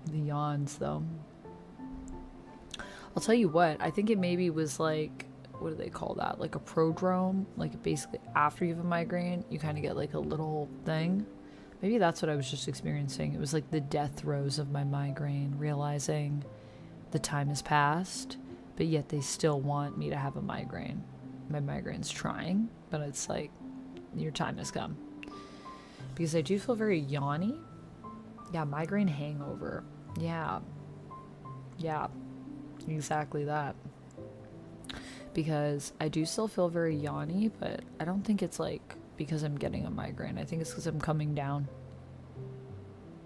The yawns, though. I'll tell you what, I think it maybe was like, what do they call that? Like a prodrome? Like basically after you have a migraine, you kind of get like a little thing. Maybe that's what I was just experiencing. It was like the death throes of my migraine, realizing the time has passed, but yet they still want me to have a migraine. My migraine's trying, but it's like, your time has come. Because I do feel very yawny. Yeah, migraine hangover. Yeah. Yeah. Exactly that. Because I do still feel very yawny, but I don't think it's like because I'm getting a migraine. I think it's because I'm coming down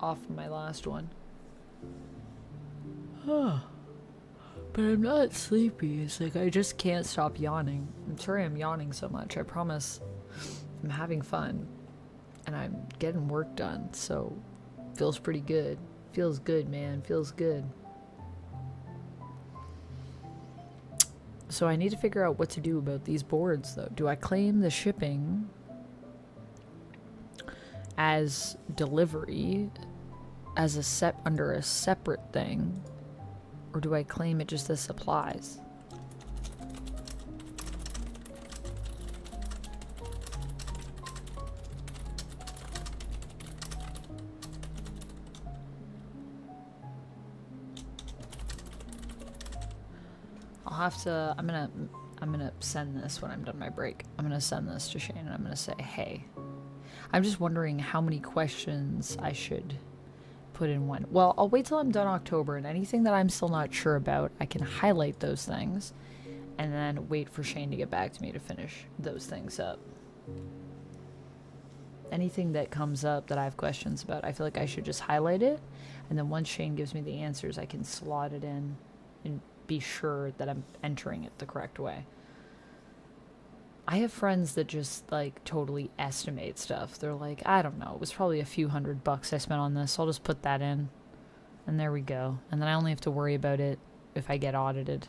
off my last one. But I'm not sleepy. It's like I just can't stop yawning. I'm sorry I'm yawning so much. I promise I'm having fun. And I'm getting work done. So feels pretty good. Feels good, man. Feels good. So I need to figure out what to do about these boards, though. Do I claim the shipping as delivery as a under a separate thing, or do I claim it just as supplies? I'll have to, I'm gonna send this when I'm done my break. I'm gonna send this to Shane and I'm gonna say, hey, I'm just wondering how many questions I should put in one. Well, I'll wait till I'm done October, and anything that I'm still not sure about, I can highlight those things and then wait for Shane to get back to me to finish those things up. Anything that comes up that I have questions about, I feel like I should just highlight it, and then once Shane gives me the answers, I can slot it in and be sure that I'm entering it the correct way. I have friends that just like totally estimate stuff. They're like, I don't know, it was probably a few $100 I spent on this, so I'll just put that in, and there we go. And then I only have to worry about it if I get audited.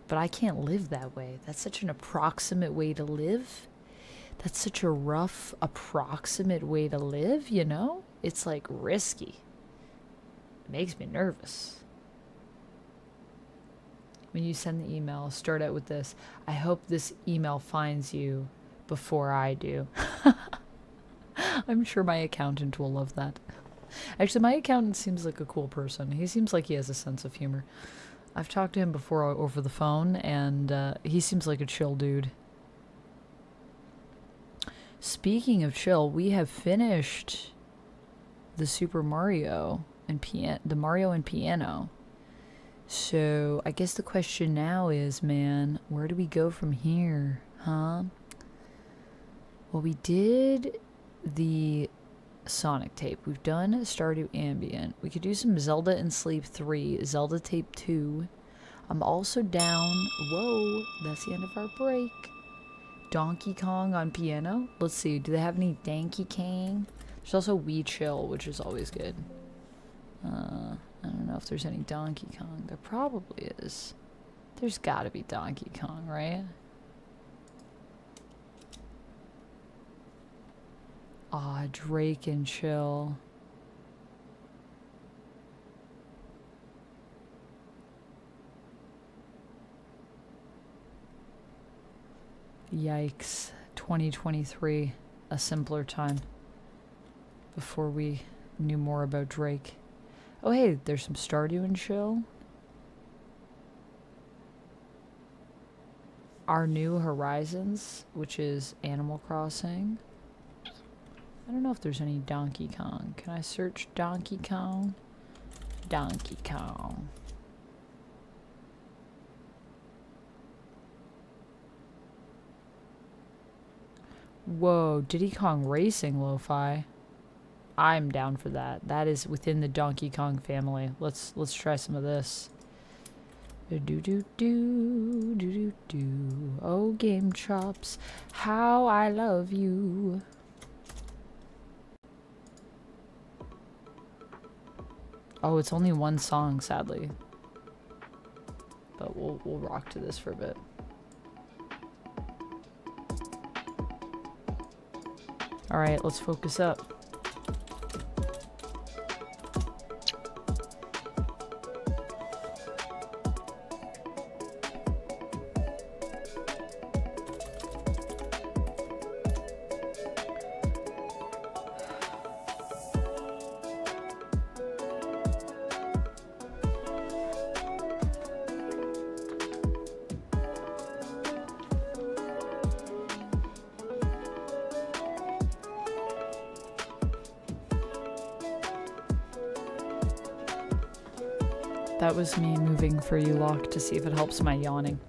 But I can't live that way. That's such an approximate way to live. That's such a rough approximate way to live, you know? It's like risky. It makes me nervous. When you send the email, start out with this. I hope this email finds you before I do. I'm sure my accountant will love that. Actually, my accountant seems like a cool person. He seems like he has a sense of humor. I've talked to him before over the phone, and he seems like a chill dude. Speaking of chill, we have finished the Super Mario and the Mario and Piano. So, I guess the question now is, man, where do we go from here, huh? Well, we did the Sonic tape. We've done Stardew Ambient. We could do some Zelda and Sleep 3, Zelda tape 2. I'm also down... Whoa, that's the end of our break. Donkey Kong on piano. Let's see, do they have any Donkey Kong? There's also Wii Chill, which is always good. I don't know if there's any Donkey Kong. There probably is. There's gotta be Donkey Kong, right? Aw, Drake and Chill. Yikes. 2023. A simpler time. Before we knew more about Drake. Oh hey, there's some Stardew and Chill. Our New Horizons, which is Animal Crossing. I don't know if there's any Donkey Kong. Can I search Donkey Kong? Donkey Kong. Whoa, Diddy Kong Racing lo-fi. I'm down for that. That is within the Donkey Kong family. Let's try some of this. Do do do do do do. Oh, Game Chops, how I love you. Oh, it's only one song, sadly. But we'll rock to this for a bit. All right, let's focus up. That was me moving for you, Locke, to see if it helps my yawning.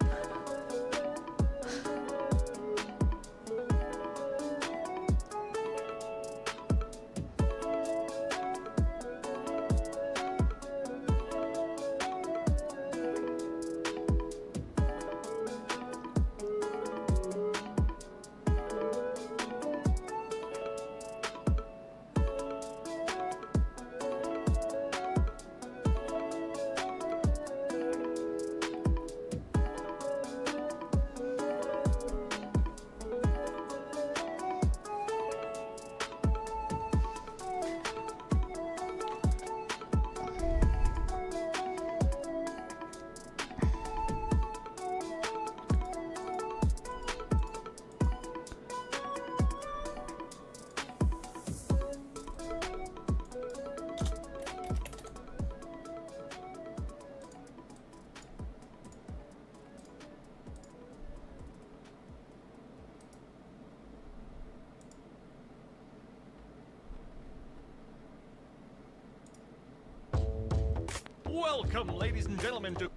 Welcome, ladies and gentlemen, to...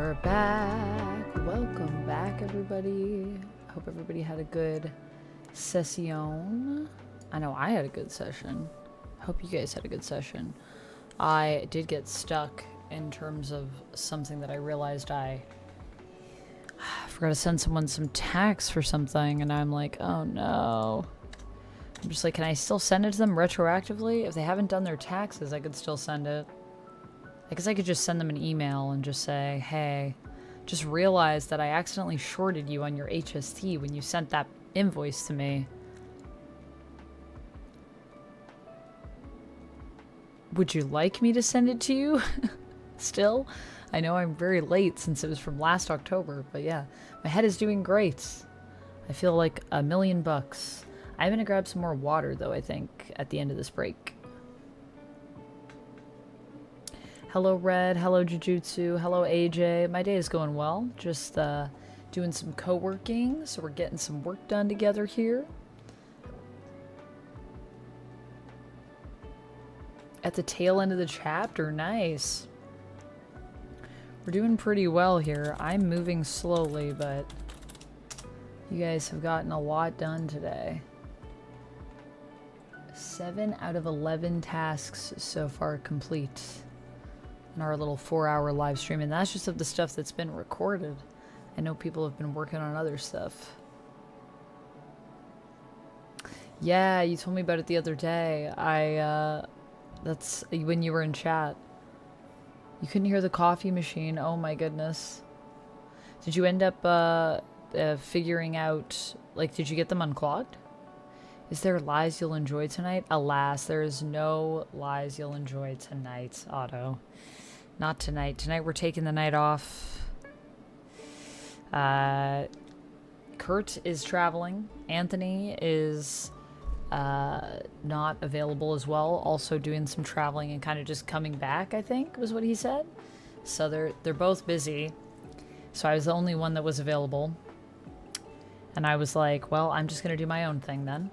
We're back. Welcome back, everybody. I hope everybody had a good session. I know I had a good session. I hope you guys had a good session. I did get stuck in terms of something that I realized I forgot to send someone some tax for something, and I'm like, oh no. I'm just like, can I still send it to them retroactively? If they haven't done their taxes, I could still send it. I guess I could just send them an email and just say, hey, just realized that I accidentally shorted you on your HST when you sent that invoice to me. Would you like me to send it to you? Still? I know I'm very late since it was from last October, but yeah, my head is doing great. I feel like $1,000,000. I'm gonna grab some more water though, I think, at the end of this break. Hello Red, hello Jujutsu, hello AJ. My day is going well. Just doing some co-working, so we're getting some work done together here. At the tail end of the chapter, nice. We're doing pretty well here. I'm moving slowly, but you guys have gotten a lot done today. 7 out of 11 tasks so far complete in our little 4-hour live stream, and that's just of the stuff that's been recorded. I know people have been working on other stuff. Yeah, you told me about it the other day. That's when you were in chat. You couldn't hear the coffee machine. Oh my goodness. Did you end up figuring out, like, did you get them unclogged? Is there lies you'll enjoy tonight? Alas, there is no lies you'll enjoy tonight, Otto. Not tonight. Tonight we're taking the night off. Kurt is traveling. Anthony is not available as well. Also doing some traveling and kind of just coming back, I think, was what he said. So they're both busy. So I was the only one that was available. And I was like, well, I'm just going to do my own thing then.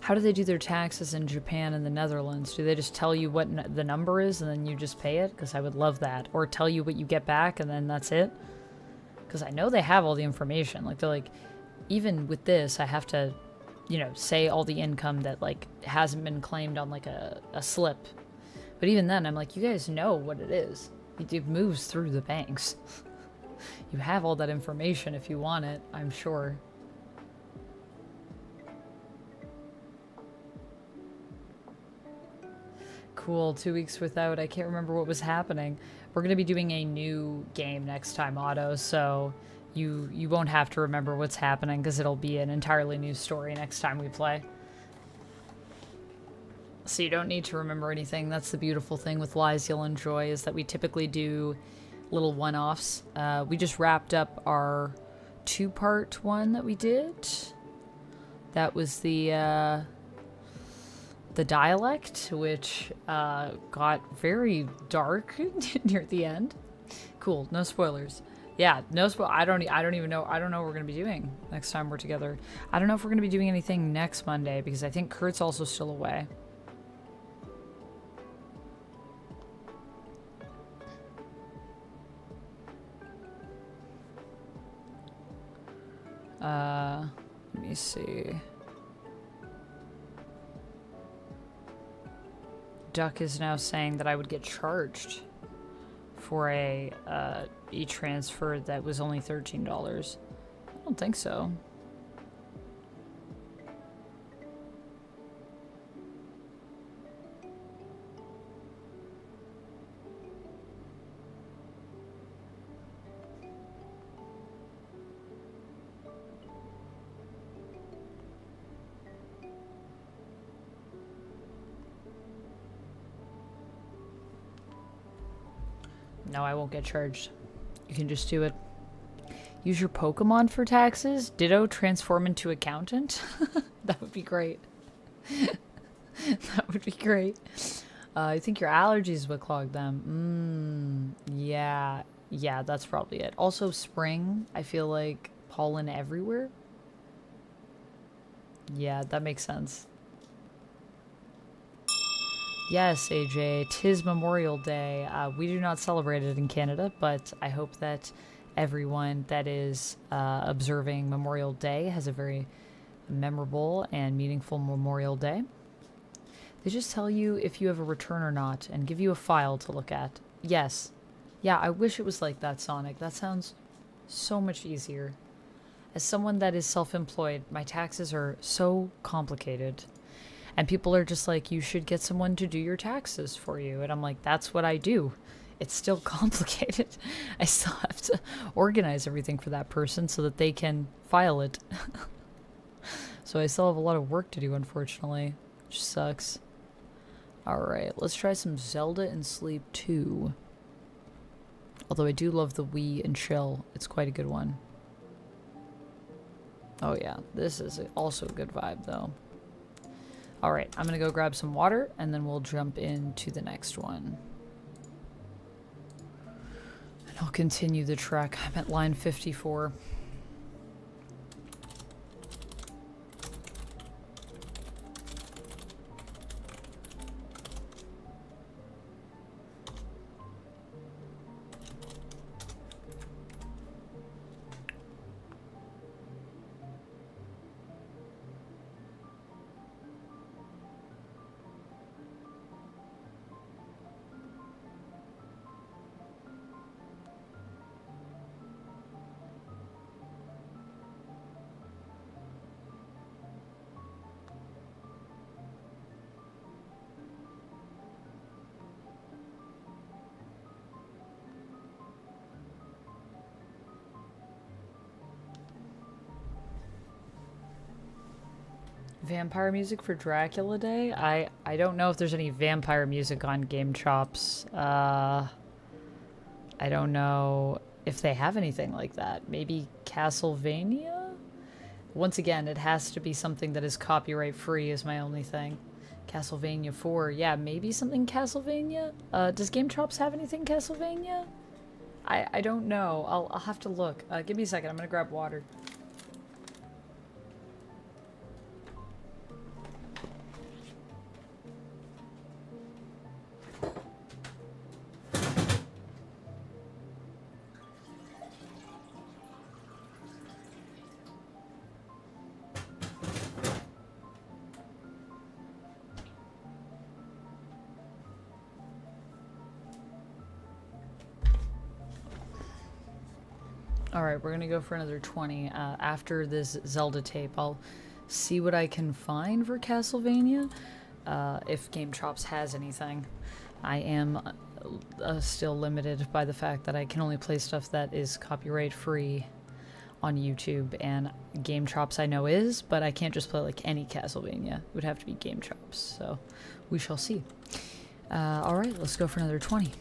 How do they do their taxes in Japan and the Netherlands? Do they just tell you what the number is and then you just pay it? Because I would love that. Or tell you what you get back and then that's it? Because I know they have all the information. Like, they're like, even with this, I have to, you know, say all the income that, like, hasn't been claimed on, like, a slip. But even then, I'm like, you guys know what it is. It moves through the banks. You have all that information if you want it, I'm sure. Cool, 2 weeks without. I can't remember what was happening. We're going to be doing a new game next time, Otto, so you won't have to remember what's happening because it'll be an entirely new story next time we play. So you don't need to remember anything. That's the beautiful thing with Lies You'll Enjoy, is that we typically do little one-offs. We just wrapped up our 2-part one that we did. That was the dialect, which got very dark near the end. Cool, no spoilers. Yeah, no spoil. I don't even know. I don't know what we're gonna be doing next time we're together. I don't know if we're gonna be doing anything next Monday because I think Kurt's also still away. Let me see. Duck is now saying that I would get charged for a e-transfer that was only $13. I don't think so. No, I won't get charged. You can just do it. Use your Pokemon for taxes? Ditto transform into accountant? That would be great. That would be great. I think your allergies would clog them. Yeah. Yeah, that's probably it. Also, spring. I feel like pollen everywhere. Yeah, that makes sense. Yes, AJ, 'tis Memorial Day. We do not celebrate it in Canada, but I hope that everyone that is observing Memorial Day has a very memorable and meaningful Memorial Day. They just tell you if you have a return or not and give you a file to look at. Yes. Yeah, I wish it was like that, Sonic. That sounds so much easier. As someone that is self-employed, my taxes are so complicated. And people are just like, you should get someone to do your taxes for you. And I'm like, that's what I do. It's still complicated. I still have to organize everything for that person so that they can file it. So I still have a lot of work to do, unfortunately, which sucks. Alright, let's try some Zelda and Sleep 2. Although I do love the Wii and Chill. It's quite a good one. Oh yeah, this is also a good vibe, though. Alright, I'm gonna go grab some water, and then we'll jump into the next one. And I'll continue the trek. I'm at line 54. Vampire music for Dracula Day? I don't know if there's any vampire music on Game Chops. I don't know if they have anything like that. Maybe Castlevania? Once again, it has to be something that is copyright free is my only thing. Castlevania 4. Yeah, maybe something Castlevania? Does Game Chops have anything Castlevania? I don't know. I'll have to look. Give me a second. I'm gonna grab water. Alright, we're gonna go for another 20. After this Zelda tape, I'll see what I can find for Castlevania. If Game Chops has anything. I am still limited by the fact that I can only play stuff that is copyright free on YouTube, and Game Chops I know is, but I can't just play like any Castlevania. It would have to be Game Chops, so we shall see. Alright, let's go for another 20.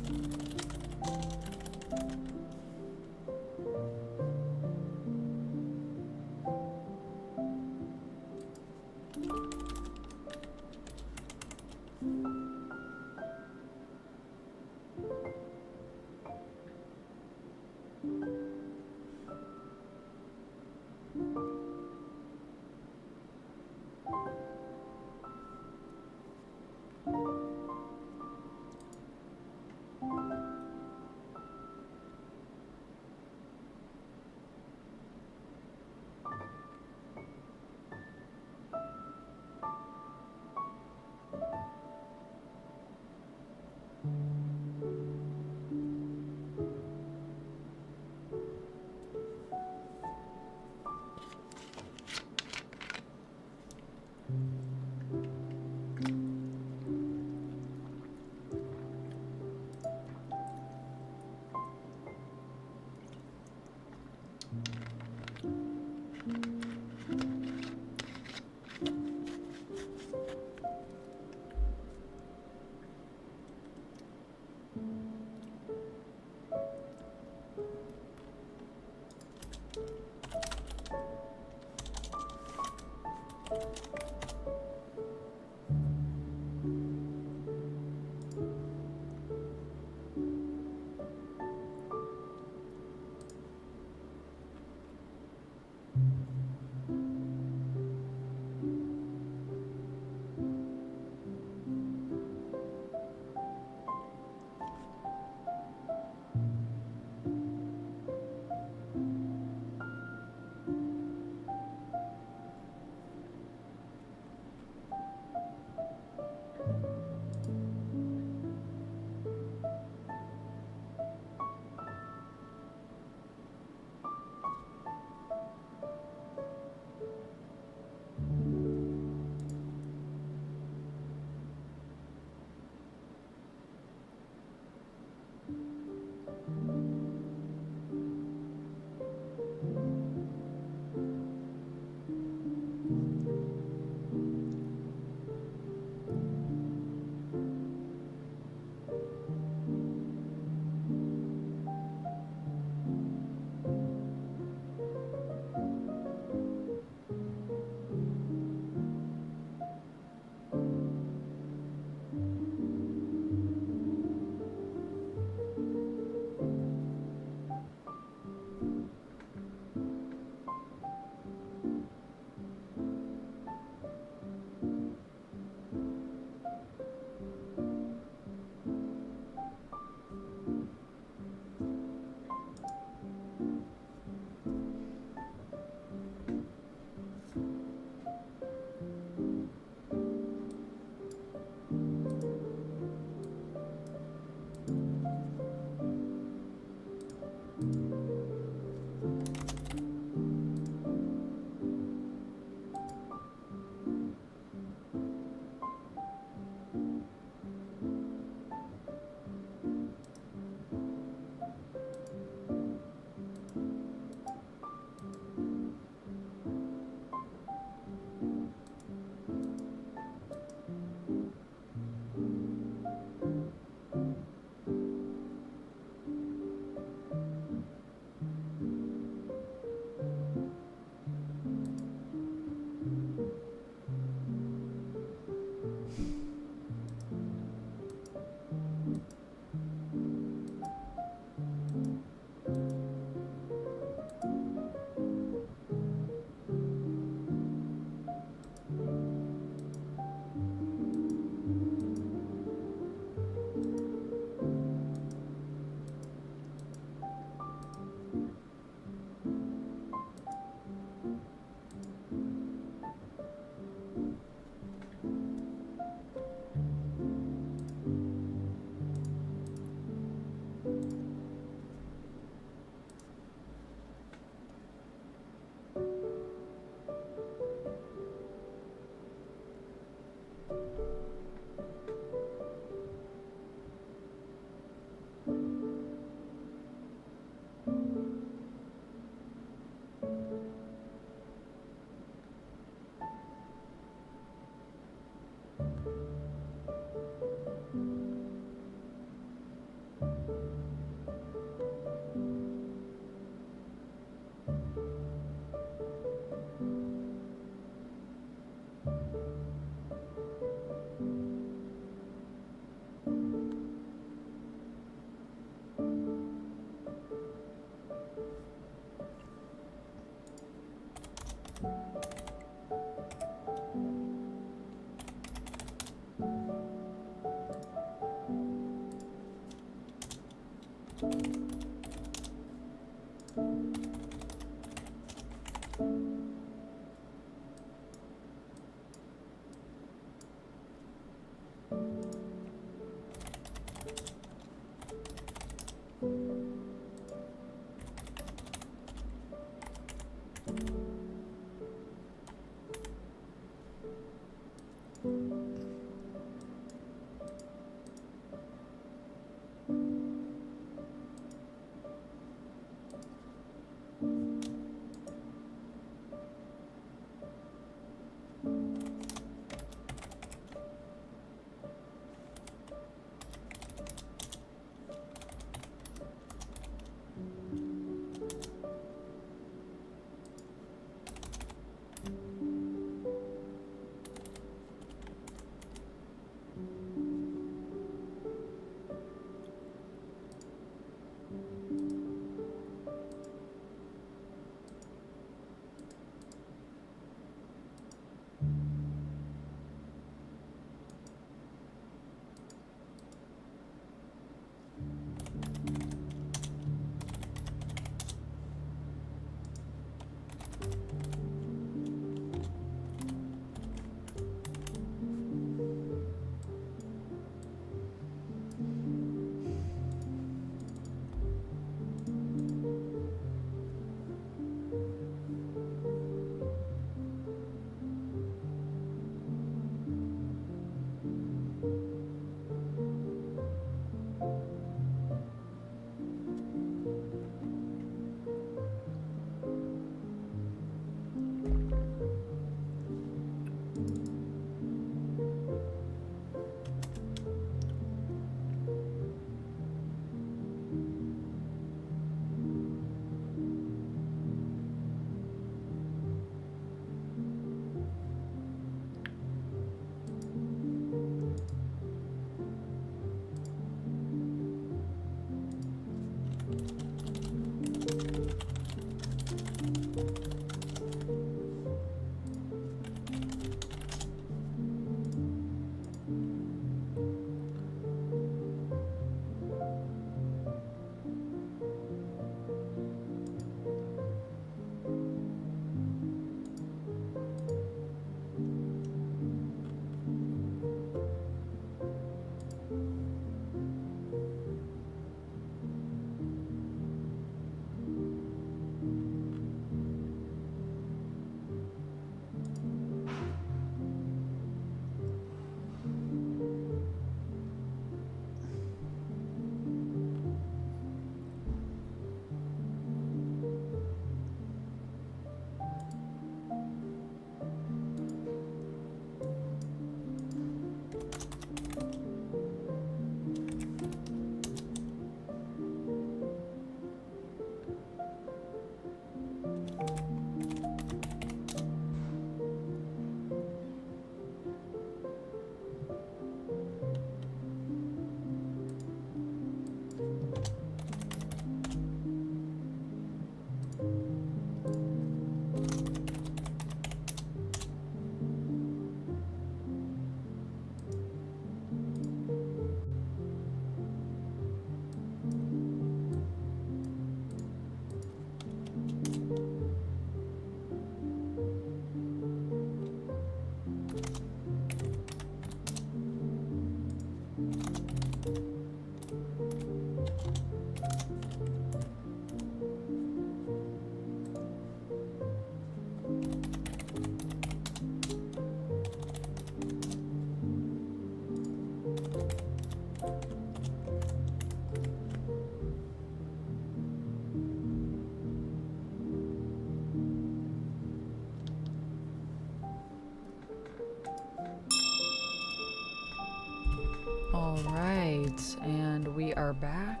All right, and we are back.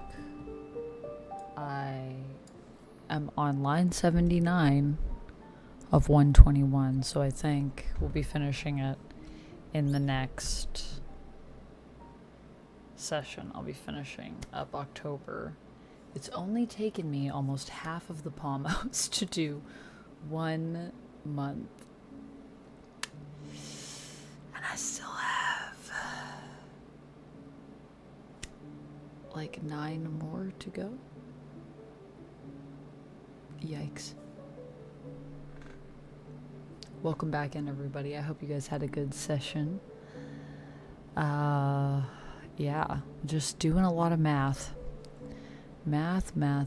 I am on line 79 of 121, so I think we'll be finishing it in the next session. I'll be finishing up October. It's only taken me almost half of the pomos to do 1 month. And I still have like 9 more to go. Yikes. Welcome back in, everybody. I hope you guys had a good session. Yeah, just doing a lot of math. Math. Man,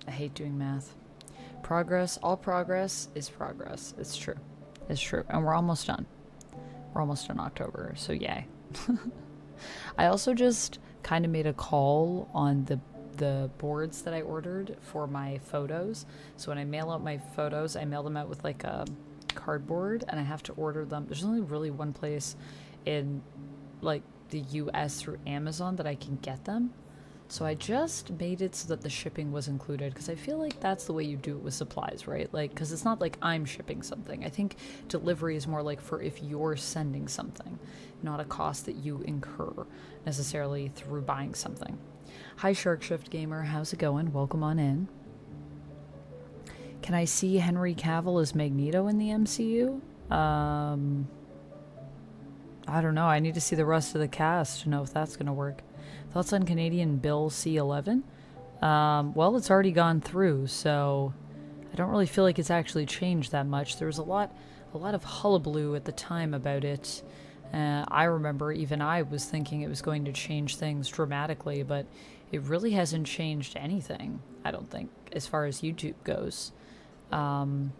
I hate doing math. Progress, all progress is progress. It's true. It's true. And we're almost done. We're almost done October, so yay. I also just kind of made a call on the boards that I ordered for my photos. So when I mail out my photos, I mail them out with like a cardboard, and I have to order them. There's only really one place in like the US through Amazon that I can get them. So I just made it so that the shipping was included, because I feel like that's the way you do it with supplies, right? Like, because it's not like I'm shipping something. I think delivery is more like for if you're sending something, not a cost that you incur necessarily through buying something. Hi, Sharkshift Gamer. How's it going? Welcome on in. Can I see Henry Cavill as Magneto in the MCU? I don't know. I need to see the rest of the cast to know if that's going to work. Thoughts on Canadian Bill C-11? Well, it's already gone through, so I don't really feel like it's actually changed that much. There was a lot of hullabaloo at the time about it. I remember even I was thinking it was going to change things dramatically, but it really hasn't changed anything, I don't think, as far as YouTube goes. Yeah,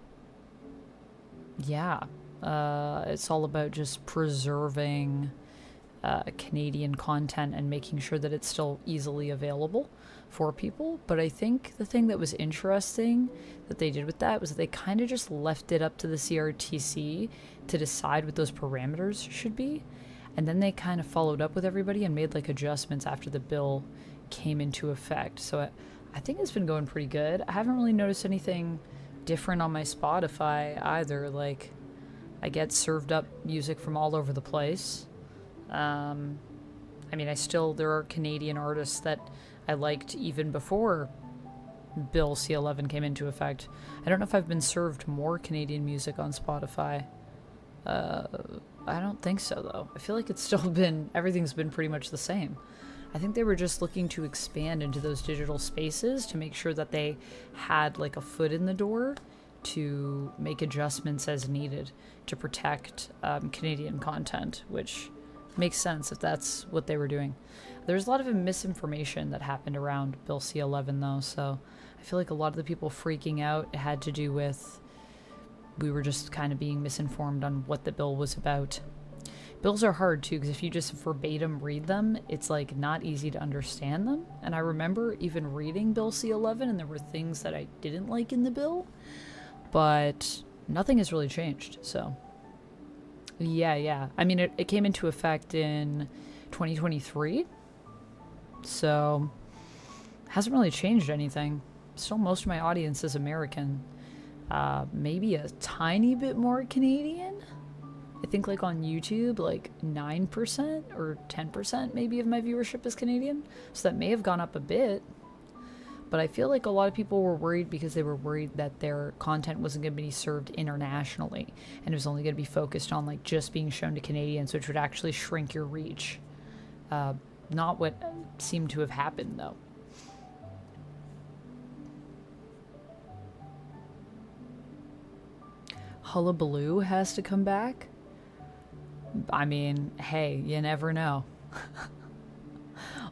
it's all about just preserving Canadian content and making sure that it's still easily available for people. But I think the thing that was interesting that they did with that was that they kind of just left it up to the CRTC to decide what those parameters should be, and then they kind of followed up with everybody and made like adjustments after the bill came into effect. So I think it's been going pretty good. I haven't really noticed anything different on my Spotify either. Like, I get served up music from all over the place. I mean, there are Canadian artists that I liked even before Bill C-11 came into effect. I don't know if I've been served more Canadian music on Spotify. I don't think so, though. I feel like everything's been pretty much the same. I think they were just looking to expand into those digital spaces to make sure that they had like a foot in the door to make adjustments as needed to protect Canadian content, which makes sense if that's what they were doing. There's a lot of misinformation that happened around Bill C-11, though, so I feel like a lot of the people freaking out had to do with we were just kind of being misinformed on what the bill was about. Bills are hard, too, because if you just verbatim read them, it's, like, not easy to understand them. And I remember even reading Bill C-11, and there were things that I didn't like in the bill, but nothing has really changed, so yeah. I mean, it came into effect in 2023, so hasn't really changed anything. Still, most of my audience is American. Maybe a tiny bit more Canadian. I think like on YouTube, like 9% or 10% maybe of my viewership is Canadian. So that may have gone up a bit. But I feel like a lot of people were worried because they were worried that their content wasn't going to be served internationally. And it was only going to be focused on like just being shown to Canadians, which would actually shrink your reach. Not what seemed to have happened, though. Hullabaloo has to come back? I mean, hey, you never know.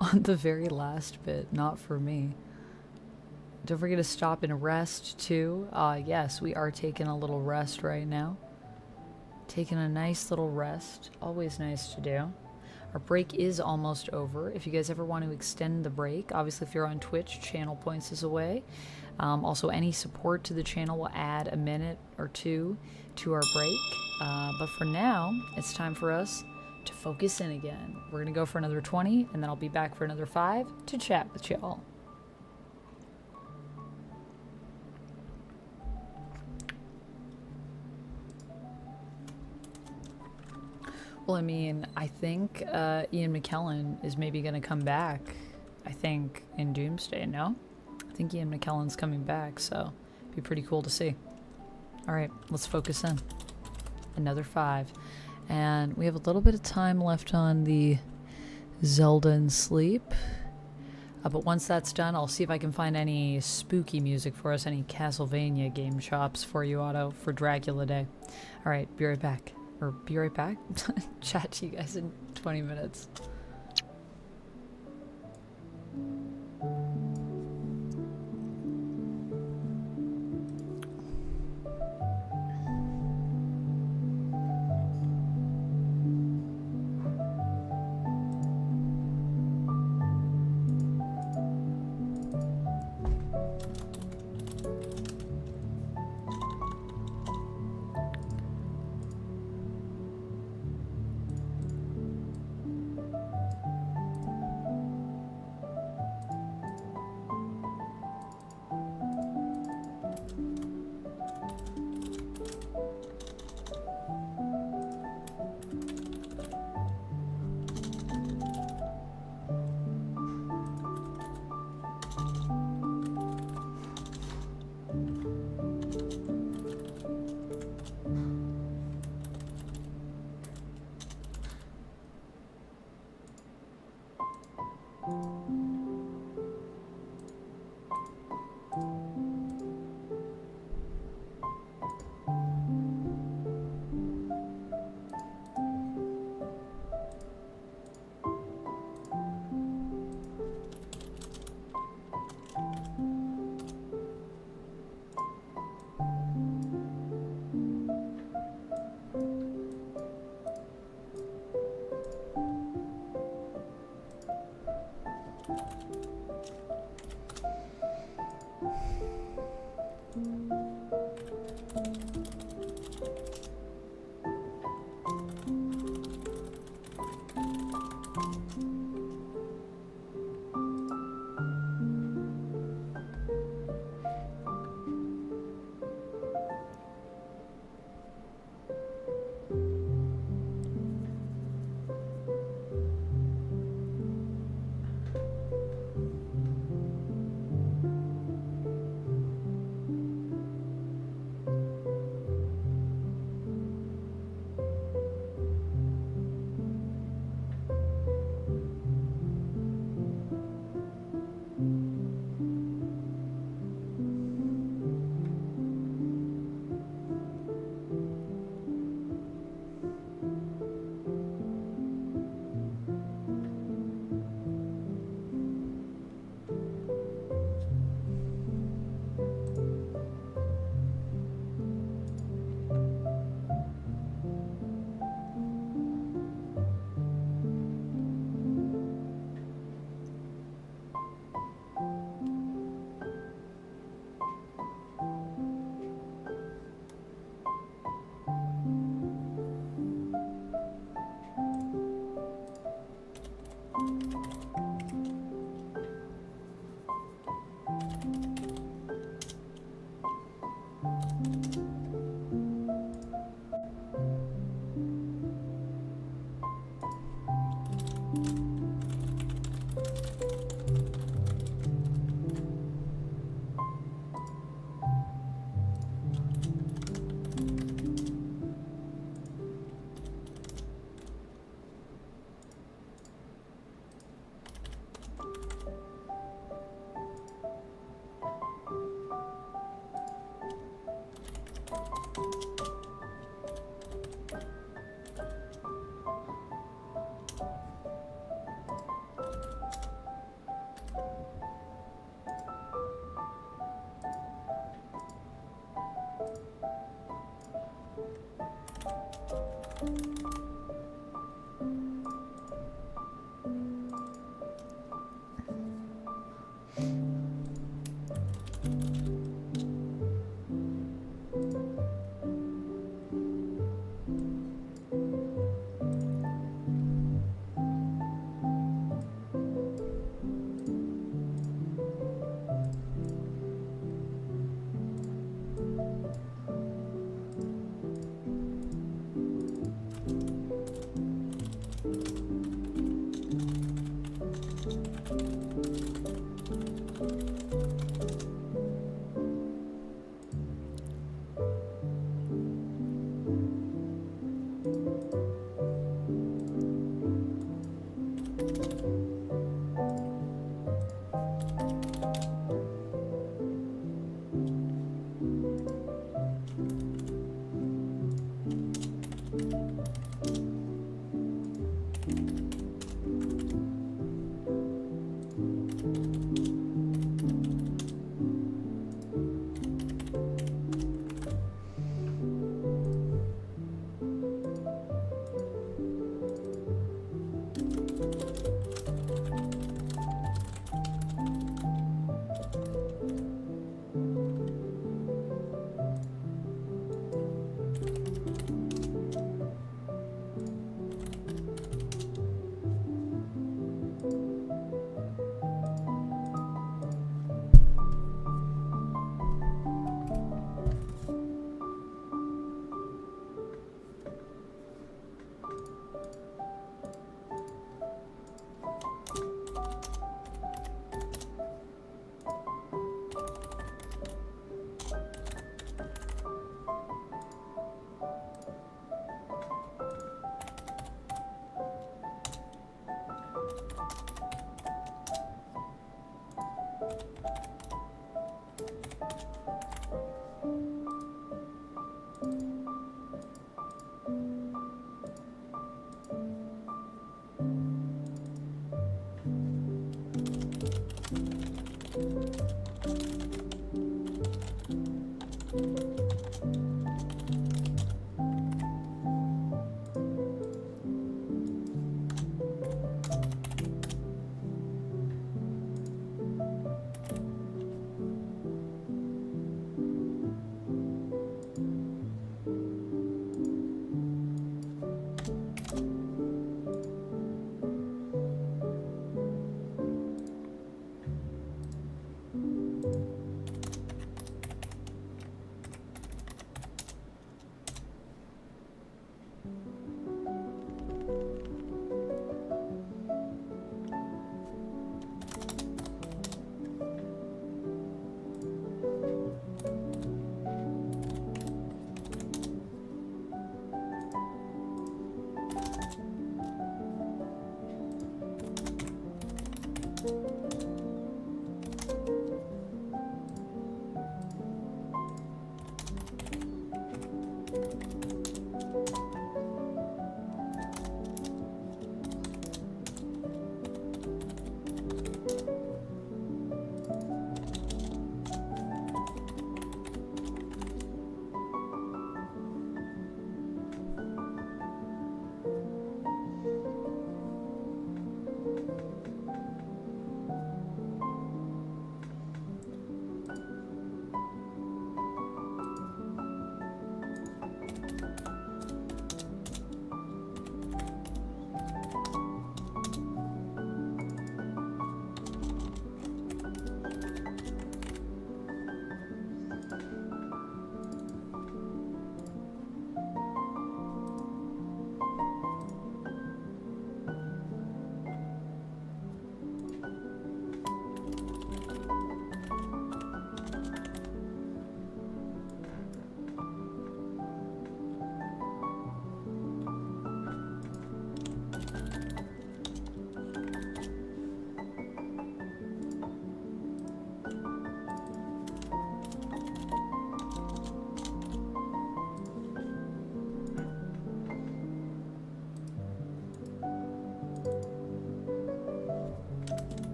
On the very last bit, not for me. Don't forget to stop and rest, too. Yes, we are taking a little rest right now. Taking a nice little rest. Always nice to do. Our break is almost over. If you guys ever want to extend the break, obviously if you're on Twitch, channel points is away. Also, any support to the channel will add a minute or two to our break. But for now, it's time for us to focus in again. We're going to go for another 20, and then I'll be back for another 5 to chat with y'all. Well, I mean, I think Ian McKellen is maybe going to come back, I think, in Doomsday, no? I think Ian McKellen's coming back, so it'd be pretty cool to see. Alright, let's focus in. Another 5. And we have a little bit of time left on the Zelda and Sleep. But once that's done, I'll see if I can find any spooky music for us, any Castlevania game chops for you, Otto, for Dracula Day. Alright, be right back. Or be right back. Chat to you guys in 20 minutes.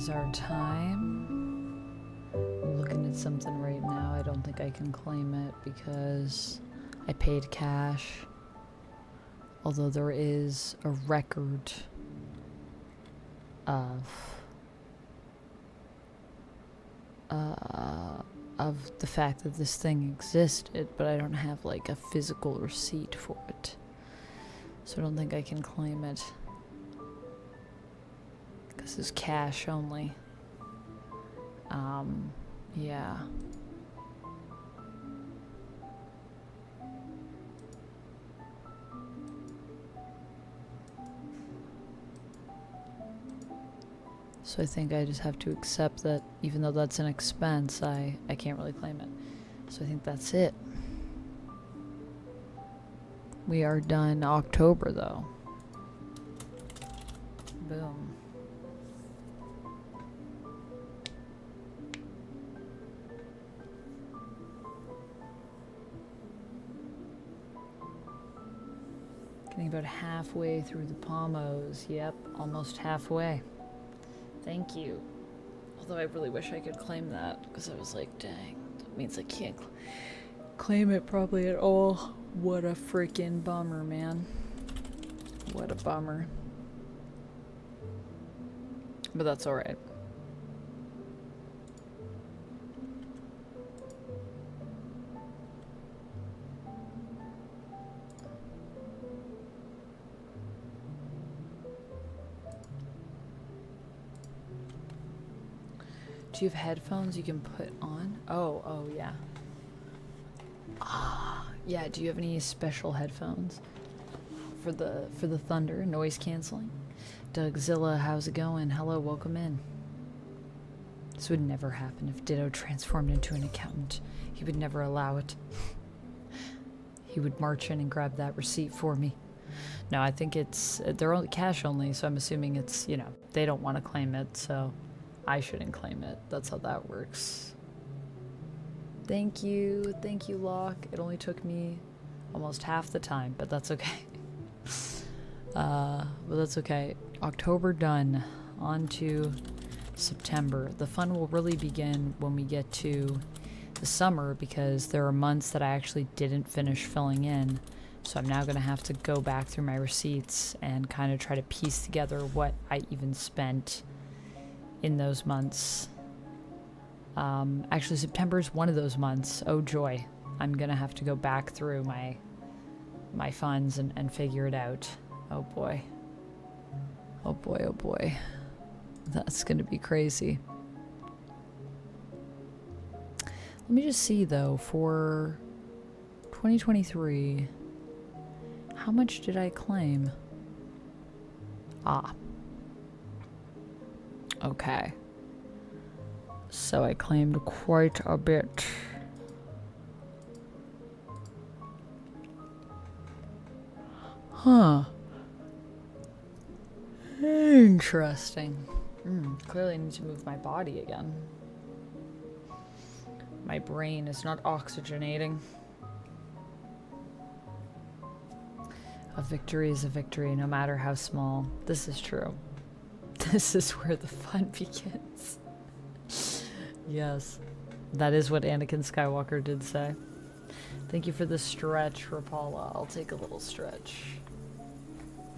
is our time. I'm looking at something right now. I don't think I can claim it because I paid cash. Although there is a record of the fact that this thing existed, but I don't have like a physical receipt for it. So I don't think I can claim it. Because it's cash only. Yeah. So I think I just have to accept that even though that's an expense, I can't really claim it. So I think that's it. We are done October though. Boom. Getting about halfway through the pommos. Yep, almost halfway. Thank you. Although I really wish I could claim that, because I was like, dang, that means I can't claim it probably at all. What a freaking bummer, man. What a bummer. But that's alright. Do you have headphones you can put on? Oh, yeah. Yeah, do you have any special headphones for the thunder, noise canceling? Dougzilla, how's it going? Hello, welcome in. This would never happen if Ditto transformed into an accountant. He would never allow it. He would march in and grab that receipt for me. No, I think they're only cash only, so I'm assuming it's, you know, they don't want to claim it, so I shouldn't claim it. That's how that works. Thank you, Locke. It only took me almost half the time, but that's okay. But that's okay. October done. On to September. The fun will really begin when we get to the summer, because there are months that I actually didn't finish filling in. So I'm now going to have to go back through my receipts and kind of try to piece together what I even spent in those months. Actually, September is one of those months. Oh joy. I'm gonna have to go back through my funds and figure it out. Oh boy. Oh boy, oh boy. That's gonna be crazy. Let me just see though, for 2023, how much did I claim? Okay. So I claimed quite a bit. Huh. Interesting. Clearly I need to move my body again. My brain is not oxygenating. A victory is a victory, no matter how small. This is true. This is where the fun begins. Yes. That is what Anakin Skywalker did say. Thank you for the stretch, Rapala. I'll take a little stretch.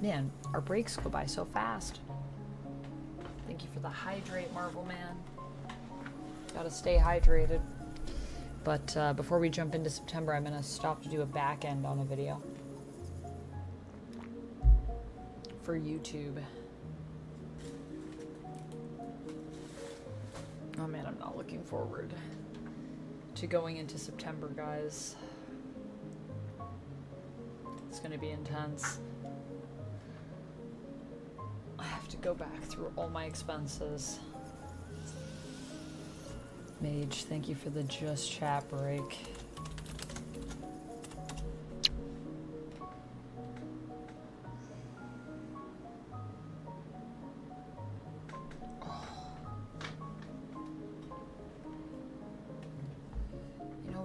Man, our breaks go by so fast. Thank you for the hydrate, Marvel Man. Gotta stay hydrated. But before we jump into September, I'm gonna stop to do a back end on a video. For YouTube. Oh man, I'm not looking forward to going into September, guys. It's gonna be intense. I have to go back through all my expenses. Mage, thank you for the just chat break.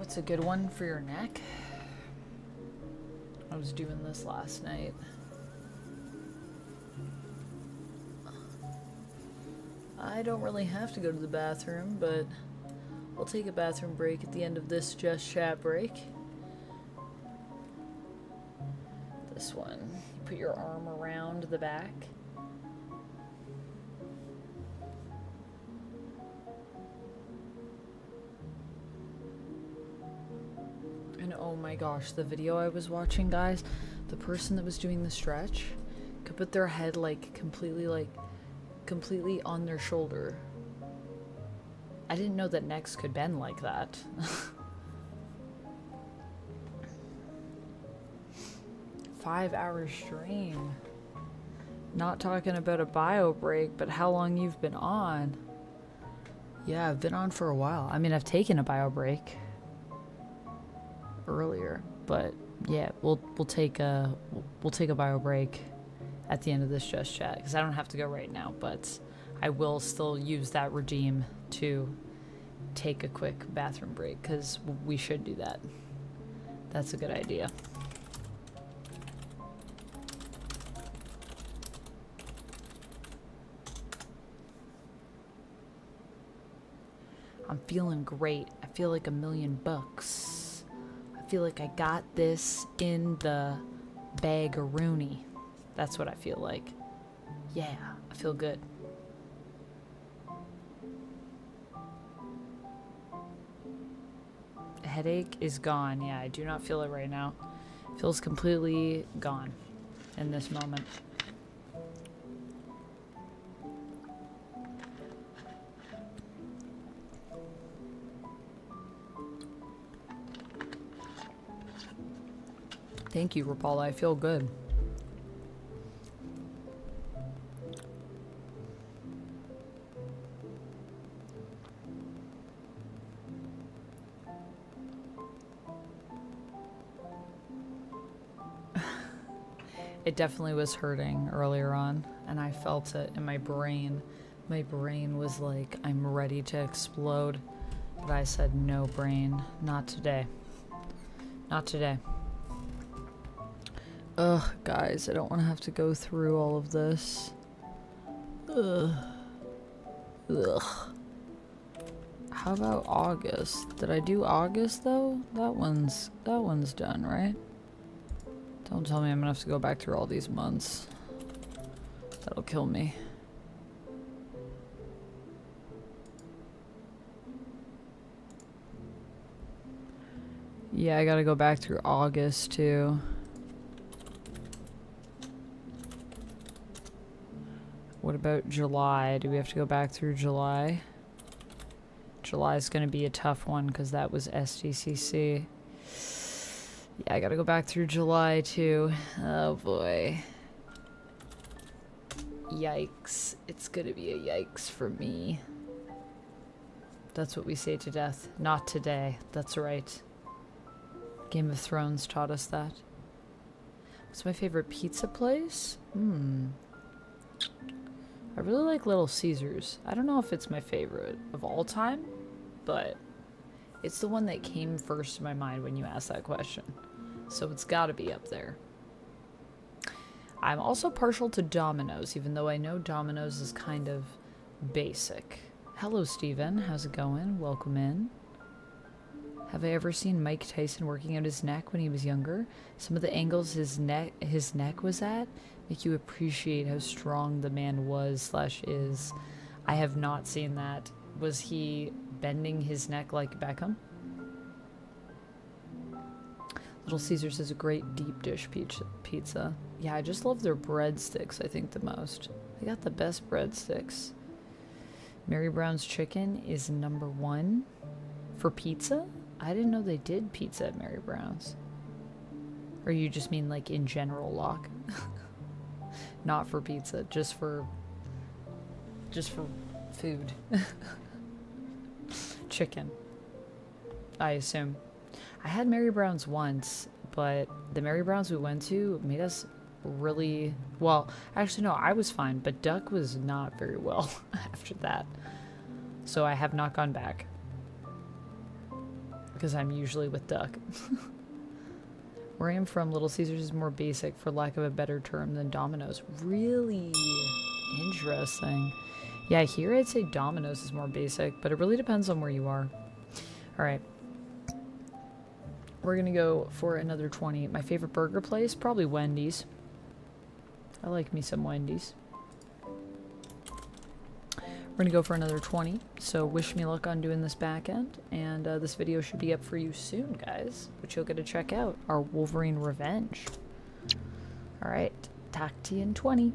It's a good one for your neck. I was doing this last night. I I don't really have to go to the bathroom, but I'll take a bathroom break at the end of this Just Chat break. This one, you put your arm around the back. And oh my gosh, the video I was watching, guys, the person that was doing the stretch could put their head completely on their shoulder. I didn't know that necks could bend like that. 5-hour stream. Not talking about a bio break, but how long you've been on. Yeah, I've been on for a while. I mean, I've taken a bio break earlier, but yeah, we'll take a bio break at the end of this Just Chat, because I don't have to go right now, but I will still use that redeem to take a quick bathroom break, because we should do that. That's a good idea. I'm feeling great. I feel like $1,000,000. I feel like I got this in the bag-a-rooney. That's what I feel like. Yeah, I feel good. The headache is gone. Yeah, I do not feel it right now. It feels completely gone in this moment. Thank you, Rapala. I feel good. It definitely was hurting earlier on, and I felt it in my brain. My brain was like, I'm ready to explode. But I said, no, brain, not today. Not today. Ugh, guys, I don't want to have to go through all of this. Ugh. Ugh. How about August? Did I do August, though? That one's done, right? Don't tell me I'm gonna have to go back through all these months. That'll kill me. Yeah, I gotta go back through August, too. What about July? Do we have to go back through July? July is going to be a tough one because that was SDCC. Yeah, I got to go back through July too. Oh boy. Yikes. It's going to be a yikes for me. That's what we say to death. Not today. That's right. Game of Thrones taught us that. What's my favorite pizza place? I really like Little Caesars. I don't know if it's my favorite of all time, but it's the one that came first to my mind when you asked that question. So it's gotta be up there. I'm also partial to Domino's, even though I know Domino's is kind of basic. Hello, Steven. How's it going? Welcome in. Have I ever seen Mike Tyson working out his neck when he was younger? Some of the angles his neck was at make you appreciate how strong the man was/is. I have not seen that. Was he bending his neck like Beckham? Little Caesars is a great deep dish pizza. Yeah, I just love their breadsticks, I think, the most. They got the best breadsticks. Mary Brown's Chicken is #1 for pizza? I didn't know they did pizza at Mary Brown's. Or you just mean like in general, Locke? Not for pizza, just for food. Chicken, I assume. I had Mary Brown's once, but the Mary Brown's we went to made us really... Well, actually no, I was fine, but Duck was not very well after that. So I have not gone back. Because I'm usually with Duck. Where I am from, Little Caesars is more basic, for lack of a better term, than Domino's. Really interesting. Yeah, here I'd say Domino's is more basic, but it really depends on where you are. Alright. We're gonna go for another 20. My favorite burger place? Probably Wendy's. I like me some Wendy's. We're gonna go for another 20. So wish me luck on doing this back end. And this video should be up for you soon, guys. Which you'll get to check out. Our Wolverine Revenge. Alright. Talk to you in 20.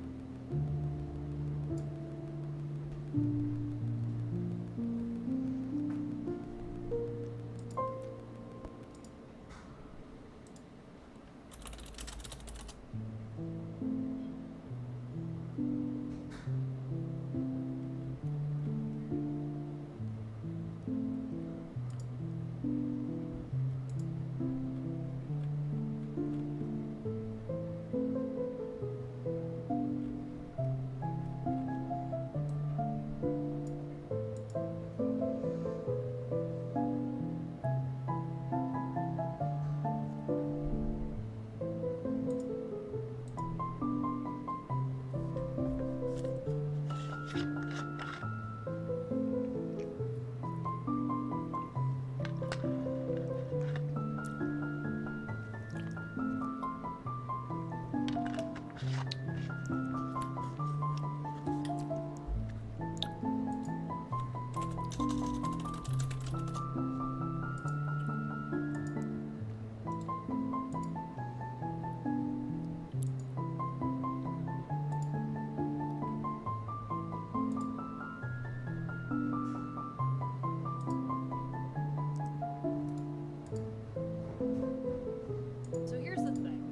So here's the thing.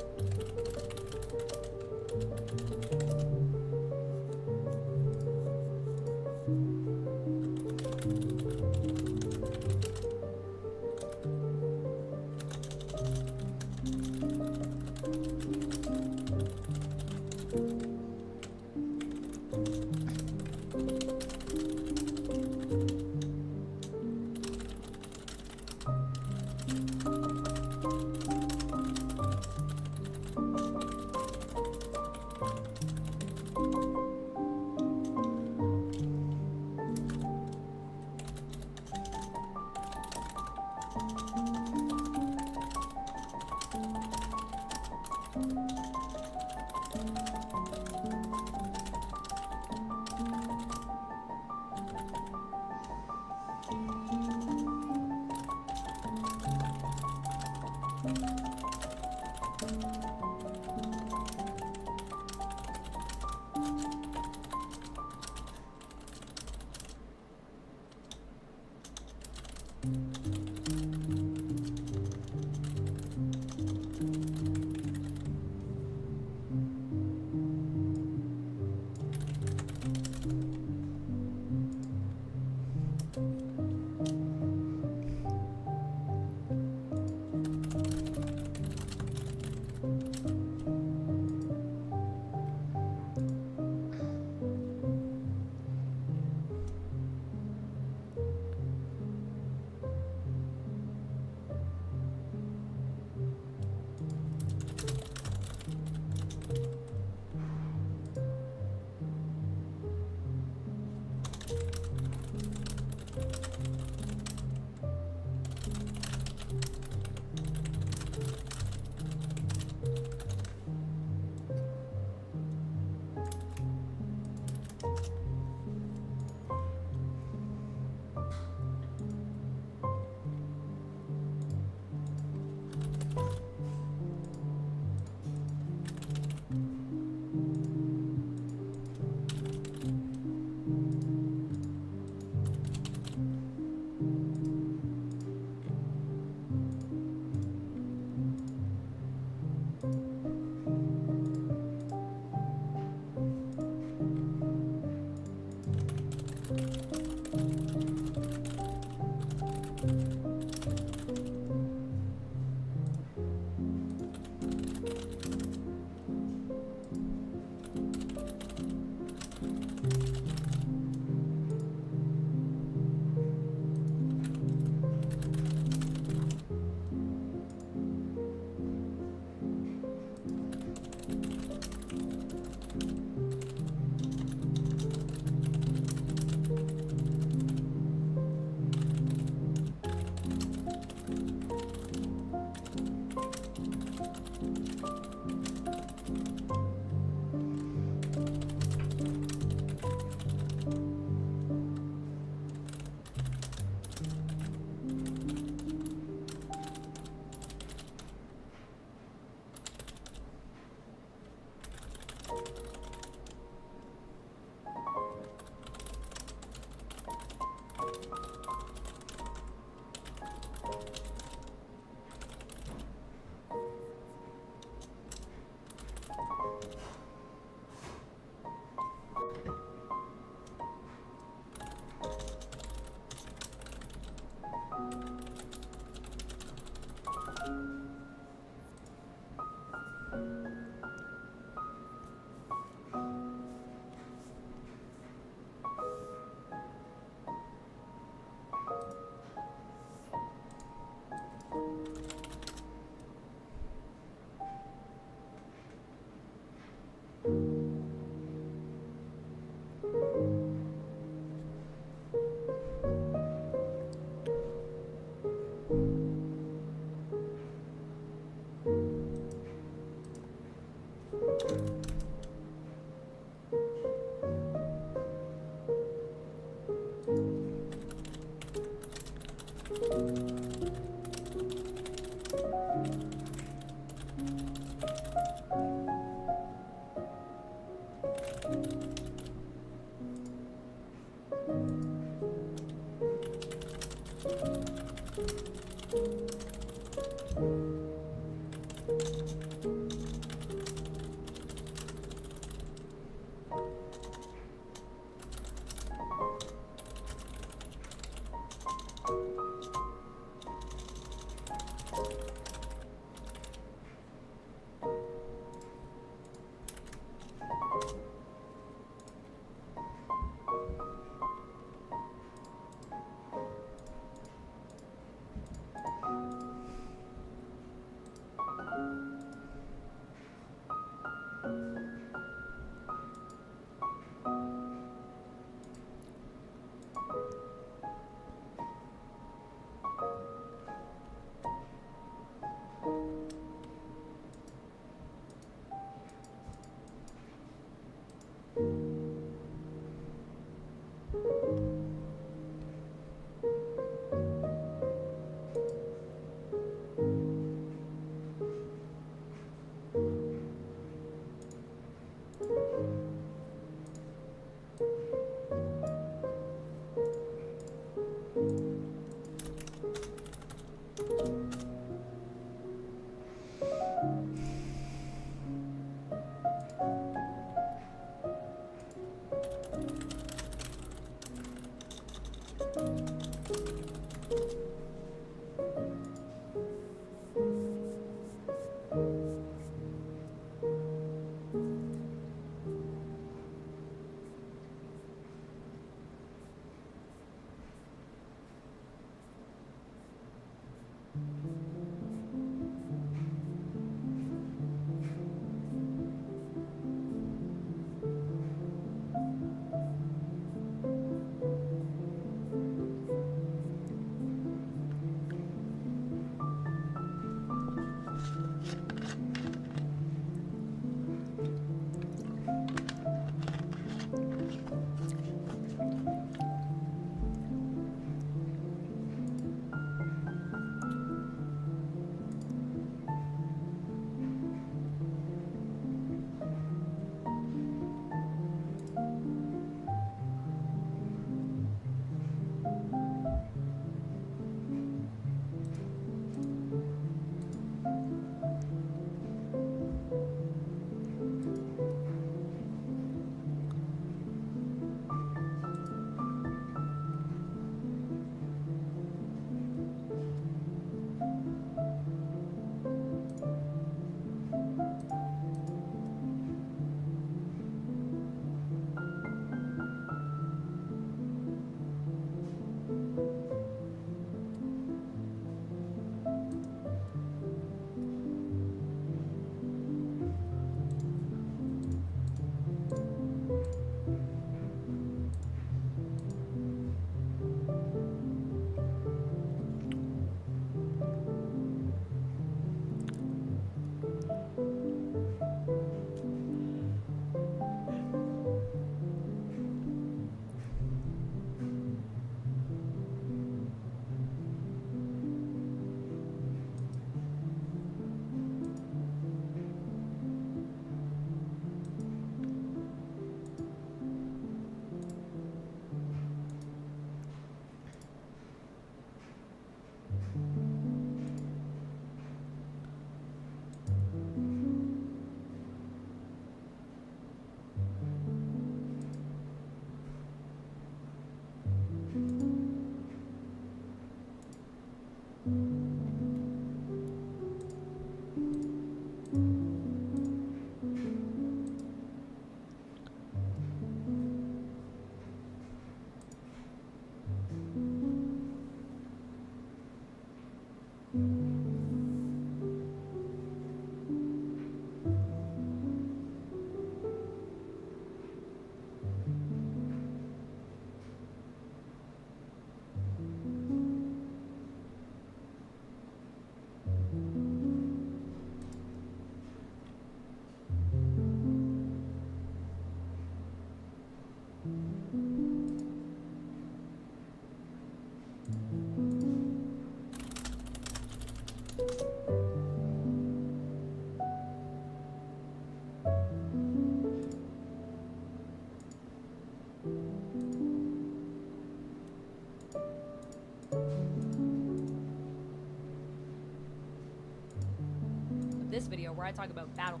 this video where I talk about battle.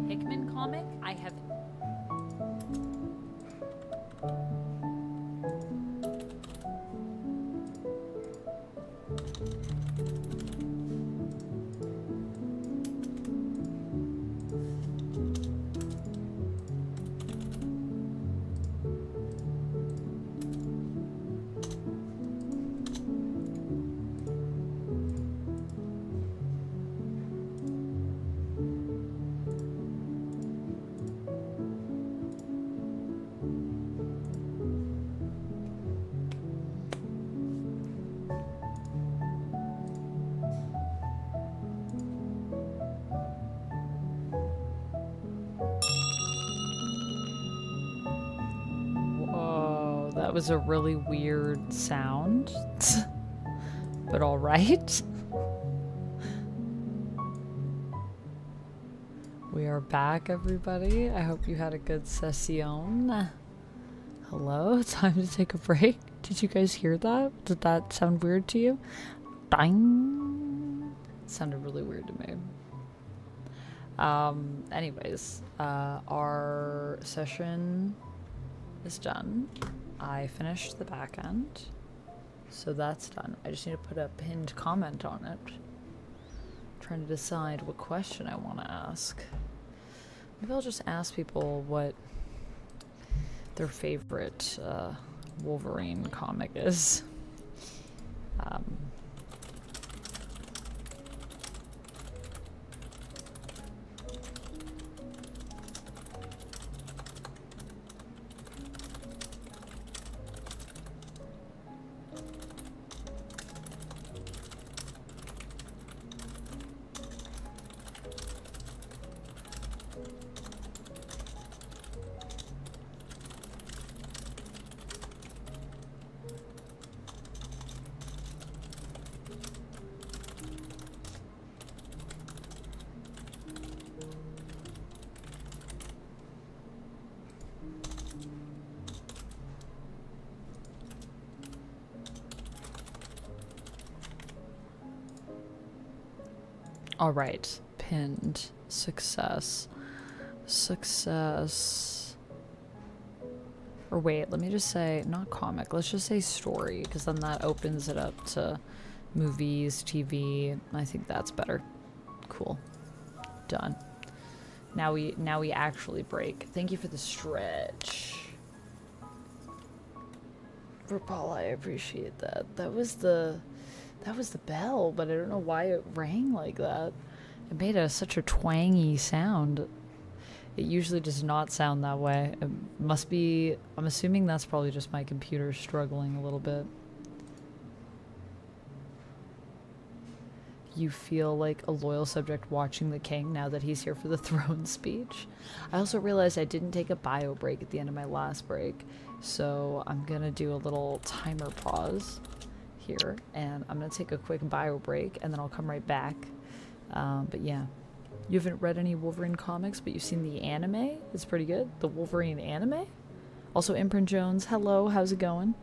Hickman comic I have. That was a really weird sound, but all right. We are back, everybody. I hope you had a good session. Hello, time to take a break. Did you guys hear that? Did that sound weird to you? Ding! It sounded really weird to me. Anyways, our session is done. I finished the back end, so that's done. I just need to put a pinned comment on it. I'm trying to decide what question I want to ask. Maybe I'll just ask people what their favorite Wolverine comic is. All right, pinned. Success. Success. Or wait, let me just say, not comic, let's just say story, because then that opens it up to movies, TV. I think that's better. Cool. Done. Now we actually break. Thank you for the stretch. For Paul, I appreciate that. That was the bell, but I don't know why it rang like that. It made such a twangy sound. It usually does not sound that way. It must be, I'm assuming that's probably just my computer struggling a little bit. you feel like a loyal subject watching the king now that he's here for the throne speech. I also realized I didn't take a bio break at the end of my last break, so I'm gonna do a little timer pause here, and I'm gonna take a quick bio break, and then I'll come right back. But yeah, you haven't read any Wolverine comics, but you've seen the anime. It's pretty good. The Wolverine anime. Also, Imprint Jones, hello, how's it going?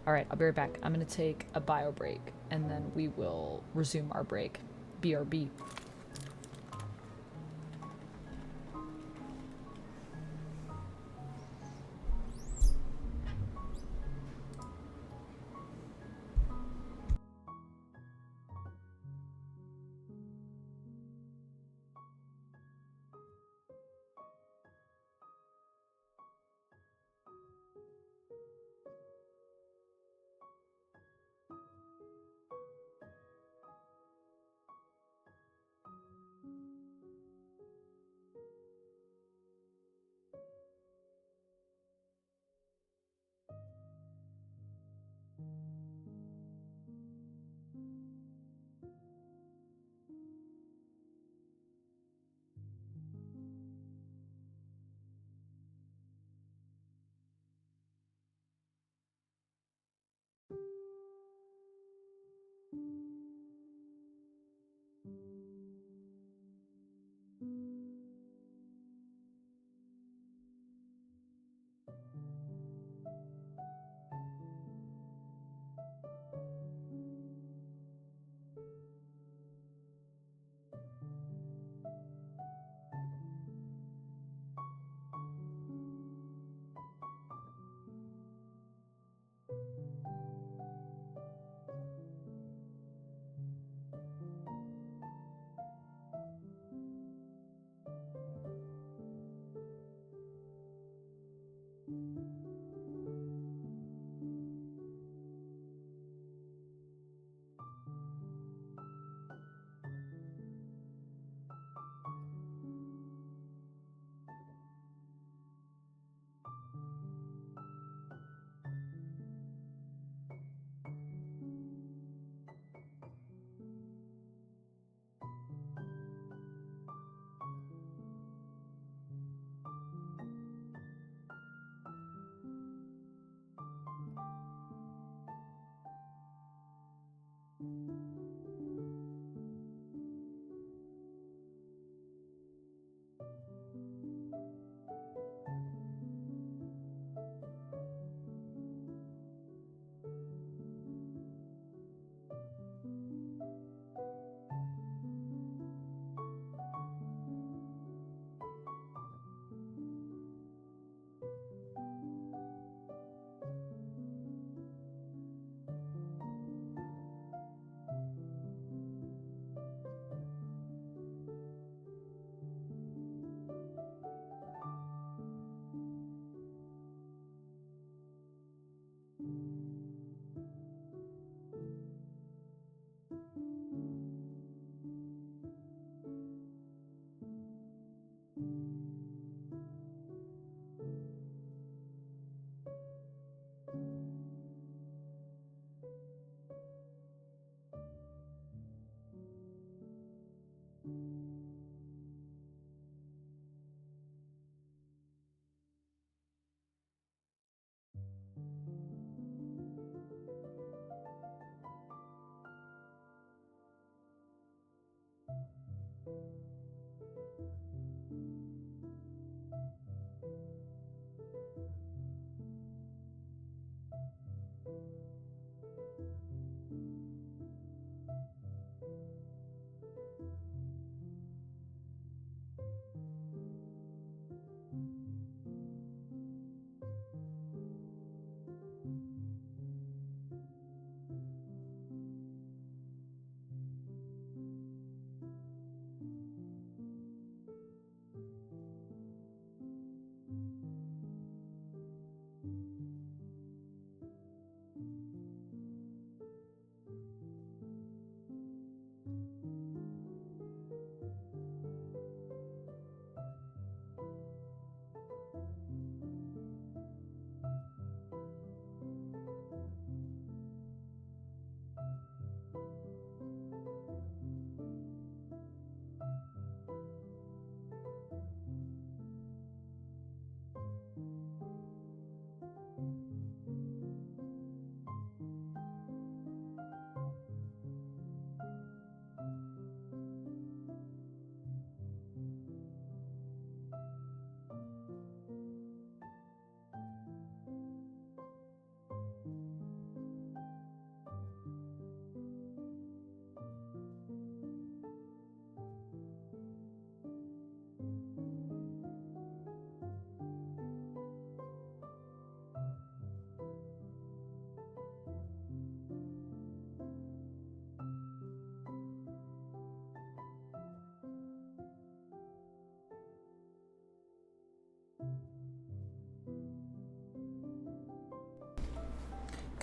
Alright, I'll be right back. I'm gonna take a bio break, and then we will resume our break. BRB.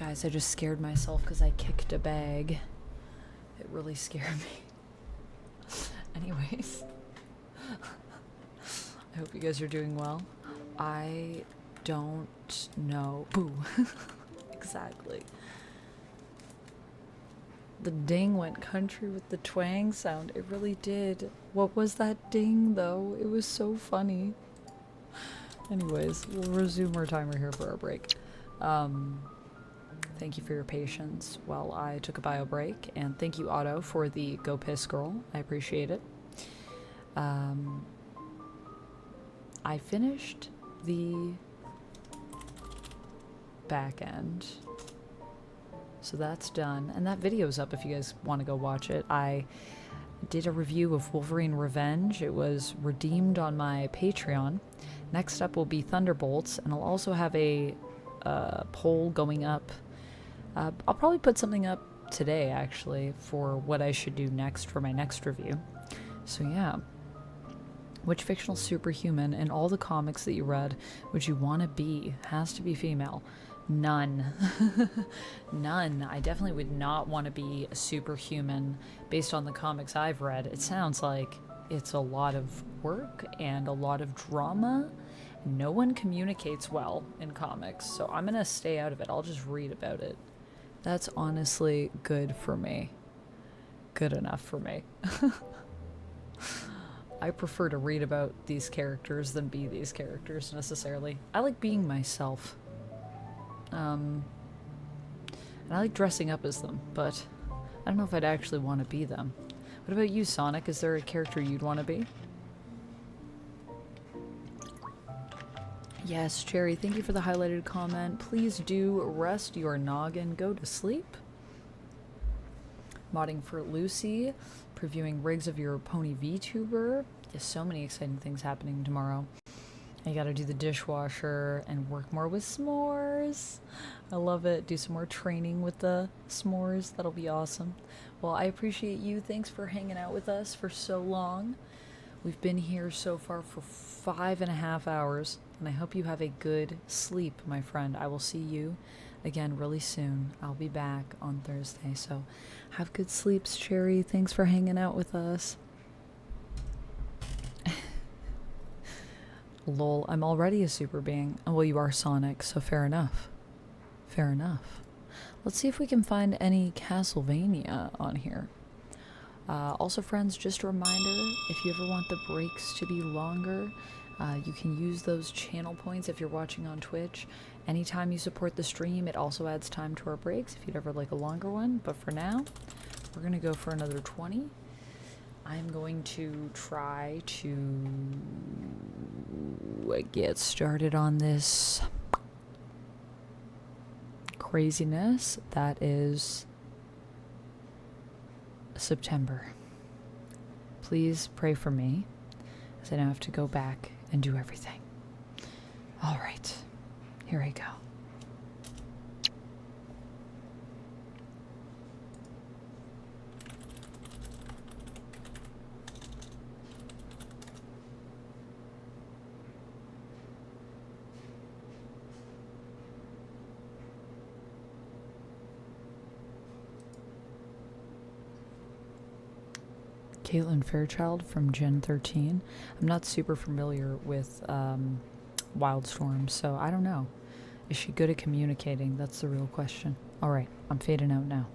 Guys, I just scared myself because I kicked a bag. It really scared me. Anyways. I hope you guys are doing well. I don't know. Boo. Exactly. The ding went country with the twang sound. It really did. What was that ding, though? It was so funny. Anyways, we'll resume our timer here for our break. Thank you for your patience while I took a bio break, and thank you, Otto, for the Go Piss Girl. I appreciate it. I finished the back end, so that's done, and that video's up if you guys want to go watch it. I did a review of Wolverine Revenge. It was redeemed on my Patreon. Next up will be Thunderbolts, and I'll also have a poll going up. I'll probably put something up today, actually, for what I should do next for my next review. So yeah. Which fictional superhuman in all the comics that you read would you want to be? Has to be female. None. None. I definitely would not want to be a superhuman based on the comics I've read. It sounds like it's a lot of work and a lot of drama. No one communicates well in comics, so I'm gonna stay out of it. I'll just read about it. That's honestly good for me. Good enough for me. I prefer to read about these characters than be these characters, necessarily. I like being myself. And I like dressing up as them, but I don't know if I'd actually want to be them. What about you, Sonic? Is there a character you'd want to be? Yes, Cherry, thank you for the highlighted comment. Please do rest your noggin. Go to sleep. Modding for Lucy. Previewing rigs of your pony VTuber. There's so many exciting things happening tomorrow. I gotta do the dishwasher and work more with s'mores. I love it. Do some more training with the s'mores. That'll be awesome. Well, I appreciate you. Thanks for hanging out with us for so long. We've been here so far for 5.5 hours, and I hope you have a good sleep, my friend. I will see you again really soon. I'll be back on Thursday, so have good sleeps, Cherry. Thanks for hanging out with us. Lol, I'm already a super being. Well, you are Sonic, so fair enough. Fair enough. Let's see if we can find any Castlevania on here. Also, friends, just a reminder, if you ever want the breaks to be longer, you can use those channel points if you're watching on Twitch. Anytime you support the stream, it also adds time to our breaks if you'd ever like a longer one. But for now, we're going to go for another 20. I'm going to try to get started on this craziness that is September. Please pray for me, as I now have to go back and do everything. All right, here I go. Caitlin Fairchild from Gen 13. I'm not super familiar with Wildstorm, so I don't know. Is she good at communicating? That's the real question. Alright, I'm fading out now.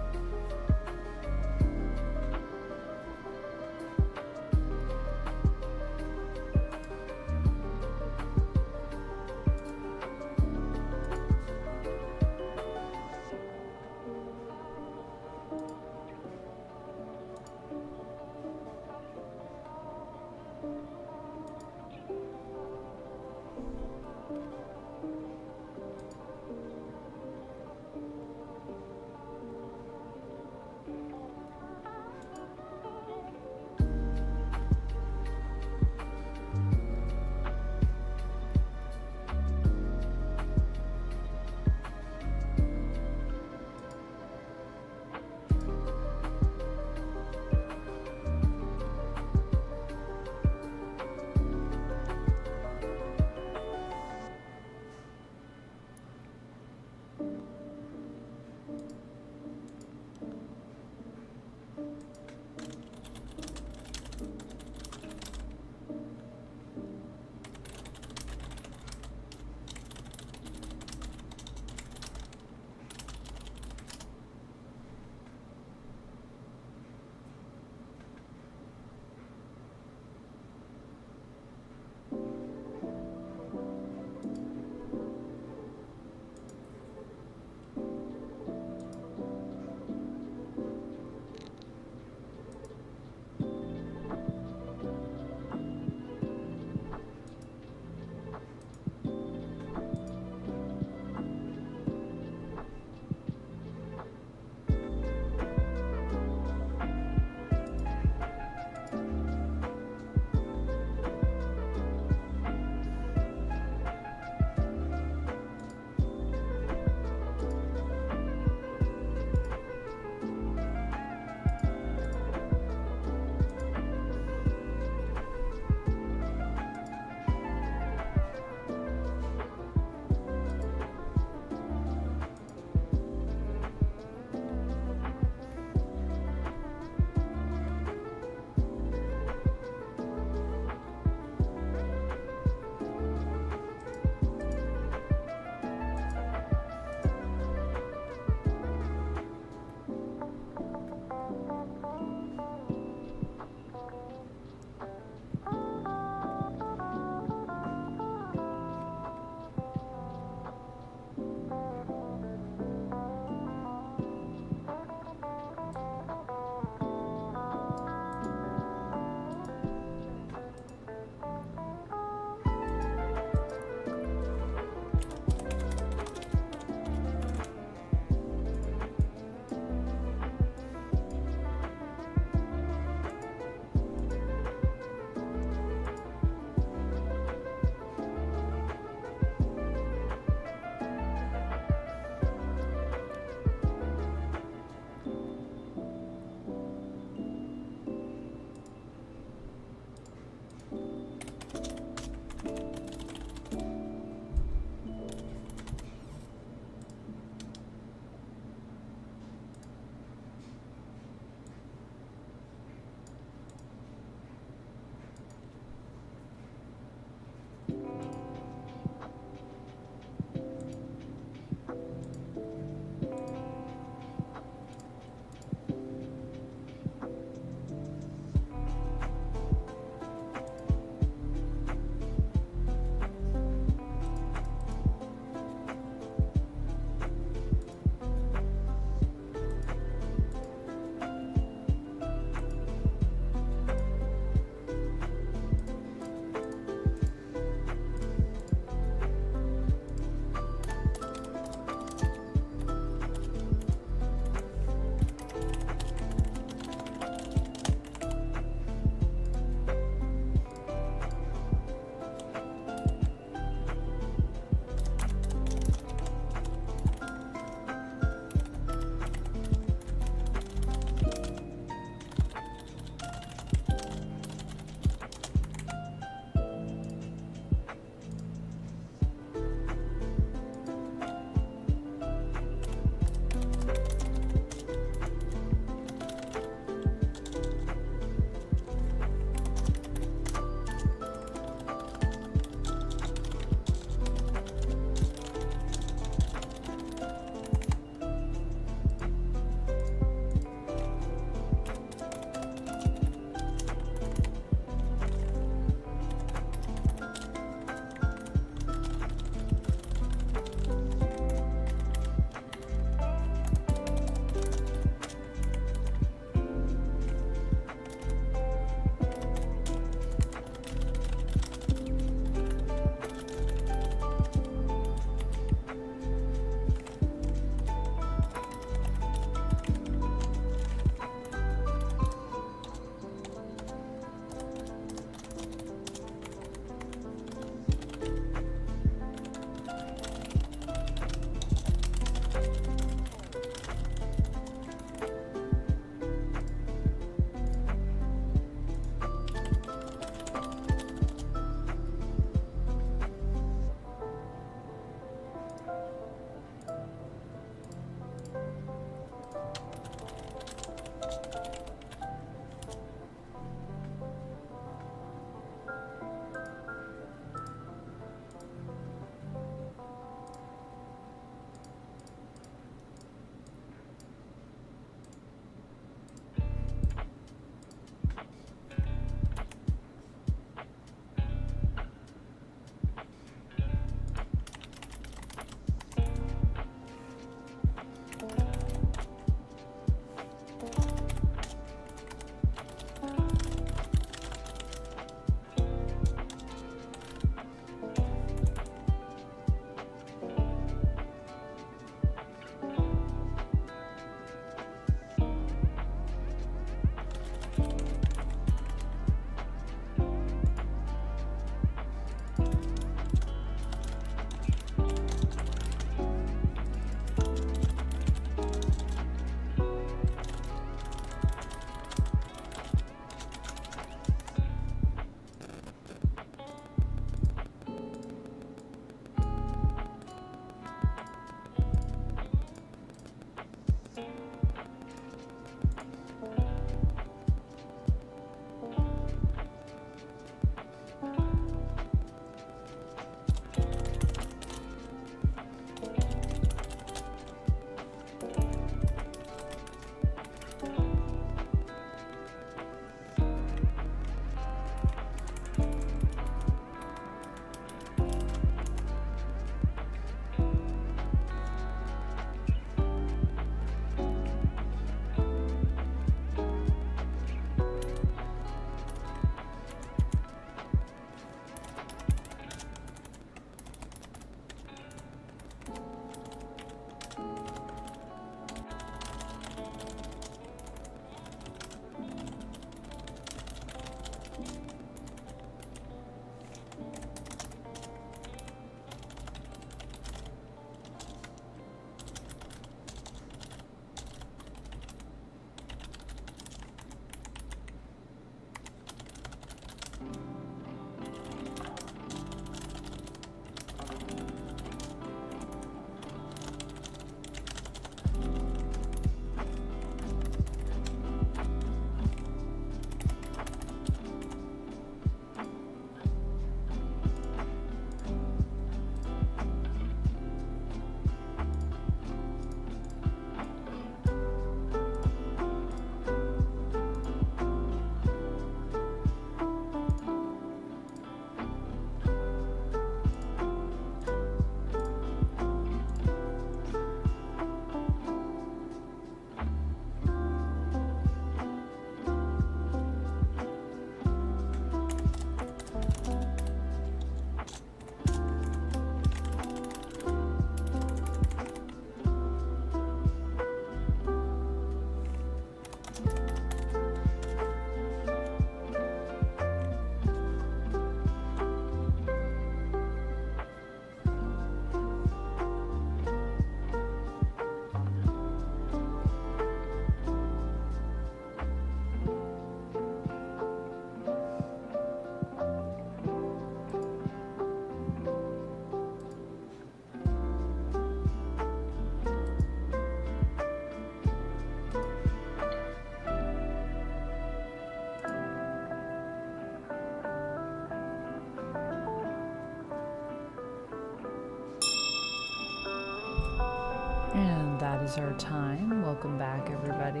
And that is our time. Welcome back, everybody.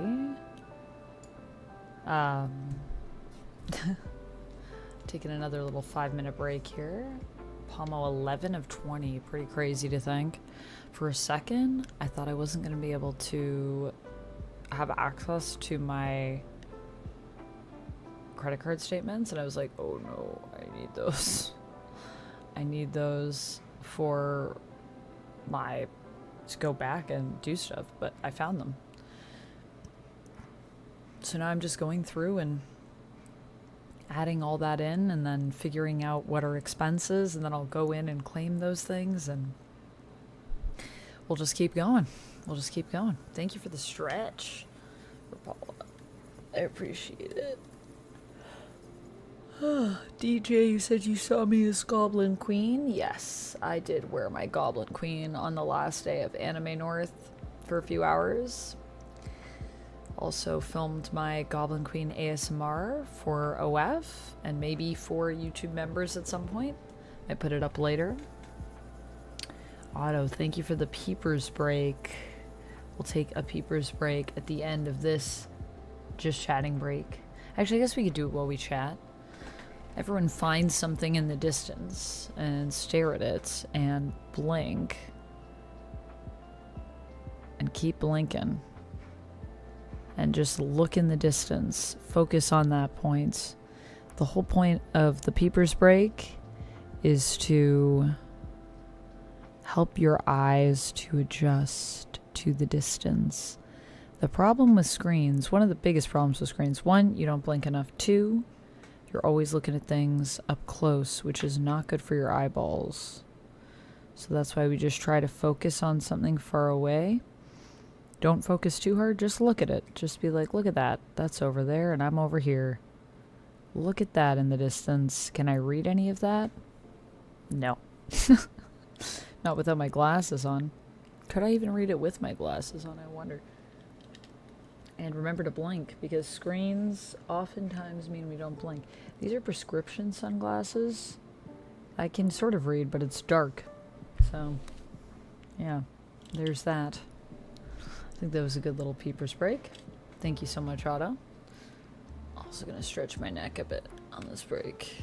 Taking another little 5-minute break here. Pomo 11 of 20. Pretty crazy to think. For a second, I thought I wasn't going to be able to have access to my credit card statements, and I was like, oh no, I need those. I need those for my to go back and do stuff, but I found them. So now I'm just going through and adding all that in and then figuring out what are expenses, and then I'll go in and claim those things, and we'll just keep going. We'll just keep going. Thank you for the stretch, Rapala. I appreciate it. DJ, you said you saw me as Goblin Queen? Yes, I did wear my Goblin Queen on the last day of Anime North for a few hours. Also filmed my Goblin Queen ASMR for OF and maybe for YouTube members at some point. I put it up later. Otto, thank you for the peepers break. We'll take a peepers break at the end of this just chatting break. Actually, I guess we could do it while we chat. Everyone find something in the distance and stare at it and blink. And keep blinking. And just look in the distance. Focus on that point. The whole point of the peepers break is to help your eyes to adjust to the distance. The problem with screens, one of the biggest problems with screens, one, you don't blink enough. Two, you're always looking at things up close, which is not good for your eyeballs. So that's why we just try to focus on something far away. Don't focus too hard, just look at it. Just be like, look at that. That's over there and I'm over here. Look at that in the distance. Can I read any of that? No. Not without my glasses on. Could I even read it with my glasses on, I wonder. And remember to blink, because screens oftentimes mean we don't blink. These are prescription sunglasses. I can sort of read, but it's dark. So, yeah, there's that. I think that was a good little peepers break. Thank you so much, Otto. Also gonna stretch my neck a bit on this break.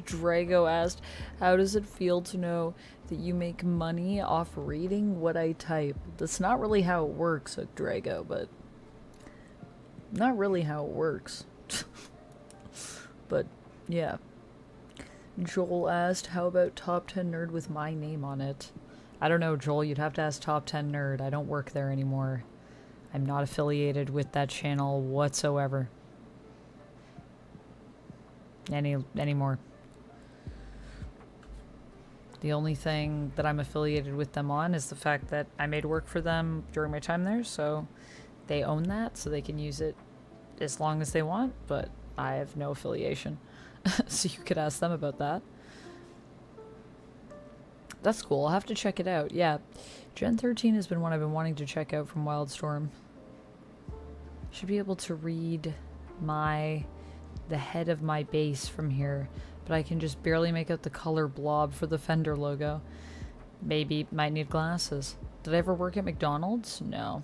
Drago asked, how does it feel to know that you make money off reading what I type? That's not really how it works, Drago, but not really how it works. But yeah. Joel asked, how about Top 10 Nerd with my name on it? I don't know, Joel, you'd have to ask Top 10 Nerd. I don't work there anymore. I'm not affiliated with that channel whatsoever. Anymore. The only thing that I'm affiliated with them on is the fact that I made work for them during my time there, so they own that, so they can use it as long as they want, but I have no affiliation. So you could ask them about that. That's cool. I'll have to check it out. Yeah. Gen 13 has been one I've been wanting to check out from Wildstorm. Should be able to read the head of my base from here, but I can just barely make out the color blob for the Fender logo. Maybe might need glasses. Did I ever work at McDonald's? No.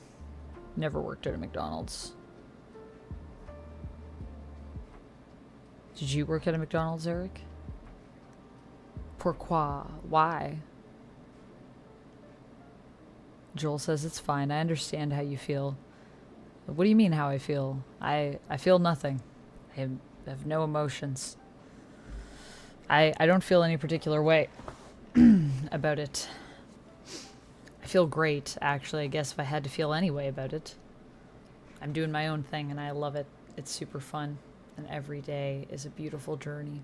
Never worked at a McDonald's. Did you work at a McDonald's, Eric? Pourquoi? Why? Joel says it's fine. I understand how you feel. What do you mean how I feel? I feel nothing. I have no emotions. I don't feel any particular way about it. I feel great, actually. I guess if I had to feel any way about it. I'm doing my own thing and I love it. It's super fun. And every day is a beautiful journey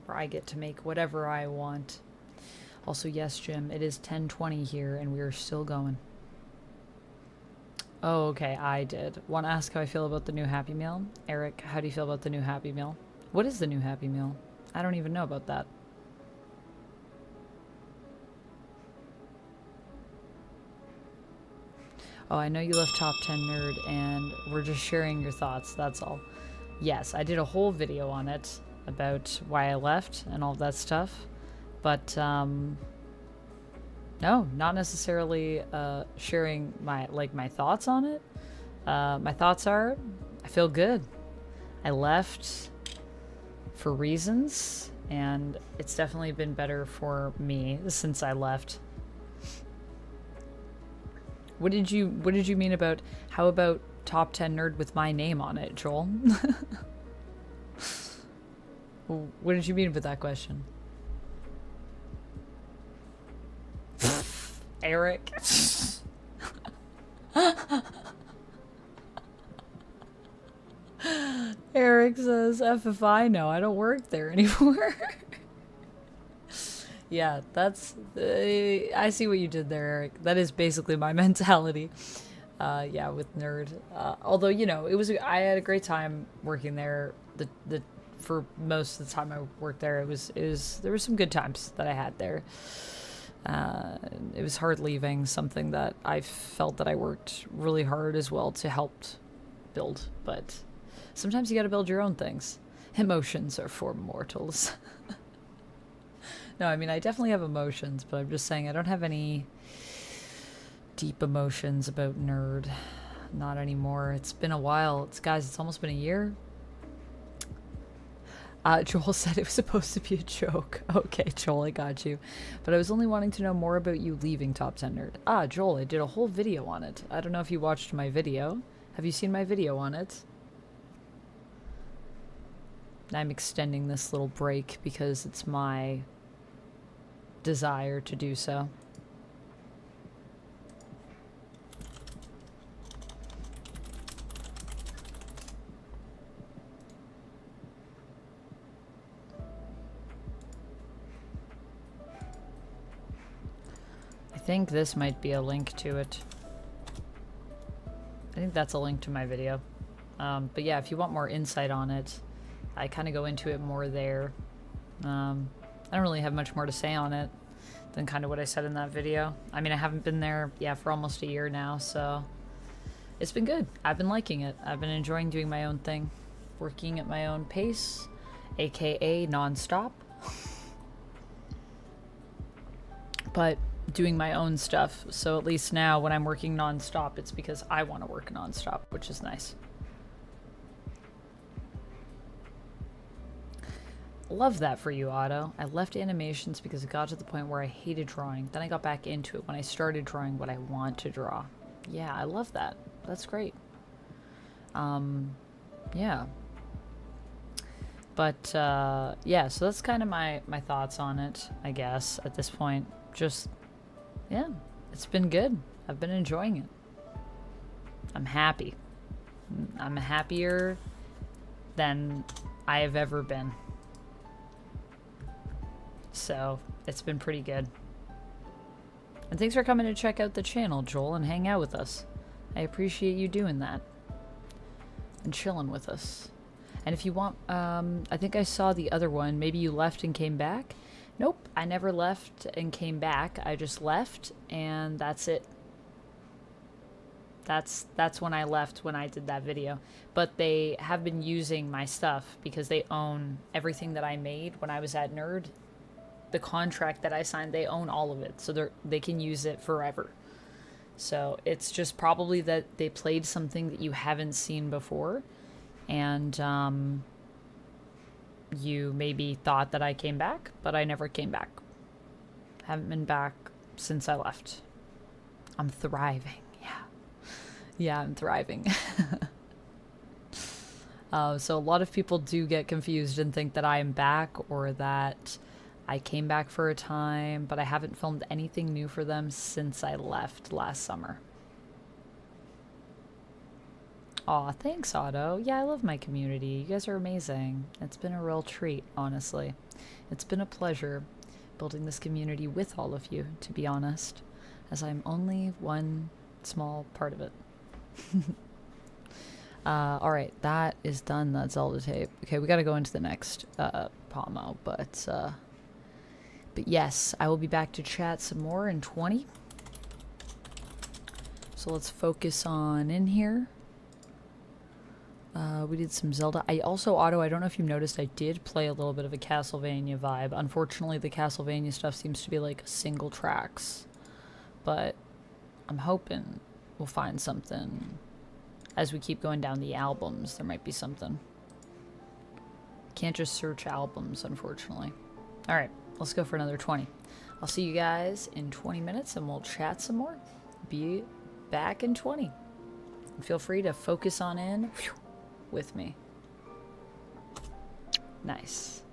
where I get to make whatever I want. Also, yes, Jim, it is 10:20 here and we are still going. Oh, okay, I did. Want to ask how I feel about the new Happy Meal? Eric, how do you feel about the new Happy Meal? What is the new Happy Meal? I don't even know about that. Oh, I know you left Top 10 Nerd, and we're just sharing your thoughts, that's all. Yes, I did a whole video on it about why I left and all that stuff. But, no, not necessarily sharing my thoughts on it. My thoughts are, I feel good. I left for reasons, and it's definitely been better for me since I left. What did you mean about, how about Top 10 Nerd with my name on it, Joel? What did you mean with that question? Eric. Eric says, F if I know, I don't work there anymore. Yeah, that's... I see what you did there, Eric. That is basically my mentality. Yeah, with Nerd. Although, you know, I had a great time working there. For most of the time I worked there, there were some good times that I had there. It was hard leaving something that I felt that I worked really hard as well to help build, but sometimes you gotta build your own things. Emotions are for mortals. No, I mean, I definitely have emotions, but I'm just saying I don't have any deep emotions about Nerd. Not anymore. It's been a while. Guys, it's almost been a year. Joel said it was supposed to be a joke. Okay, Joel, I got you. But I was only wanting to know more about you leaving Top 10 Nerd. Ah, Joel, I did a whole video on it. I don't know if you watched my video. Have you seen my video on it? I'm extending this little break because it's my desire to do so. I think this might be a link to it. I think that's a link to my video. But yeah, if you want more insight on it, I kind of go into it more there. I don't really have much more to say on it than kind of what I said in that video. I mean, I haven't been there, yeah, for almost a year now, so it's been good. I've been liking it. I've been enjoying doing my own thing, working at my own pace, aka non-stop. But doing my own stuff, so at least now when I'm working non-stop, it's because I want to work non-stop, which is nice. Love that for you, Otto. I left animations because it got to the point where I hated drawing. Then I got back into it when I started drawing what I want to draw. Yeah, I love that. That's great. Yeah. But, yeah, so that's kind of my thoughts on it, I guess, at this point. Just, yeah, it's been good. I've been enjoying it. I'm happy. I'm happier than I have ever been. So, it's been pretty good. And thanks for coming to check out the channel, Joel, and hang out with us. I appreciate you doing that. And chilling with us. And if you want, I think I saw the other one. Maybe you left and came back? Nope, I never left and came back. I just left, and that's it. That's when I left, when I did that video. But they have been using my stuff because they own everything that I made when I was at Nerd. The contract that I signed, they own all of it, so they can use it forever. So it's just probably that they played something that you haven't seen before, and you maybe thought that I came back, but I never came back. Haven't been back since I left. I'm thriving, yeah. Yeah, I'm thriving. So a lot of people do get confused and think that I am back or that I came back for a time, but I haven't filmed anything new for them since I left last summer. Aw, thanks, Otto. Yeah, I love my community. You guys are amazing. It's been a real treat, honestly. It's been a pleasure building this community with all of you, to be honest, as I'm only one small part of it. Alright, that is done. That's all the tape. Okay, we gotta go into the next pomo, but yes, I will be back to chat some more in 20. So let's focus on in here. We did some Zelda. I also, Otto, I don't know if you've noticed, I did play a little bit of a Castlevania vibe. Unfortunately, the Castlevania stuff seems to be like single tracks. But I'm hoping we'll find something. As we keep going down the albums, there might be something. Can't just search albums, unfortunately. Alright, let's go for another 20. I'll see you guys in 20 minutes and we'll chat some more. Be back in 20. And feel free to focus on in with me. Nice.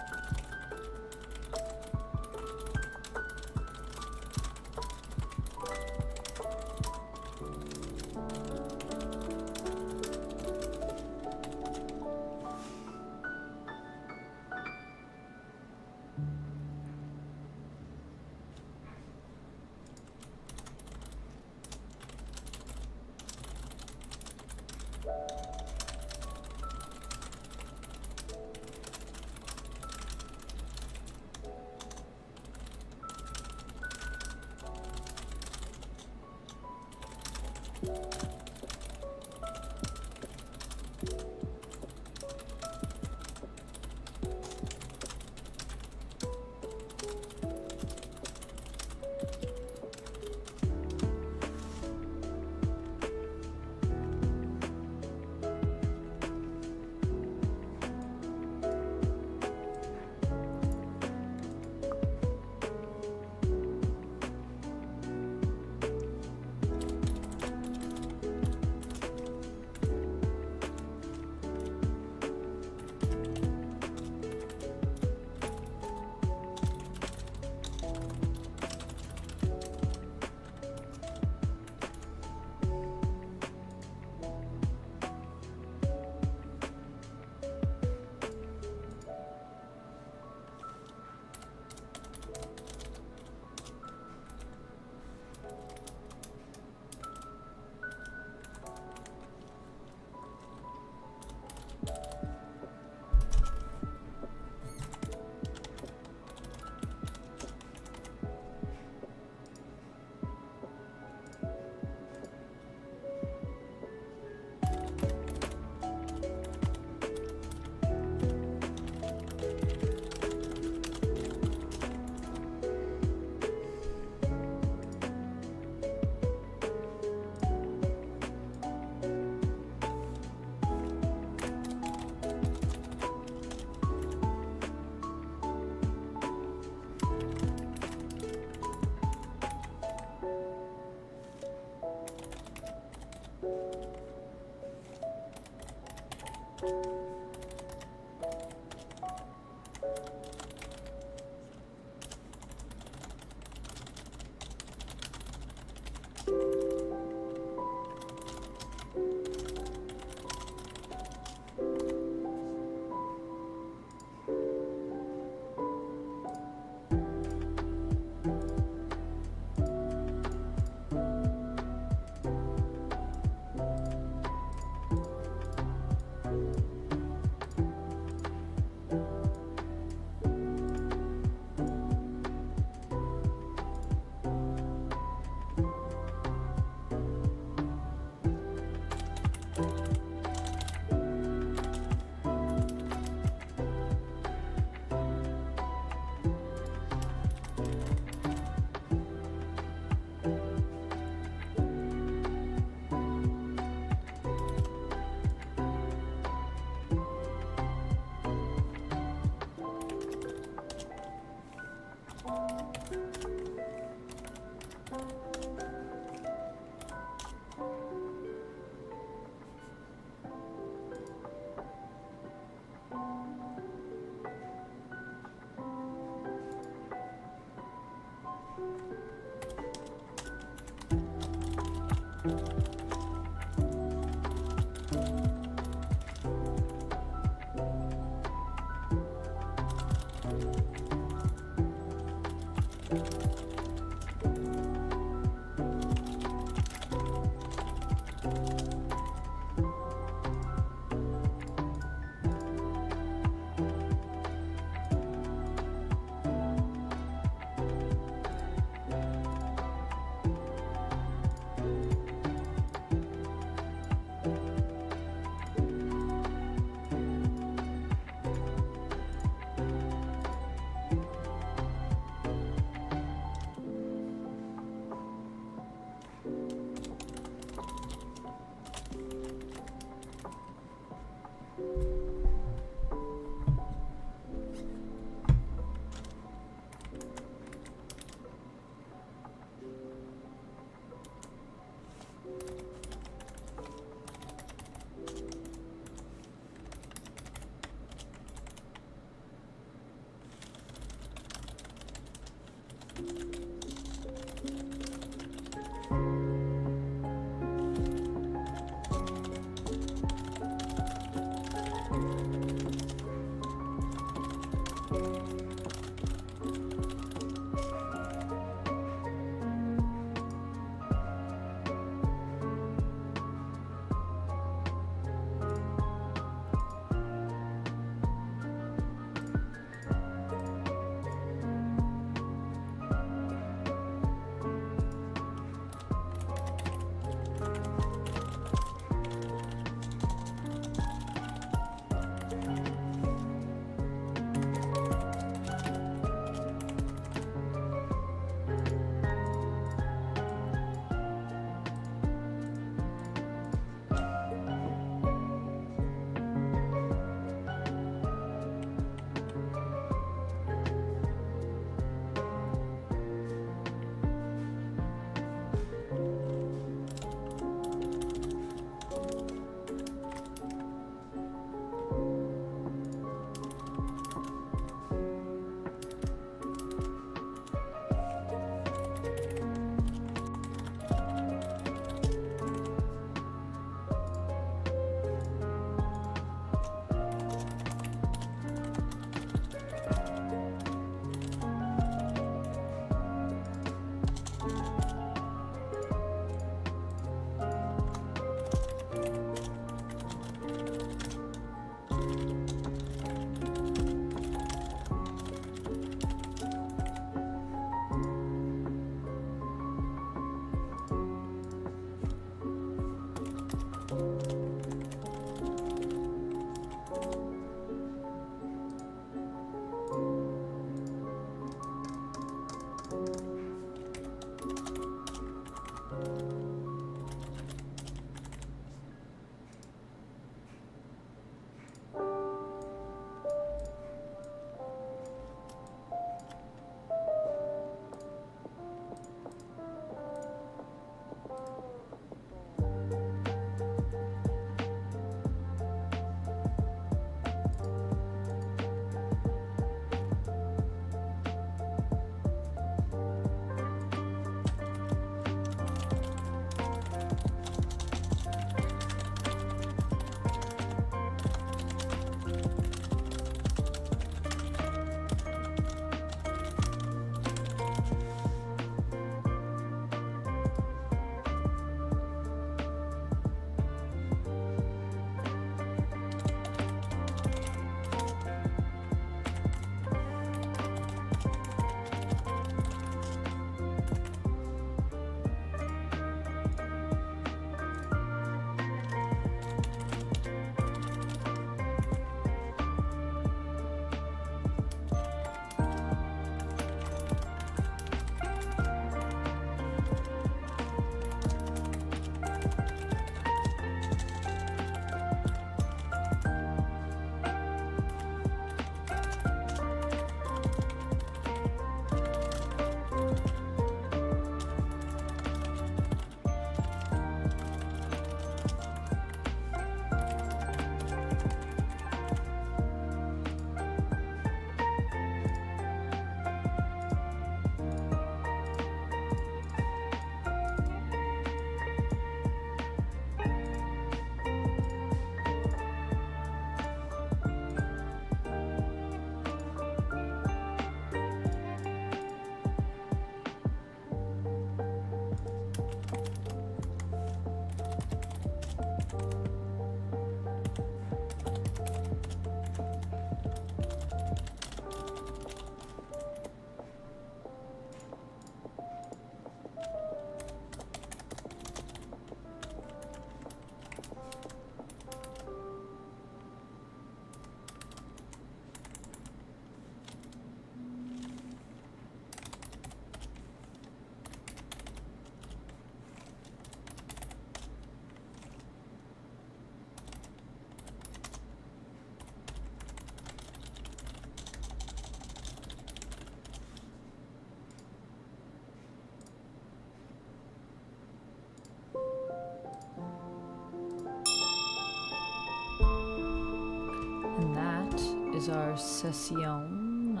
is our session.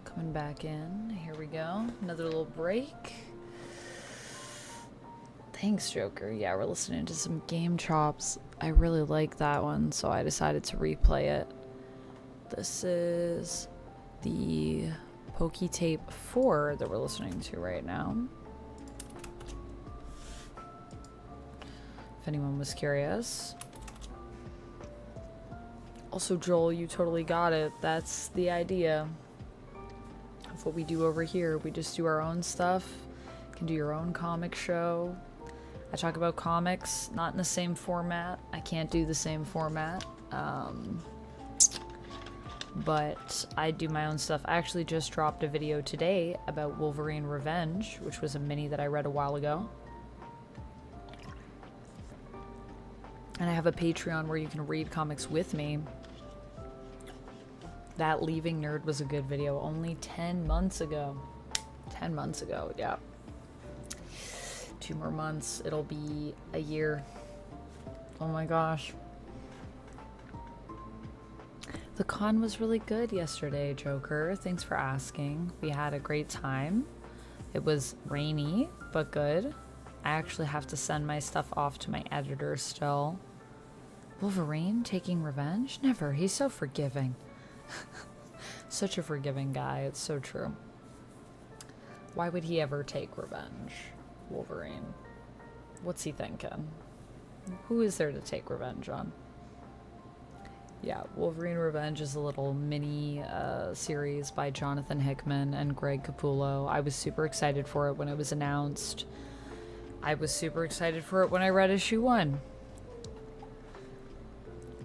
Coming back in. Here we go. Another little break. Thanks, Joker. Yeah, we're listening to some Game Chops. I really like that one, so I decided to replay it. This is the Pokey Tape 4 that we're listening to right now. If anyone was curious. Also, Joel, you totally got it. That's the idea of what we do over here. We just do our own stuff. You can do your own comic show. I talk about comics, not in the same format. I can't do the same format. But I do my own stuff. I actually just dropped a video today about Wolverine Revenge, which was a mini that I read a while ago. And I have a Patreon where you can read comics with me. That Leaving Nerd was a good video. Only 10 months ago. 10 months ago, yeah. 2 more months. It'll be a year. Oh my gosh. The con was really good yesterday, Joker. Thanks for asking. We had a great time. It was rainy, but good. I actually have to send my stuff off to my editor still. Wolverine taking revenge? Never. He's so forgiving. Such a forgiving guy. It's so true. Why would he ever take revenge? Wolverine. What's he thinking? Who is there to take revenge on? Yeah, Wolverine Revenge is a little mini series by Jonathan Hickman and Greg Capullo. I was super excited for it when it was announced. I was super excited for it when I read issue 1.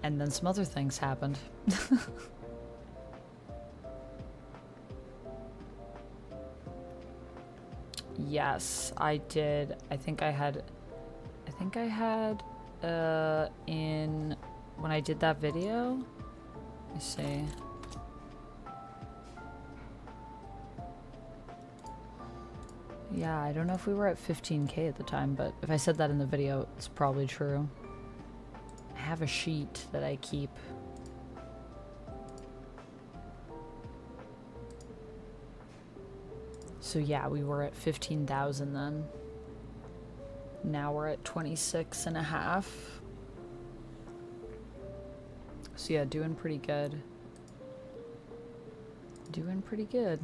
And then some other things happened. Yes, I did. I think I had in when I did that video. Let me see. Yeah, I don't know if we were at 15K at the time, but if I said that in the video, it's probably true. I have a sheet that I keep. So yeah, we were at 15,000 then. Now we're at 26 and a half. So yeah, doing pretty good. Doing pretty good.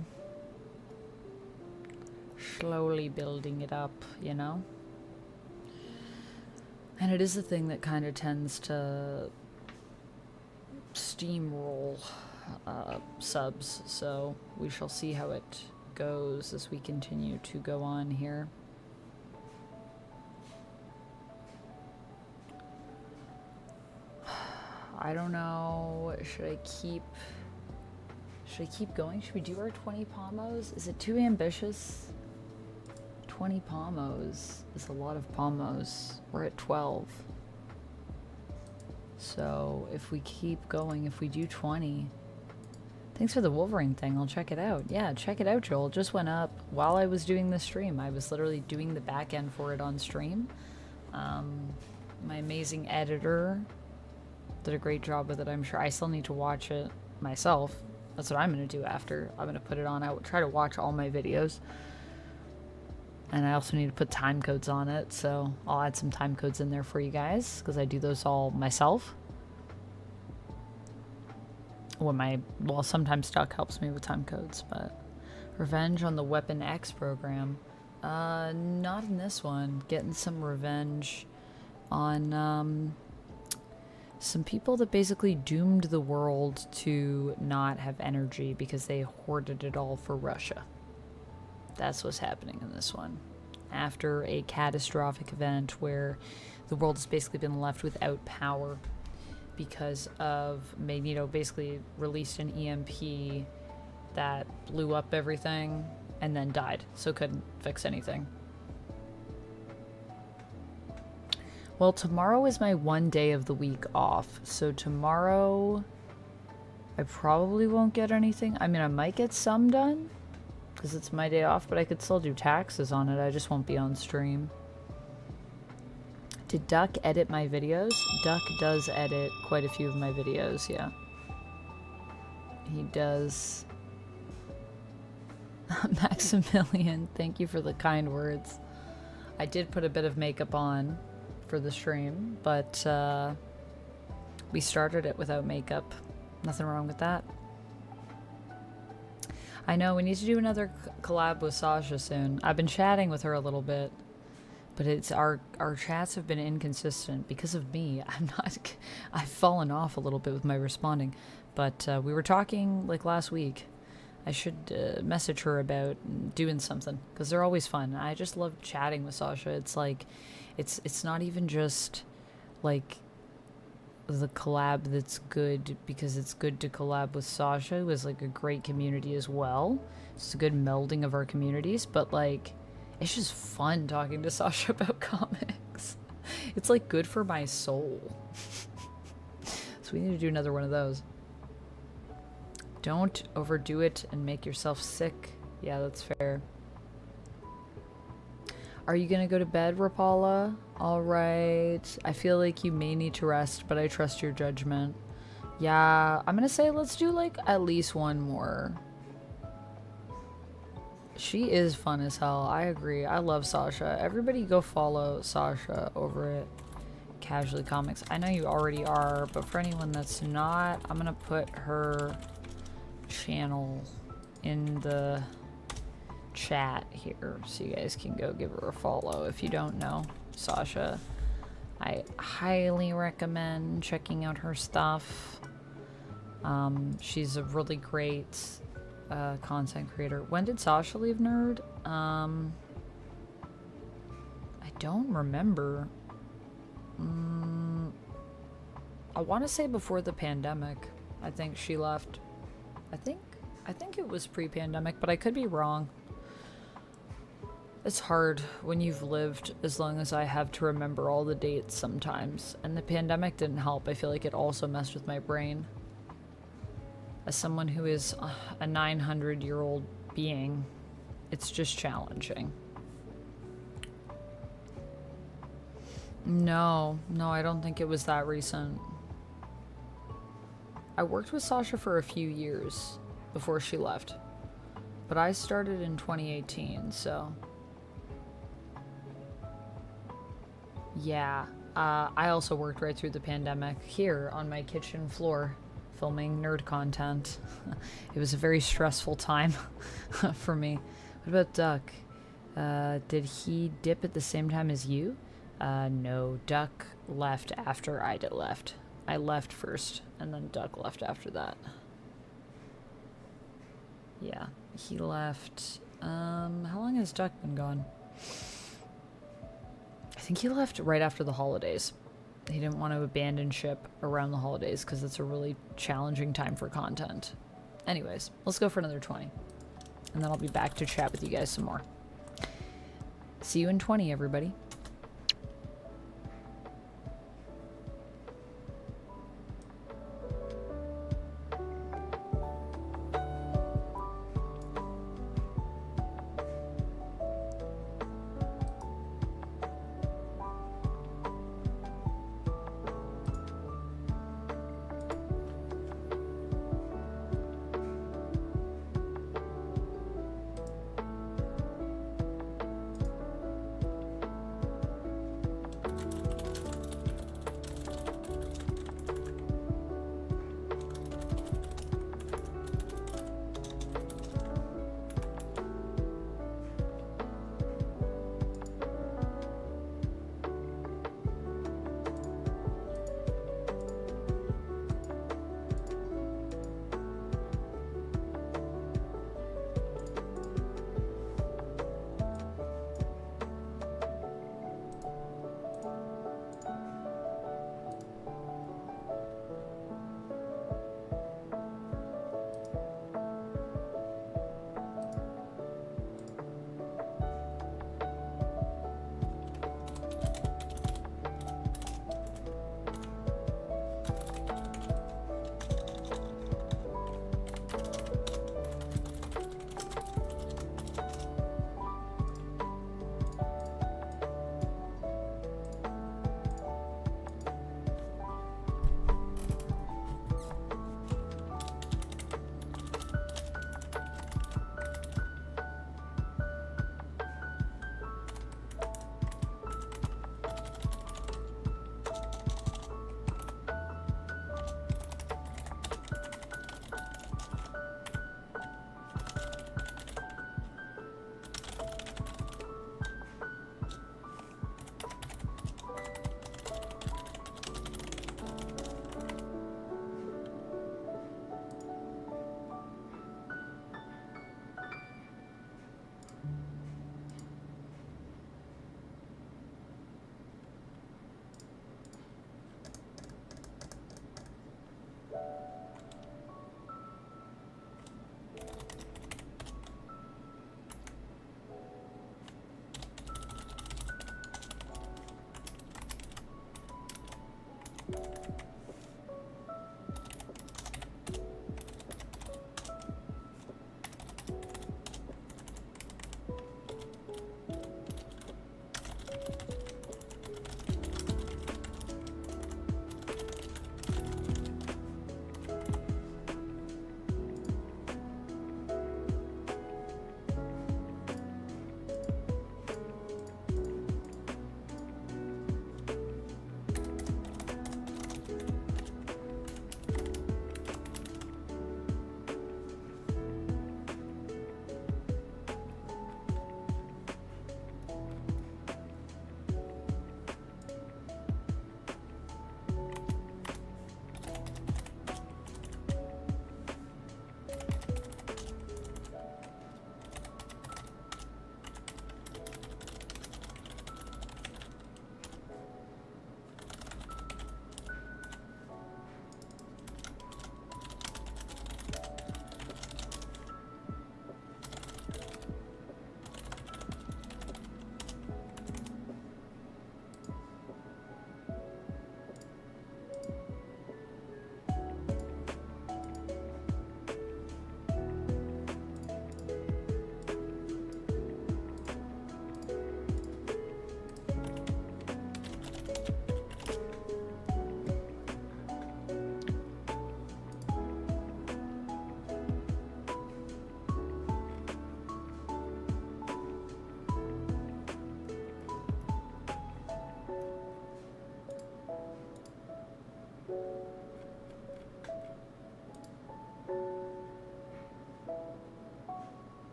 Slowly building it up, you know? And it is a thing that kind of tends to steamroll subs, so we shall see how it goes as we continue to go on here. I don't know. Should I keep going? Should we do our 20 pomos? Is it too ambitious? 20 pomos is a lot of pomos. We're at 12. So if we keep going, if we do 20. Thanks for the Wolverine thing. I'll check it out. Yeah, check it out, Joel. It just went up while I was doing the stream. I was literally doing the back end for it on stream. My amazing editor did a great job with it, I'm sure. I still need to watch it myself. That's what I'm going to do after. I'm going to put it on. I will try to watch all my videos. And I also need to put time codes on it, so I'll add some time codes in there for you guys, because I do those all myself. Well, sometimes Duck helps me with time codes, but revenge on the Weapon X program. Not in this one. Getting some revenge on some people that basically doomed the world to not have energy because they hoarded it all for Russia. That's what's happening in this one. After a catastrophic event where the world has basically been left without power because of Magneto basically released an EMP that blew up everything and then died, so couldn't fix anything. Well, tomorrow is my one day of the week off, so tomorrow I probably won't get anything. I mean, I might get some done because it's my day off, but I could still do taxes on it. I just won't be on stream. Did Duck edit my videos? Duck does edit quite a few of my videos, yeah. He does. Maximilian, thank you for the kind words. I did put a bit of makeup on for the stream, but we started it without makeup. Nothing wrong with that. I know, we need to do another collab with Sasha soon. I've been chatting with her a little bit, but it's our chats have been inconsistent because of me. I've fallen off a little bit with my responding, but we were talking like last week. I should message her about doing something because they're always fun. I just love chatting with Sasha. It's like, it's not even just like the collab that's good because it's good to collab with Sasha, who is like a great community as well. It's a good melding of our communities, but like, it's just fun talking to Sasha about comics. It's like good for my soul. So we need to do another one of those. Don't overdo it and make yourself sick. Yeah, that's fair. Are you gonna go to bed, Rapala? Alright. I feel like you may need to rest, but I trust your judgment. Yeah, I'm gonna say let's do like at least one more. She is fun as hell. I agree. I love Sasha. Everybody go follow Sasha over at Casually Comics. I know you already are, but for anyone that's not, I'm gonna put her channel in the chat here so you guys can go give her a follow. If you don't know Sasha, I highly recommend checking out her stuff. She's a really great content creator. When did Sasha leave Nerd? I don't remember. I want to say before the pandemic. I think she left. I think it was pre-pandemic, but I could be wrong. It's hard when you've lived as long as I have to remember all the dates sometimes, and the pandemic didn't help. I feel like it also messed with my brain. As someone who is a 900-year-old being, it's just challenging. No, I don't think it was that recent. I worked with Sasha for a few years before she left, but I started in 2018, so yeah. I also worked right through the pandemic here on my kitchen floor filming nerd content. It was a very stressful time for me. What about Duck? Did he dip at the same time as you? No, Duck left after I left. I left first, and then Duck left after that. Yeah, he left. How long has Duck been gone? I think he left right after the holidays. He didn't want to abandon ship around the holidays because it's a really challenging time for content. Anyways, let's go for another 20. And then I'll be back to chat with you guys some more. See you in 20, everybody.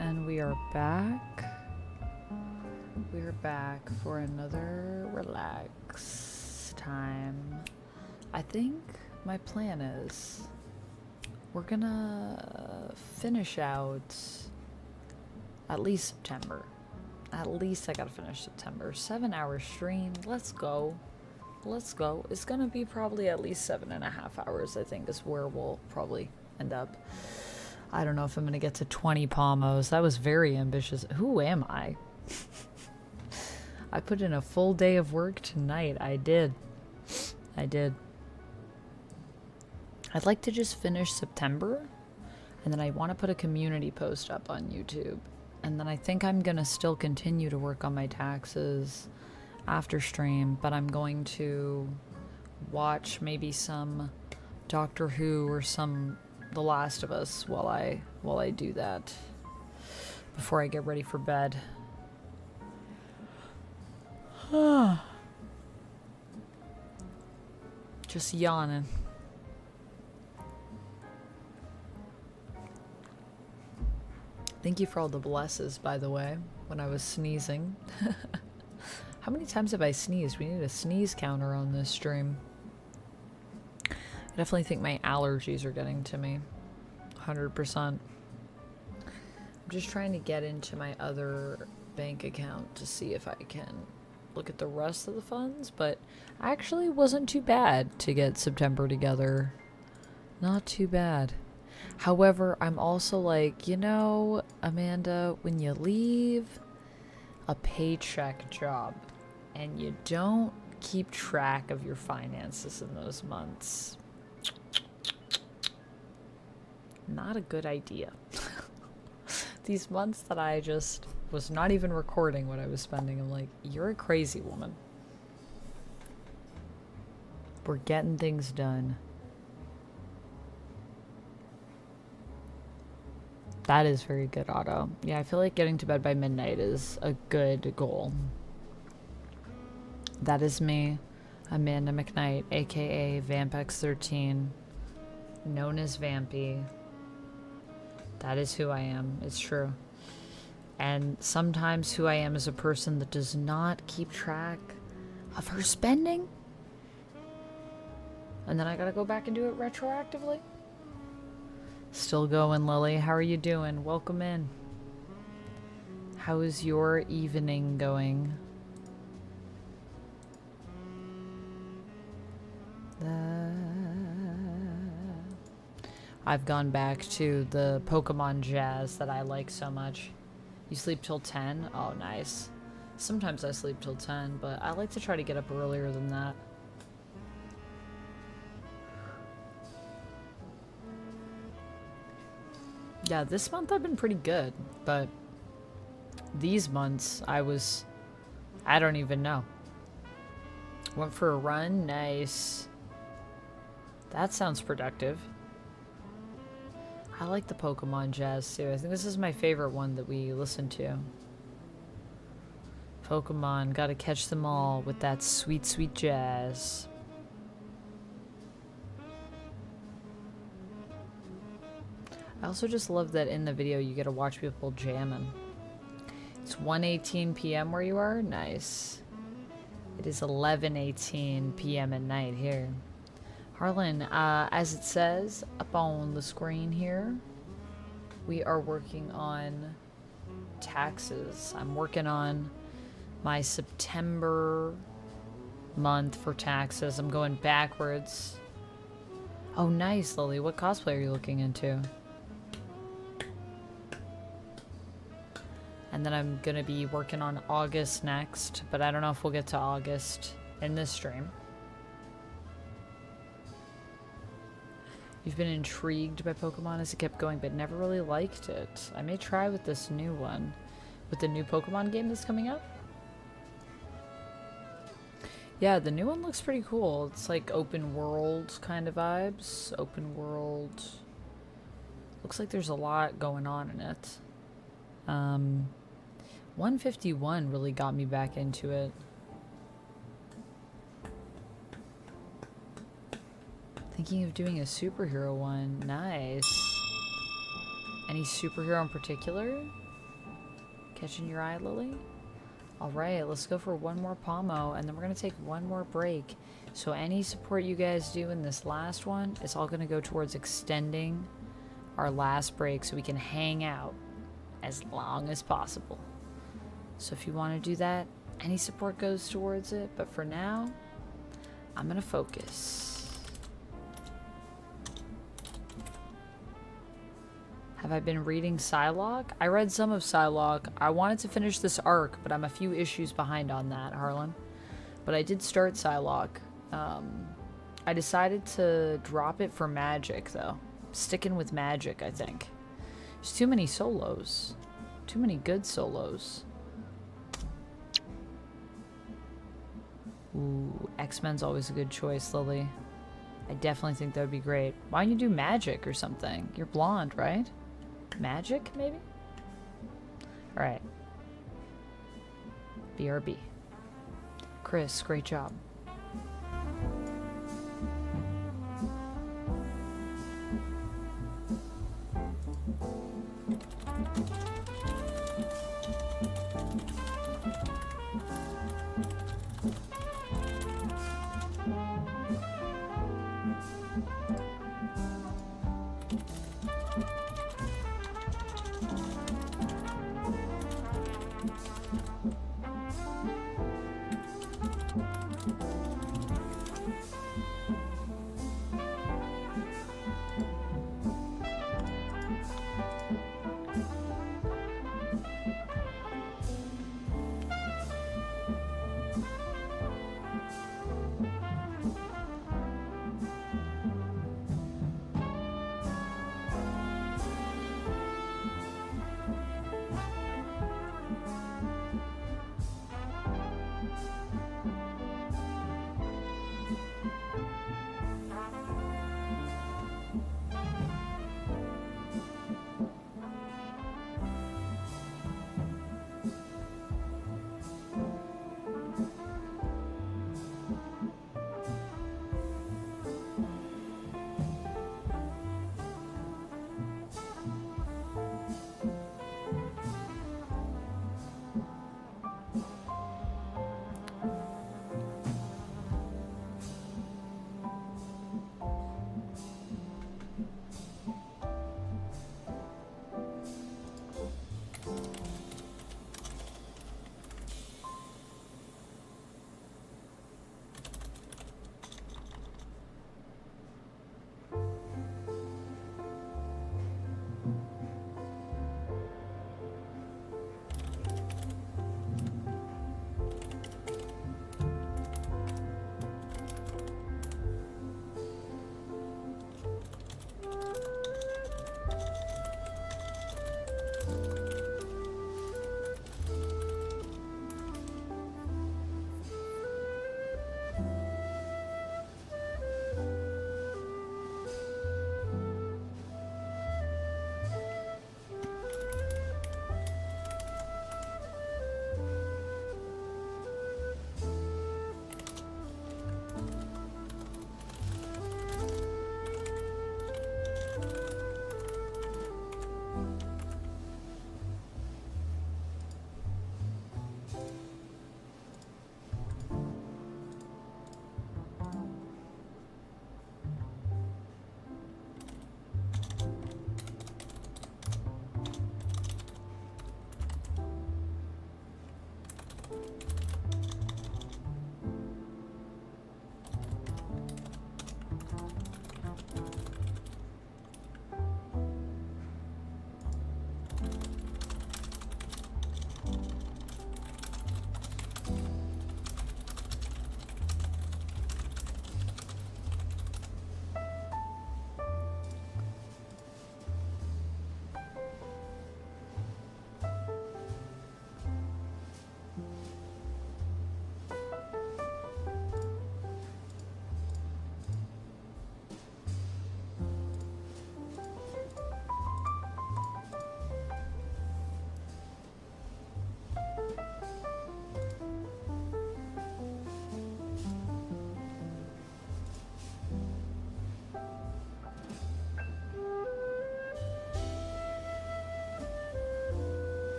And we are back. We're back for another relax time. I think my plan is we're gonna finish out at least September. At least I gotta finish September. 7-hour stream. Let's go. Let's go. It's gonna be probably at least 7.5 hours, I think, is where we'll probably end up. I don't know if I'm going to get to 20 pomos. That was very ambitious. Who am I? I put in a full day of work tonight. I did. I'd like to just finish September, and then I want to put a community post up on YouTube. And then I think I'm going to still continue to work on my taxes after stream, but I'm going to watch maybe some Doctor Who or some The Last of Us while I do that before I get ready for bed. Just yawning. Thank you for all the blesses, by the way, when I was sneezing. How many times have I sneezed? We need a sneeze counter on this stream. I definitely think my allergies are getting to me. 100%. I'm just trying to get into my other bank account to see if I can look at the rest of the funds, but actually wasn't too bad to get September together. Not too bad. However, I'm also like, you know, Amanda, when you leave a paycheck job and you don't keep track of your finances in those months, not a good idea. These months that I just was not even recording what I was spending, I'm like, you're a crazy woman. We're getting things done. That is very good, Otto. Yeah, I feel like getting to bed by midnight is a good goal. That is me, Amanda McKnight, aka Vampex13, known as Vampy. That is who I am. It's true. And sometimes who I am is a person that does not keep track of her spending. And then I gotta go back and do it retroactively. Still going, Lily. How are you doing? Welcome in. How is your evening going? I've gone back to the Pokemon jazz that I like so much. You sleep till 10? Oh, nice. Sometimes I sleep till 10, but I like to try to get up earlier than that. Yeah, this month I've been pretty good, but these months I don't even know. Went for a run, nice. That sounds productive. I like the Pokemon jazz too. I think this is my favorite one that we listen to. Pokemon, gotta catch them all with that sweet, sweet jazz. I also just love that in the video you get to watch people jamming. It's 1:18 p.m. where you are? Nice. It is 11:18 p.m. at night here. Harlan, as it says up on the screen here, we are working on taxes. I'm working on my September month for taxes. I'm going backwards. Oh, nice, Lily. What cosplay are you looking into? And then I'm going to be working on August next, but I don't know if we'll get to August in this stream. You've been intrigued by Pokemon as it kept going, but never really liked it. I may try with this new one. With the new Pokemon game that's coming out? Yeah, the new one looks pretty cool. It's like open world kind of vibes. Open world. Looks like there's a lot going on in it. 151 really got me back into it. Thinking of doing a superhero one. Nice. Any superhero in particular? Catching your eye, Lily? Alright, let's go for one more Pomo, and then we're going to take one more break. So any support you guys do in this last one, it's all going to go towards extending our last break so we can hang out as long as possible. So if you want to do that, any support goes towards it. But for now, I'm going to focus. Have I been reading Psylocke? I read some of Psylocke. I wanted to finish this arc, but I'm a few issues behind on that, Harlan. But I did start Psylocke. I decided to drop it for Magic, though. Sticking with Magic, I think. There's too many solos. Too many good solos. Ooh, X-Men's always a good choice, Lily. I definitely think that would be great. Why don't you do Magic or something? You're blonde, right? Magic, maybe? Alright. BRB. Chris, great job.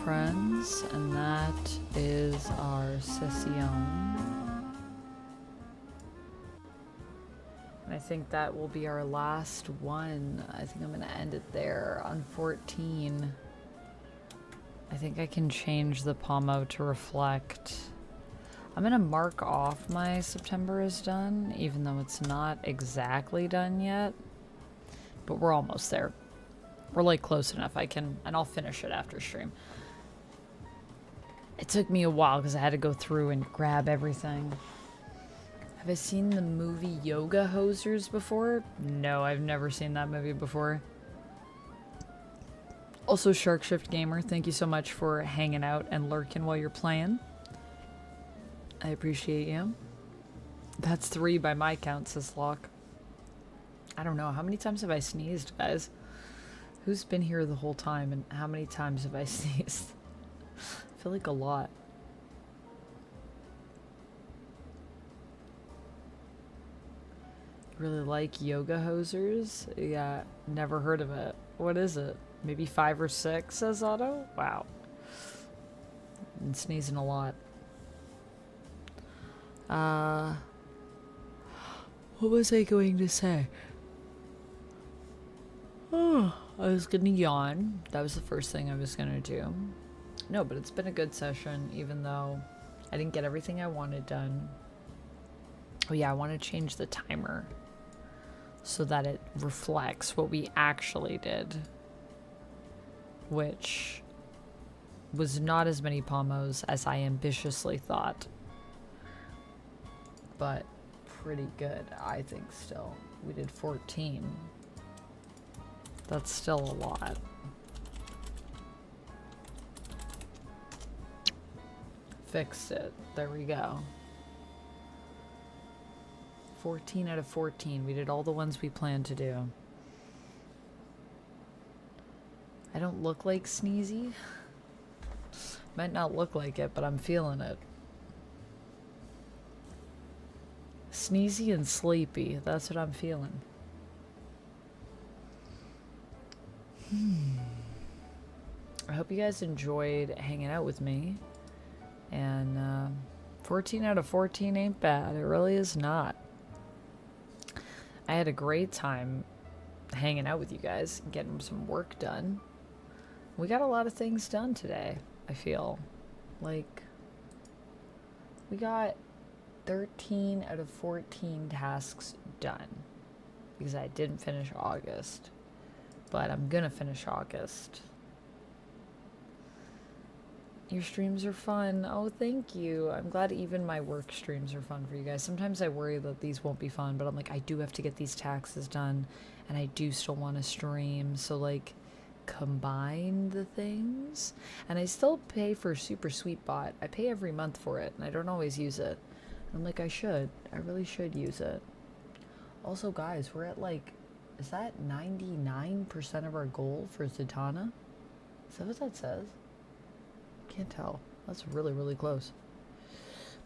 friends, and that is our session. And I think that will be our last one. I think I'm gonna end it there on 14. I think I can change the pomo to reflect. I'm gonna mark off my September is done, even though it's not exactly done yet. But we're almost there. We're like close enough. And I'll finish it after stream. It took me a while because I had to go through and grab everything. Have I seen the movie Yoga Hosers before? No, I've never seen that movie before. Also, Sharkshift Gamer, thank you so much for hanging out and lurking while you're playing. I appreciate you. That's 3 by my count, says Locke. I don't know. How many times have I sneezed, guys? Who's been here the whole time, and how many times have I sneezed? I feel like a lot. Really like Yoga Hosers? Yeah, never heard of it. What is it? Maybe 5 or 6, says Otto? Wow. I'm sneezing a lot. What was I going to say? Oh, I was gonna yawn. That was the first thing I was gonna do. No, but it's been a good session, even though I didn't get everything I wanted done. Oh yeah, I want to change the timer so that it reflects what we actually did, which was not as many pomos as I ambitiously thought, but pretty good, I think. Still, we did 14. That's still a lot. Fixed it. There we go. 14 out of 14. We did all the ones we planned to do. I don't look like sneezy. Might not look like it, but I'm feeling it. Sneezy and sleepy. That's what I'm feeling. I hope you guys enjoyed hanging out with me. And 14 out of 14 ain't bad. It really is not. I had a great time hanging out with you guys, getting some work done. We got a lot of things done today, I feel. Like, we got 13 out of 14 tasks done. Because I didn't finish August. But I'm gonna finish August. Your streams are fun. Oh, thank you. I'm glad even my work streams are fun for you guys. Sometimes I worry that these won't be fun, but I'm like, I do have to get these taxes done, and I do still want to stream. So, like, combine the things. And I still pay for Super Sweet Bot. I pay every month for it, and I don't always use it. And I'm like, I should. I really should use it. Also, guys, we're at, like, is that 99% of our goal for Zatanna? Is that what that says? Can't tell. That's really, really close.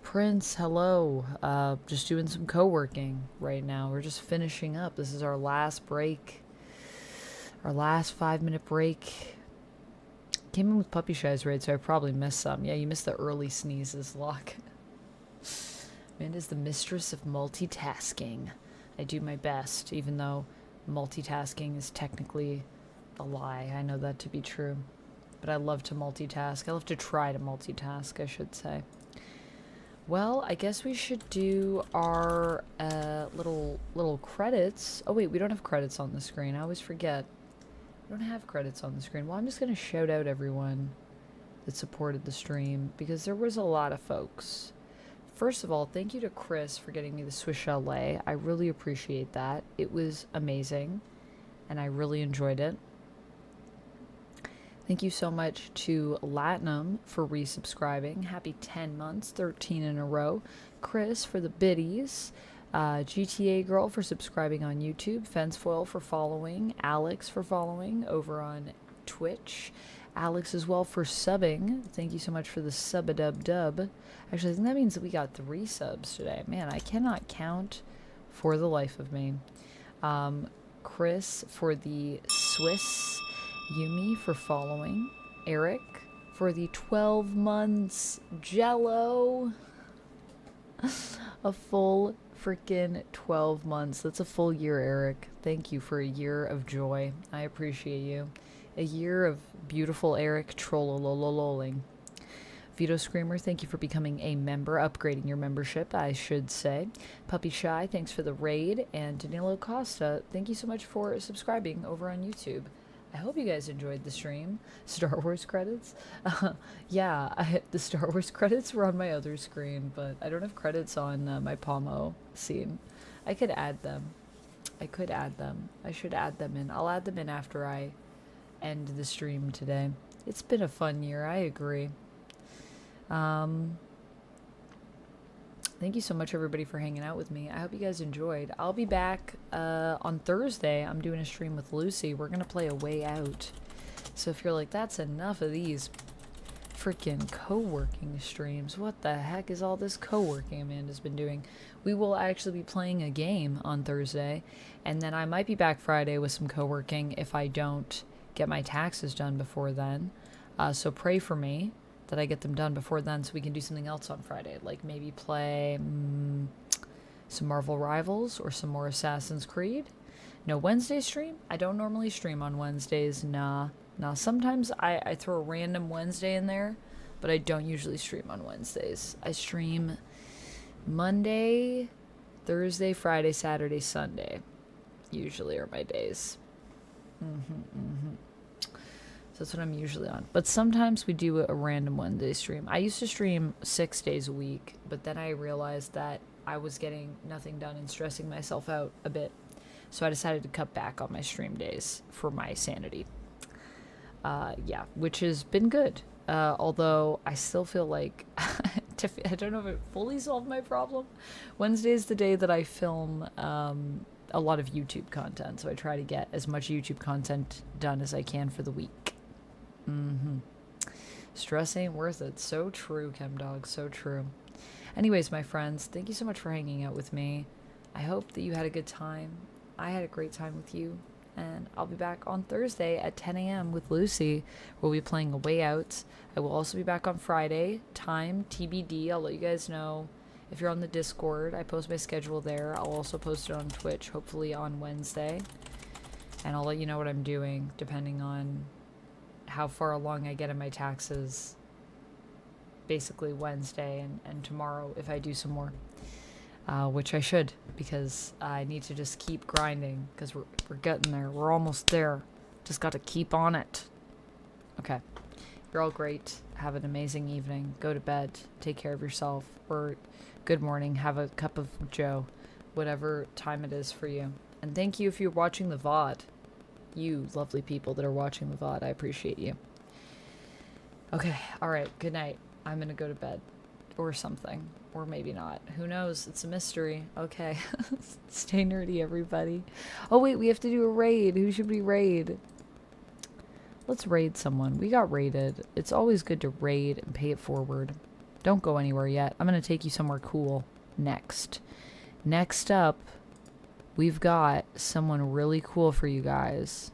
Prince, hello. Just doing some co-working right now. We're just finishing up. This is our last break. Our last 5-minute break. Came in with Puppy Shy's raid, so I probably missed some. Yeah, you missed the early sneezes, Locke. Amanda's the mistress of multitasking. I do my best, even though multitasking is technically a lie. I know that to be true. But I love to multitask. I love to try to multitask, I should say. Well, I guess we should do our little credits. Oh wait, we don't have credits on the screen. I always forget. We don't have credits on the screen. Well, I'm just going to shout out everyone that supported the stream, because there was a lot of folks. First of all, thank you to Chris for getting me the Swiss Chalet. I really appreciate that. It was amazing, and I really enjoyed it. Thank you so much to Latinum for resubscribing. Happy 10 months, 13 in a row. Chris for the biddies. GTA Girl for subscribing on YouTube. Fencefoil for following. Alex for following over on Twitch. Alex as well for subbing. Thank you so much for the sub-a-dub-dub. Actually, I think that means that we got 3 subs today. Man, I cannot count for the life of me. Chris for the Swiss. Yumi for following. Eric for the 12 months Jello. A full freaking 12 months. That's a full year, Eric. Thank you for a year of joy. I appreciate you. A year of beautiful Eric trollolololing. Vito Screamer, thank you for becoming a member, upgrading your membership, I should say. Puppy Shy, thanks for the raid. And Danilo Costa, thank you so much for subscribing over on YouTube. I hope you guys enjoyed the stream. Star Wars credits? The Star Wars credits were on my other screen, but I don't have credits on my Pomo scene. I could add them. I should add them in. I'll add them in after I end the stream today. It's been a fun year, I agree. Thank you so much, everybody, for hanging out with me. I hope you guys enjoyed. I'll be back on Thursday. I'm doing a stream with Lucy. We're going to play A Way Out. So if you're like, that's enough of these freaking co-working streams, what the heck is all this co-working Amanda's been doing? We will actually be playing a game on Thursday, and then I might be back Friday with some co-working if I don't get my taxes done before then. So pray for me that I get them done before then so we can do something else on Friday, like maybe play some Marvel Rivals or some more Assassin's Creed. No Wednesday stream? I don't normally stream on Wednesdays. Nah. Sometimes I throw a random Wednesday in there, but I don't usually stream on Wednesdays. I stream Monday, Thursday, Friday, Saturday, Sunday. Usually are my days. So that's what I'm usually on. But sometimes we do a random Wednesday stream. I used to stream 6 days a week, but then I realized that I was getting nothing done and stressing myself out a bit. So I decided to cut back on my stream days for my sanity. Which has been good. Although I still feel like, I don't know if it fully solved my problem. Wednesday is the day that I film a lot of YouTube content. So I try to get as much YouTube content done as I can for the week. Stress ain't worth it. So true, ChemDog. So true. Anyways, my friends, thank you so much for hanging out with me. I hope that you had a good time. I had a great time with you. And I'll be back on Thursday at 10 a.m. with Lucy. We'll be playing A Way Out. I will also be back on Friday. Time TBD. I'll let you guys know if you're on the Discord. I post my schedule there. I'll also post it on Twitch, hopefully on Wednesday. And I'll let you know what I'm doing, depending on how far along I get in my taxes. Basically Wednesday and tomorrow if I do some more. Which I should, because I need to just keep grinding, because we're getting there. We're almost there. Just got to keep on it. Okay. You're all great. Have an amazing evening. Go to bed. Take care of yourself. Or good morning. Have a cup of joe. Whatever time it is for you. And thank you if you're watching the VOD. You lovely people that are watching the VOD. I appreciate you. Okay. Alright. Good night. I'm gonna go to bed. Or something. Or maybe not. Who knows? It's a mystery. Okay. Stay nerdy, everybody. Oh, wait. We have to do a raid. Who should we raid? Let's raid someone. We got raided. It's always good to raid and pay it forward. Don't go anywhere yet. I'm going to take you somewhere cool next. Next up, we've got someone really cool for you guys.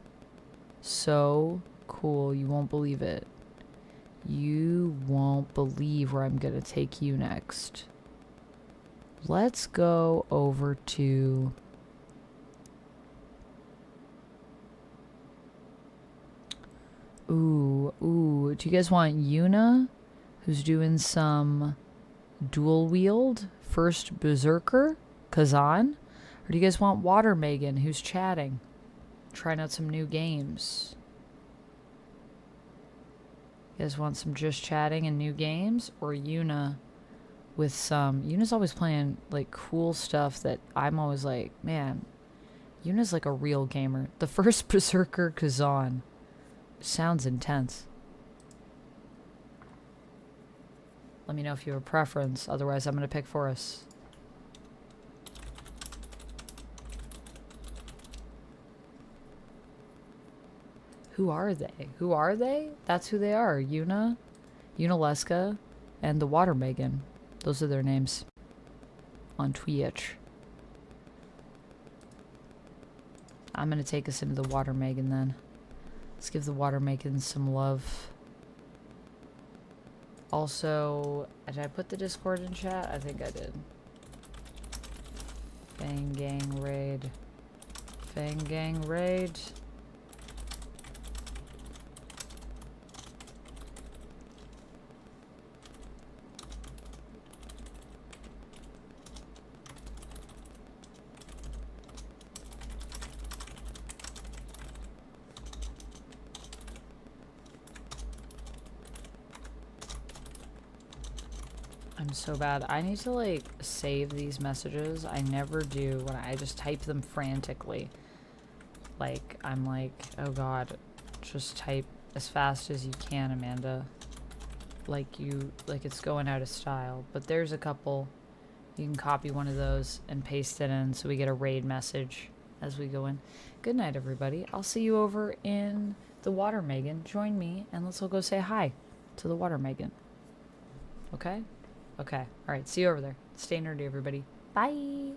So cool. You won't believe it. You won't believe where I'm going to take you next. Let's go over to... Ooh. Do you guys want Yuna, who's doing some dual wield? First Berserker? Kazan? Or do you guys want Water Megan, who's chatting? Trying out some new games. You guys want some just chatting and new games? Or Yuna with some... Yuna's always playing, like, cool stuff that I'm always like, man, Yuna's like a real gamer. The first Berserker Kazan. Sounds intense. Let me know if you have a preference. Otherwise, I'm going to pick Forest. Who are they? Who are they? That's who they are. Yuna, Leska, and the Water Megan. Those are their names on Twitch. I'm going to take us into the Water Megan then. Let's give the Water Megan some love. Also, did I put the Discord in chat? I think I did. Fang Gang Raid. Fang Gang Raid. I'm so bad. I need to like save these messages. I never do when I just type them frantically. Like, I'm like, oh god, just type as fast as you can, Amanda. Like it's going out of style. But there's a couple. You can copy one of those and paste it in so we get a raid message as we go in. Good night, everybody. I'll see you over in the Water Megan. Join me and let's all go say hi to the Water Megan. Okay? Okay. All right. See you over there. Stay nerdy, everybody. Bye.